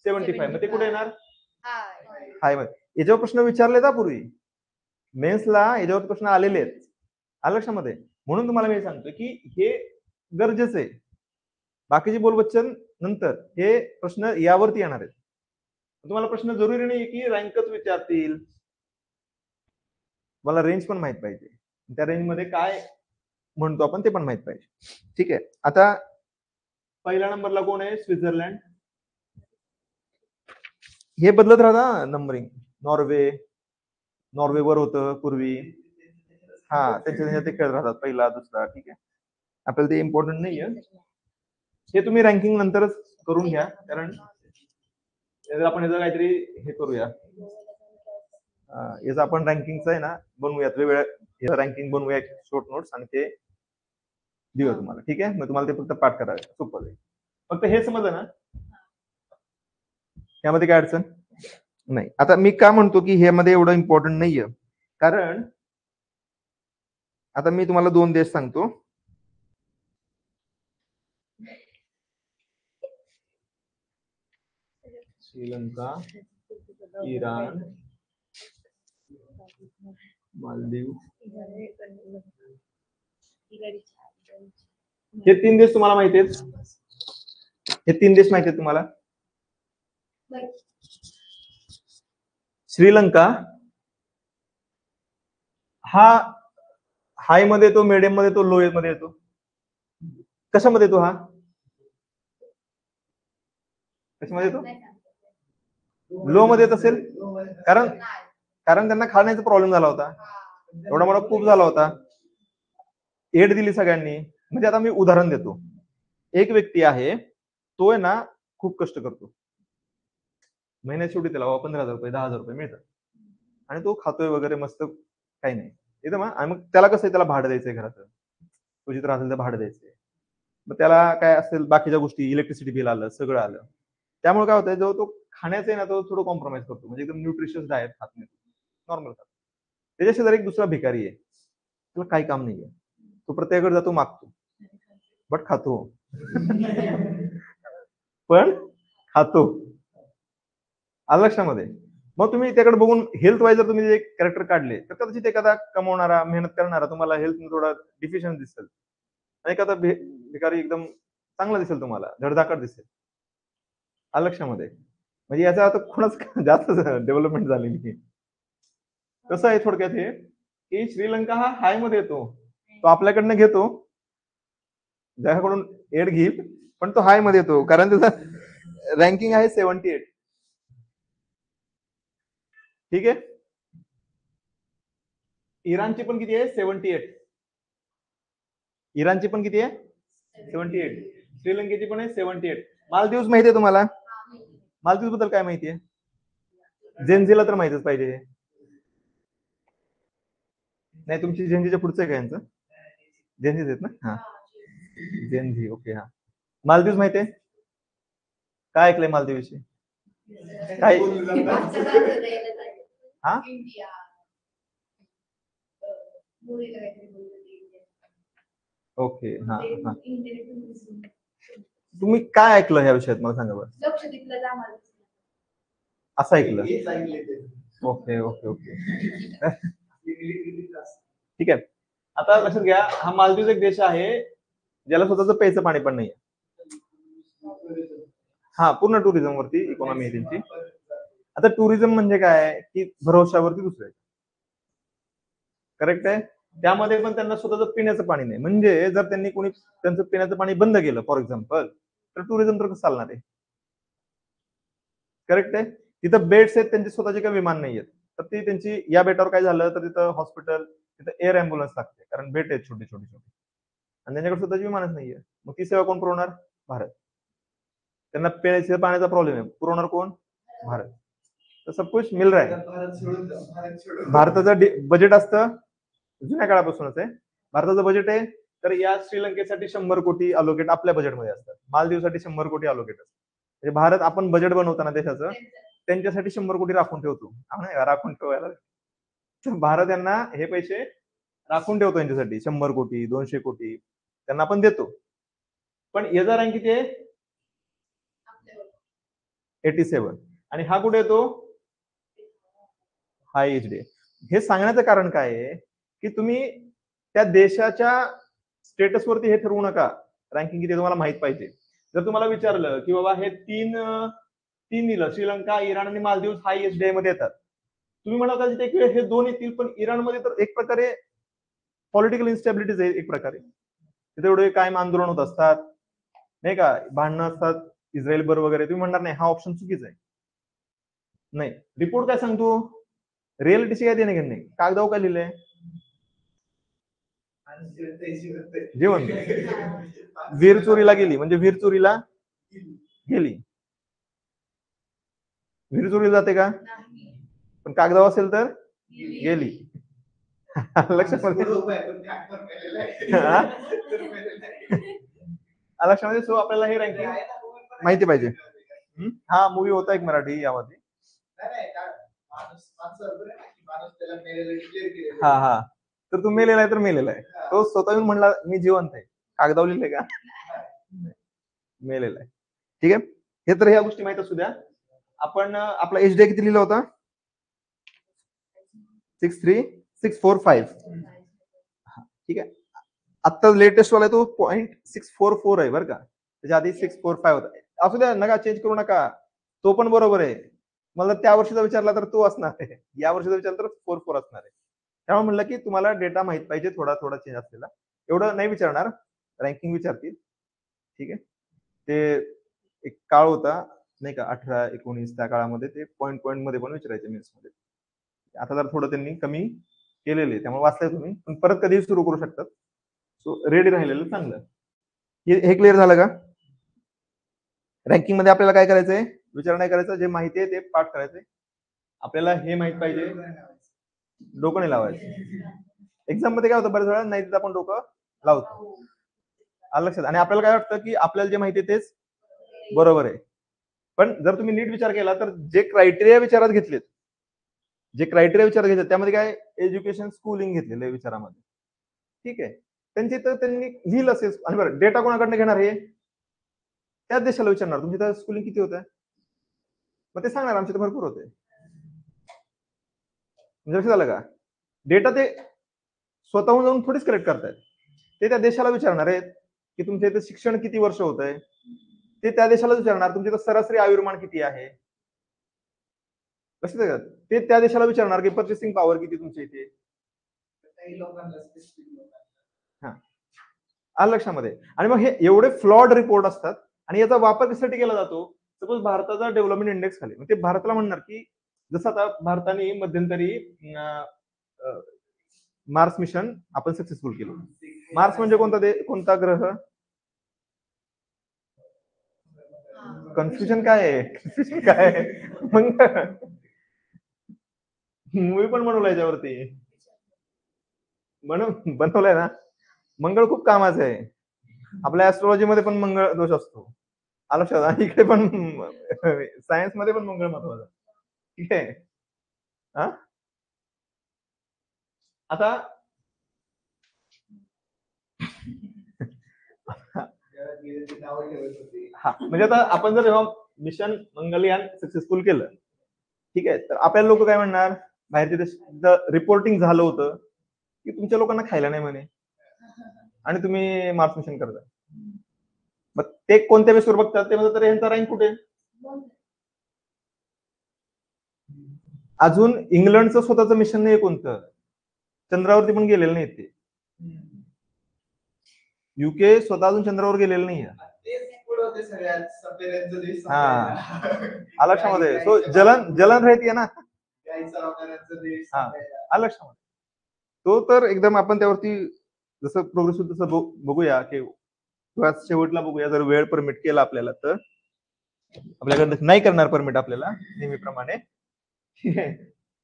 75. मग ते कुठे येणार? हाय मध्ये. याच्यावर प्रश्न विचारले का पूर्वी मेन्सला? याच्यावर प्रश्न आलेले आहेत लक्षामध्ये. म्हणून तुम्हाला मी सांगतो की हे गरजेचं आहे. बाकीचे बोलवचन नंतर, हे प्रश्न यावरती येणार आहेत. तुम्हाला प्रश्न जरुरी नाही की रँकच विचारतील, मला रेंज पण माहित पाहिजे, त्या रेंज मध्ये काय म्हणतो आपण ते पण माहित पाहिजे. ठीक आहे. आता पहिल्या नंबरला कोण आहे? स्वित्झर्लंड. हे बदलत राहता नंबरिंग. नॉर्वे, नॉर्वेवर होतं पूर्वी. हा, त्याच्या ते खेळत राहतात, पहिला दुसरा. ठीक आहे, आपल्याला ते इम्पॉर्टंट नाहीये. हे तुम्ही रँकिंग नंतरच करून घ्या, कारण आपण याचं काहीतरी हे करूया. याचं आपण रँकिंगचं आहे ना बनवूयात, वेगवेगळ्या रँकिंग बनवूया शॉर्ट नोट्स आणि ते देऊया तुम्हाला. ठीक आहे, मग तुम्हाला ते फक्त पाठ करावे, सोपं जाईल. फक्त हे समजलं ना, यामध्ये काय अडचण नाही. आता मी का म्हणतो की हे मध्ये एवढं इम्पॉर्टंट नाहीये, कारण आता मी तुम्हाला 2 देश सांगतो. श्रीलंका, इराण, मालदीव. हे 3 देश तुम्हाला माहिती आहेत? हे 3 देश माहिती आहेत तुम्हाला? श्रीलंका हा हाय मध्ये येतो, मिडियम मध्ये येतो, लो मध्ये येतो? कशामध्ये येतो हा? कशामध्ये येतो? लो मध्ये येत असेल, कारण त्यांना खाण्याचा प्रॉब्लेम झाला होता, एवढा मोठा खूप झाला होता, एड दिली सगळ्यांनी. म्हणजे आता मी उदाहरण देतो. एक व्यक्ती आहे, तो आहे ना खूप कष्ट करतो, महिन्यात शेवटी त्याला 15,000 रुपये 10,000 रुपये मिळतात, आणि तो खातोय वगैरे मस्त, काही नाही एकदम. आणि मग त्याला कसं आहे, त्याला भाडं द्यायचंय घराचं, तो जिथं राहतील तर भाडं द्यायचंय, मग त्याला काय असेल बाकीच्या गोष्टी, इलेक्ट्रिसिटी बिल आलं, सगळं आलं. त्यामुळे काय होतंय, जो तो खाण्याचं आहे ना, तो थोडं कॉम्प्रोमाइज करतो, म्हणजे एकदम न्यूट्रिशियस डाएट खात नाही, नॉर्मल खात. त्याच्या शेजारी एक दुसरा भिकारी आहे, त्याला काही काम नाहीये, तो प्रत्येकाकडे जातो, मागतो, बट खातो. पण खातो. आलं लक्षामध्ये? मग तुम्ही त्याकडे बघून हेल्थ वाईज जर तुम्ही जे कॅरेक्टर काढले, तर कदाचित एखादा कमवणारा, मेहनत करणारा तुम्हाला हेल्थ थोडा डिफिशियंट दिसेल, आणि एखादा भिकारी एकदम चांगला दिसेल, तुम्हाला धडधाकट दिसेल. आलं लक्षामध्ये? म्हणजे याचा अर्थ कोणाच जास्त डेव्हलपमेंट झाली नाही. कसं आहे थोडक्यात हे, की श्रीलंका हा हाय मध्ये येतो, तो आपल्याकडनं घेतो, ज्याकडून एड घेईल, पण तो हाय मध्ये येतो, कारण त्याचा रँकिंग आहे 78. ठीक आहे. इराणची पण किती आहे? 78. इराणची पण किती आहे? 78. श्रीलंकेची पण आहे 78. मालदीव्स माहिती आहे तुम्हाला? मालदीव्स बद्दल काय माहिती आहे? जेनझीला तर माहितीच पाहिजे. नाही, तुमची जेनझीच्या पुढचं आहे का यांचं? जेनझीच आहेत ना? हा, जेनझी. ओके. हा, मालदीव्स माहिती आहे? काय ऐकलंय मालदीव विषयी? काय? हा, ओके. हा हा, तुम्ही काय ऐकलं ह्या विषयात, मला सांगा बरं. असं ऐकलं? Okay okay okay. ठीक आहे. आता लक्षात घ्या, हा मालदीव एक देश आहे ज्याला स्वतःच प्यायचं पाणी पण नाही. हा, पूर्ण टुरिझम वरती इकॉनॉमी आहे त्यांची. आता टुरिझम म्हणजे काय, की भरोशावरती दुसरे. करेक्ट आहे. त्यामध्ये पण त्यांना स्वतःच पिण्याचं पाणी नाही, म्हणजे जर त्यांनी कोणी त्यांचं पिण्याचं पाणी बंद केलं फॉर एक्झाम्पल, तर टुरिझम तर कसं चालणार आहे? करेक्ट आहे. तिथं बेड्स आहेत, त्यांचे स्वतःचे काही विमान नाही आहेत, तर ती त्यांची, या बेटावर काय झालं तर तिथं हॉस्पिटल, तिथं एअर अँब्युलन्स लागते, कारण बेट आहेत छोटी छोटी छोटी, आणि त्यांच्याकडे स्वतःची विमानच नाहीये. मग ती सेवा कोण पुरवणार? भारत. त्यांना पिण्याच्या पाण्याचा प्रॉब्लेम आहे, पुरवणार कोण? भारत. तर सब कुछ मिल रहा है. भारताचं बजेट असतं, जुन्या काळापासूनच आहे. भारताचं बजेट आहे, तर या श्रीलंकेसाठी 100 कोटी अलोकेट आपल्या बजेटमध्ये असतात, मालदीवसाठी 100 कोटी अलोकेट असतात. म्हणजे भारत, आपण बजेट बनवताना देशाचं, त्यांच्यासाठी 100 कोटी राखून ठेवतो, राखून ठेवायला. भारत यांना हे पैसे राखून ठेवतो यांच्यासाठी, 100 कोटी 200 कोटी त्यांना आपण देतो. पण याचा रँक किती आहे? 87. आणि हा कुठे येतो? हा एचडी. हे सांगण्याचं कारण काय आहे, की तुम्ही त्या देशाच्या स्टेटसवरती हे ठरवू नका रँकिंग किती, तुम्हाला माहित पाहिजे. जर तुम्हाला विचारलं की बाबा हे तीन दिलं, श्रीलंका, इराण आणि मालदीव हाय एचडीआय मध्ये येतात, तुम्ही म्हणाल एक वेळ हे 2 येतील, पण इराणमध्ये तर एक प्रकारे पॉलिटिकल इन्स्टॅबिलिटीज आहे, एक प्रकारे तिथे एवढे कायम आंदोलन होत असतात, नाही का, भांडणं असतात इस्रायल बरोबर वगैरे. तुम्ही म्हणणार नाही हा ऑप्शन चुकीचा आहे. नाही, रिपोर्ट काय सांगतो? रिअलिटीशी काय देणे घेणे नाही. कागदावर काय लिहिलंय? जिवंत. वीर चोरीला गेली म्हणजे वीर चोरीला गेली. वीर चोरीला जाते का? नाही. पण कागदावर असेल तर गेली. लक्षामध्ये लक्षामध्ये. सो आपल्याला हे रँकिंग माहिती पाहिजे. हा मूवी होता एक मराठी यामध्ये. हा हा. तर तू मेलेला आहे तर मेलेला आहे. तो स्वतः येऊन म्हणला मी जिवंत आहे. कागदावर लिहिलंय का? मेलेला आहे. ठीक आहे. हे तर ह्या गोष्टी माहित असू द्या. आपण आपला एच डे किती लिहिला होता? 63645. ठीक आहे. आता लेटेस्ट वाला तो 0.644 आहे बरं का. त्याच्या आधी 645 होता. असू द्या, नका चेंज करू नका. तो पण बरोबर आहे. मला त्या वर्षीचा विचारला तर तो असणार आहे. या वर्षीचा विचारला तर 44 असणार आहे. त्यामुळे म्हणलं की तुम्हाला डेटा माहित पाहिजे, थोडा थोडा चेंज असलेला. एवढं नाही विचारणार, रँकिंग विचारतील. ठीक आहे. ते एक काळ होता नाही का, 18-19 त्या काळामध्ये ते पॉईंट मध्ये पण विचारायचे मेन्स मध्ये. आता जर थोडं त्यांनी कमी केलेले, त्यामुळे वाचताय तुम्ही, पण परत कधीही सुरू करू शकतात. सो रेडी राहिलेलं चांगलं. हे क्लिअर झालं का? रँकिंग मध्ये आपल्याला काय करायचंय? विचार नाही करायचं. जे माहिती आहे ते पाठ करायचंय. आपल्याला हे माहित पाहिजे, डोकं नाही लावायचं. एक्झाम मध्ये काय होतं, बऱ्याच वेळा नाही तिथं आपण डोकं लावतो. आलं लक्षात? आणि आपल्याला काय वाटतं की आपल्याला जे माहिती आहे तेच बरोबर आहे. पण जर तुम्ही नीट विचार केला तर जे क्रायटेरिया विचारात घेतलेत, त्यामध्ये काय एज्युकेशन, स्कूलिंग घेतलेलं आहे विचारामध्ये. ठीक आहे. त्यांची तर त्यांनी लिहिलं असेल. आणि बरं, डेटा कोणाकडनं घेणार? हे त्याच देशाला विचारणार, तुमची तर स्कूलिंग किती होतं, मग ते सांगणार आमच्या तर भरपूर होते. लक्षात झालं का? डेटा ते स्वतःहून जाऊन थोडीच कलेक्ट करतायत. ते त्या देशाला विचारणार आहेत की तुमच्या इथं शिक्षण किती वर्ष होत आहे. ते त्या देशाला विचारणार तुमच्या इथं सरासरी आयुर्मान किती आहे. लक्षात आहे का? ते त्या देशाला विचारणार की पर्चेसिंग पॉवर किती तुमच्या इथे. हा, आलं लक्षामध्ये? आणि मग हे एवढे फ्लॉड रिपोर्ट असतात. आणि याचा वापर कशासाठी केला जातो? सपोज भारताचा डेव्हलपमेंट इंडेक्स खाली, मग ते भारताला म्हणणार की जसं आता भारताने मध्यंतरी मार्स मिशन आपण सक्सेसफुल केलं. मार्स म्हणजे कोणता ग्रह? कन्फ्युजन काय आहे? कन्फ्युजन काय आहे? मूवी पण बनवलाय याच्यावरती. बनवलाय ना. मंगळ खूप कामाचं आहे. आपल्या ऍस्ट्रॉलॉजी मध्ये पण मंगळ दोष असतो. लक्षात. इकडे पण सायन्स मध्ये पण मंगळ महत्वाचा. ठीक आहे. आता हा, म्हणजे आता आपण जर मिशन मंगलयान सक्सेसफुल केलं, ठीक आहे, तर आपल्याला लोक काय म्हणणार? बाहेर तिथे रिपोर्टिंग झालं होतं की तुमच्या लोकांना खायला नाही म्हणे आणि तुम्ही मार्स मिशन करता. मग ते कोणत्या बेसवर बघतात? ते म्हणतात यांचा रँक कुठे? अजून इंग्लंडचं स्वतःचं मिशन नाही कोणतं, चंद्रावरती पण गेलेलं नाही ते. युके स्वतः अजून चंद्रावर गेलेलं नाही. हा, लक्षामध्ये. सो जलन राहते ना. हा, लक्षामध्ये. तो तर एकदम आपण त्यावरती जसं प्रोग्रेस होत तसं बघूया की शेवटला बघूया. जर वेळ परमिट केला आपल्याला तर, आपल्याकडे नाही करणार परमिट आपल्याला नेहमीप्रमाणे.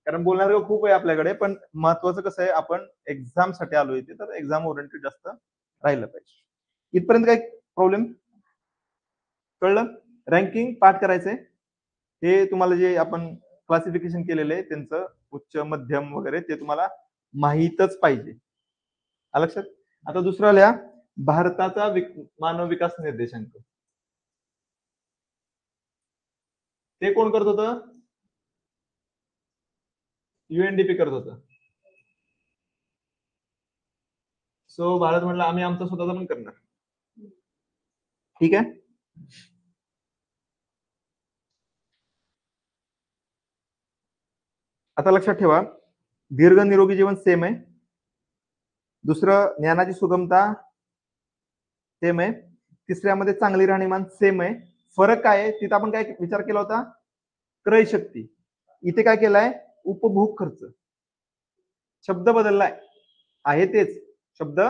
कारण बोलणार खूप आहे आपल्याकडे, पण महत्वाचं कसं आहे, आपण एक्झाम साठी आलो इथे, तर एक्झाम ओरिएंटेड जास्त राहिलं पाहिजे. इथपर्यंत काय प्रॉब्लेम? कळलं? रँकिंग पाठ करायचंय. हे तुम्हाला जे आपण क्लासिफिकेशन केलेलं आहे त्यांचं उच्च, मध्यम वगैरे ते तुम्हाला माहीतच पाहिजे. लक्षात? आता दुसरा लिहा, भारताचा मानव विकास निर्देशांक. ते कोण करत होतं? UNDP करत होतं. सो भारत म्हणलं आम्ही आमचं स्वतःच पण करणार. ठीक आहे. आता लक्षात ठेवा, दीर्घ निरोगी जीवन सेम आहे. दुसरं, ज्ञानाची सुगमता सेम आहे. तिसऱ्यामध्ये चांगली राहणीमान सेम आहे. फरक काय आहे? तिथं आपण काय विचार केला होता? क्रय शक्ती. इथे काय केलाय? उपभोग खर्च. शब्द बदललाय, आहे तेच, शब्द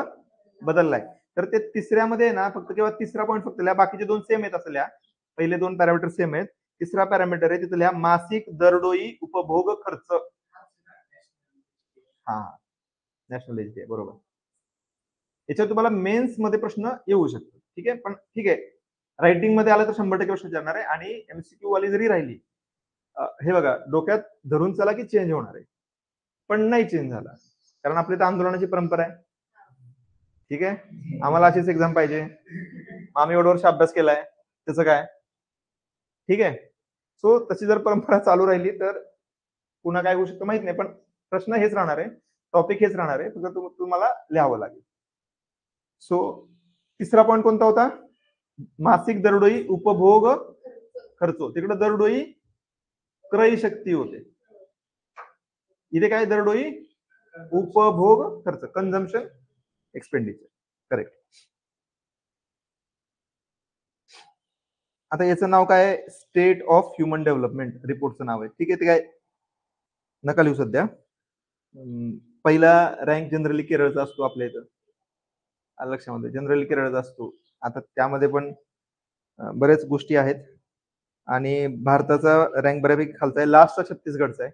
बदललाय. तर ते तिसऱ्यामध्ये ना फक्त किंवा तिसरा पॉईंट फक्त लिहा, बाकीचे दोन सेम आहेत असं लिहा. पहिले दोन पॅरामीटर सेम आहेत, तिसरा पॅरामीटर आहे तिथे लिहा मासिक दरडोई उपभोग खर्च. हा, नॅशनल बरोबर. याच्यावर तुम्हाला मेन्स मध्ये प्रश्न येऊ शकतो. ठीक आहे, पण ठीक आहे, रायटिंग मध्ये आलं तर 100% प्रश्न विचारणार आहे. आणि एमसीक्यू वाली जरी राहिली, हे बघा डोक्यात धरून चला की चेंज होणार आहे, पण नाही चेंज झाला, कारण आपली तर आंदोलनाची परंपरा आहे. ठीक आहे, आम्हाला अशीच एक्झाम पाहिजे, आम्ही एवढं वर्ष अभ्यास केलाय, त्याचं काय. ठीक आहे, सो तशी जर परंपरा चालू राहिली तर पुन्हा काय होऊ शकतं माहित नाही, पण प्रश्न हेच राहणार आहे, टॉपिक हेच राहणार आहे, फक्त तुम्हाला लिहावं लागेल. सो तिसरा पॉईंट कोणता होता? मासिक दरडोई उपभोग खर्च. तिकडे दरडोई क्रय शक्ती होते, इथे काय दरडोई उपभोग खर्च, कन्झम्पशन एक्सपेंडिचर. करेक्ट. आता याचं नाव काय? स्टेट ऑफ ह्युमन डेव्हलपमेंट रिपोर्टचं नाव आहे. ठीक आहे, ते काय नका लिहू सध्या. पहिला रँक जनरली केरळचा असतो आपल्या इथं, लक्षामध्ये जनरली केरळचा असतो. आता त्यामध्ये पण बऱ्याच गोष्टी आहेत, आणि भारताचा रँक बऱ्यापैकी खालचा आहे, लास्टचा छत्तीसगडचा आहे.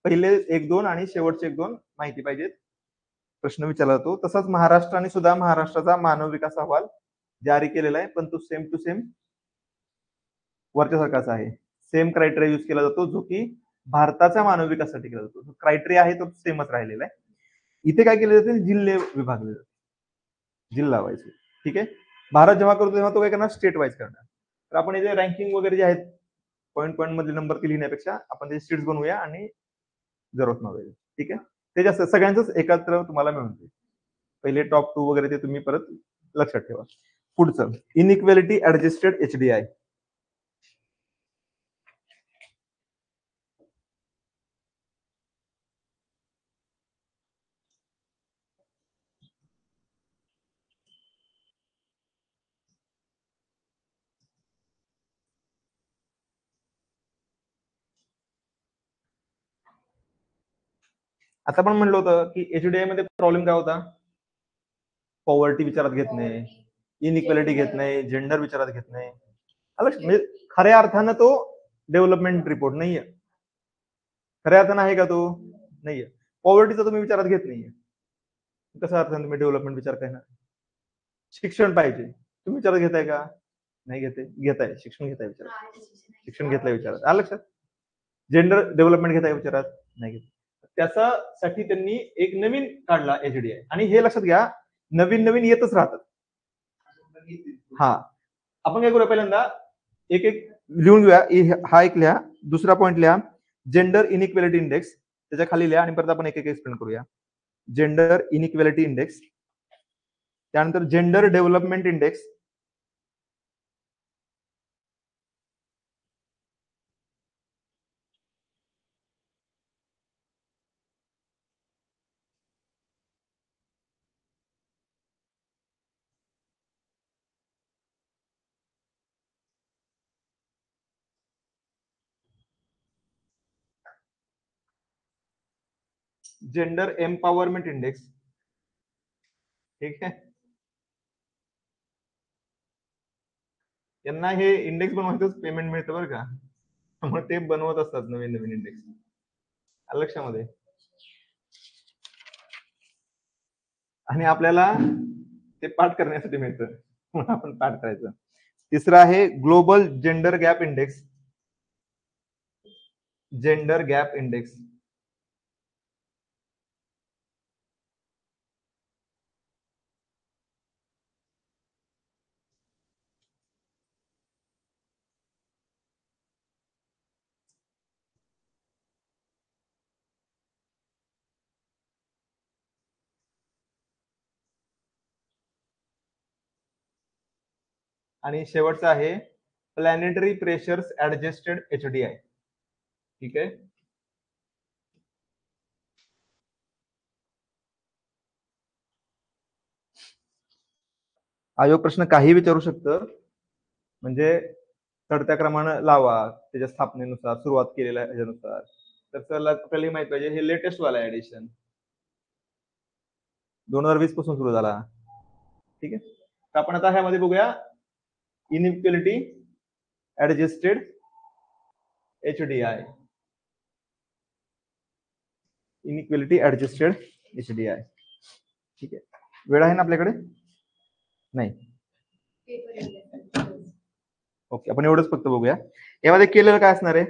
पहिले 1-2 आणि शेवटचे 1-2 माहिती पाहिजेत, प्रश्न विचारला जातो. तसाच महाराष्ट्राने सुद्धा महाराष्ट्राचा मानव विकास अहवाल जारी केलेला आहे, पण तो सेम टू सेम वरच्या सरकारचा आहे. सेम क्रायटेरिया यूज केला जातो, जो की भारताच्या मानव विकासासाठी केला जातो. क्रायटेरिया आहे तो सेमच राहिलेला आहे. इथे काय केले जाते? जिल्हे विभागले जाते, जिल्हा वाईज. ठीक आहे, भारत जेव्हा करतो तेव्हा तो काय करणार? स्टेट वाईज करणार. तर आपण इथे रँकिंग वगैरे जे आहेत, पॉईंट मध्ये नंबर ते लिहिण्यापेक्षा आपण ते स्टेट्स बनवूया आणि जरूरत नव्हे. ठीक आहे, ते जास्त सगळ्यांचंच एकत्र तुम्हाला मिळून जाईल. पहिले टॉप 2 वगैरे ते तुम्ही परत लक्षात ठेवा. पुढचं इनइक्वेलिटी ऍडजस्टेड HDI. आता पण म्हणलं होतं की HDI मध्ये प्रॉब्लेम काय होता? पॉवर्टी विचारात घेत नाही, इनइक्वेलिटी घेत नाही, जेंडर विचारात घेत नाही. म्हणजे खऱ्या अर्थानं तो डेव्हलपमेंट रिपोर्ट नाहीये. खऱ्या अर्थानं आहे का तो? नाहीये. पॉवर्टीचा तुम्ही विचारात घेत नाहीये, कसा अर्थानं तुम्ही डेव्हलपमेंट विचार करणार? शिक्षण पाहिजे, तुम्ही विचारात घेताय का? नाही घेते, घेताय. शिक्षण घेताय विचारात, शिक्षण घेतलंय विचारात. आलं लक्षात? जेंडर डेव्हलपमेंट घेताय विचारात? नाही घेत. त्यासाठी त्यांनी एक नवीन काढला HDI, आणि हे लक्षात घ्या, नवीन नवीन येतच राहतात. हा, आपण काय करूया, पहिल्यांदा एक एक लिहून घेऊया. हा एक लिहा, दुसरा पॉईंट लिहा जेंडर इनइक्वेलिटी इंडेक्स, त्याच्या खाली लिहा, आणि परत आपण एक एक एक्सप्लेन करूया. जेंडर इनइक्वेलिटी इंडेक्स, त्यानंतर gender development index, gender empowerment index. ठीक आहे, यांना हे इंडेक्स बनवायचंच पेमेंट मिळतं बरं का, त्यामुळे ते बनवत असतात नवीन नवीन इंडेक्स. लक्षामध्ये. आणि आपल्याला ते पाठ करण्यासाठी मिळतं, म्हणून आपण पाठ करायचं. तिसरं आहे global gender gap index. Gender gap index, आणि शेवटचं आहे प्लॅनेटरी प्रेशर्स ऍडजस्टेड HDI. ठीक आहे, आयोग प्रश्न काही विचारू शकतं, म्हणजे चढत्या क्रमानं लावा, त्याच्या स्थापनेनुसार, सुरुवात केलेल्या ह्याच्यानुसार, तर चला आपल्याला हे माहित पाहिजे, हे लेटेस्ट वाला ऍडिशन 2020 पासून सुरू झाला. ठीक आहे, तर आपण आता ह्यामध्ये बघूया inequality adjusted HDI. Inequality adjusted HDI. ठीक आहे, वेळ आहे ना आपल्याकडे? नाही. पेपर एवढे. ओके, आपण एवढंच फक्त बघूया. यामध्ये केलेलं काय असणार आहे?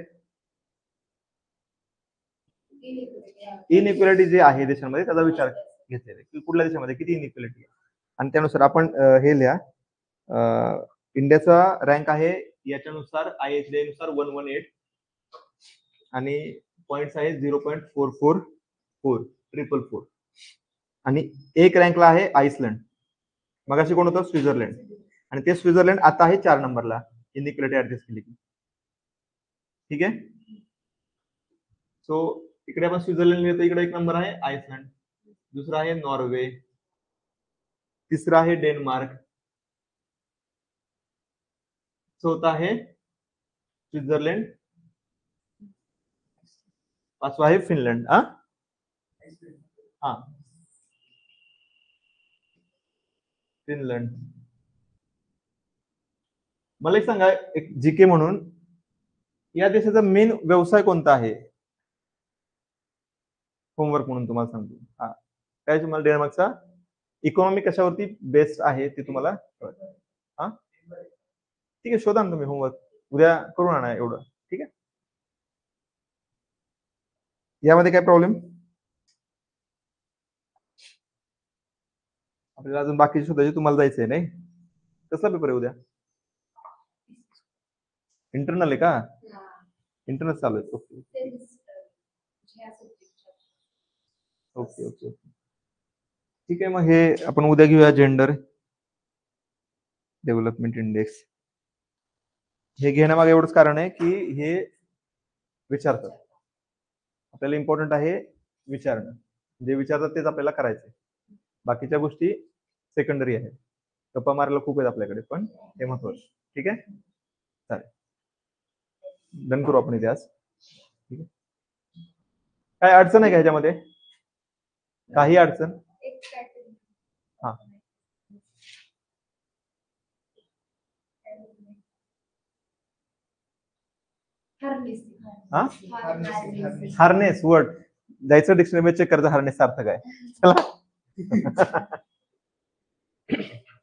इनइक्वालिटी जे आहे देशांमध्ये त्याचा विचार घेतलेला आहे की कुठल्या देशामध्ये किती इनइक्वालिटी आहे, आणि त्यानुसार आपण हे लिहा. इंडियाचा रँक आहे याच्यानुसार IHDI नुसार 118 आणि पॉइंट्स आहे 0.44444 आणि एक रँकला आहे आइसलंड. मगाशी कोण होतं? स्वित्झर्लंड. आणि ते स्वित्झर्लंड आता आहे 4 नंबरला इनइक्वालिटी ऍडजस्ट केली की. ठीक आहे, सो इकडे आपण स्वित्झर्लंड लिहितो, इकडे 1 नंबर आहे आइसलंड, दुसरा आहे नॉर्वे, तिसरा आहे डेन्मार्क, चौथा आहे स्वित्झर्लंड, पाचवा आहे फिनलंड. हा फिनलंड. मला एक सांगा, एक जीके म्हणून, या देशाचा मेन व्यवसाय कोणता आहे? होमवर्क म्हणून तुम्हाला सांगतो. हा काय तुम्हाला डेन्मार्कचा इकॉनॉमी कशावरती बेस्ड आहे ते तुम्हाला कळतं. हा ठीक आहे, शोधा ना तुम्ही, होमवर्क उद्या करून आणा एवढं. ठीक आहे, यामध्ये काय प्रॉब्लेम? आपल्याला अजून बाकीचे शोधायचे, तुम्हाला जायचंय नाही? कसला पेपर आहे उद्या? इंटरनल आहे का? इंटरनल चालू आहे. ओके ओके ओके ओके, ठीक आहे. मग हे आपण उद्या घेऊया, जेंडर डेव्हलपमेंट इंडेक्स. हे घेण्यामागे एवढंच कारण आहे की हे विचारतात, आपल्याला इम्पॉर्टंट आहे विचारणं. जे विचारतात तेच आपल्याला करायचंय, बाकीच्या गोष्टी सेकंडरी आहेत. गप्पा मारायला खूप आहेत आपल्याकडे, पण हे महत्वाचं. ठीक आहे, चालेल, डन करू आपण इथे आज. ठीक आहे, काय अडचण आहे का ह्याच्यामध्ये? काही अडचण? हा हा, हार्नेस वर्ड जायचं डिक्शनरी चेक करायचं, हार्नेस अर्थ काय. चला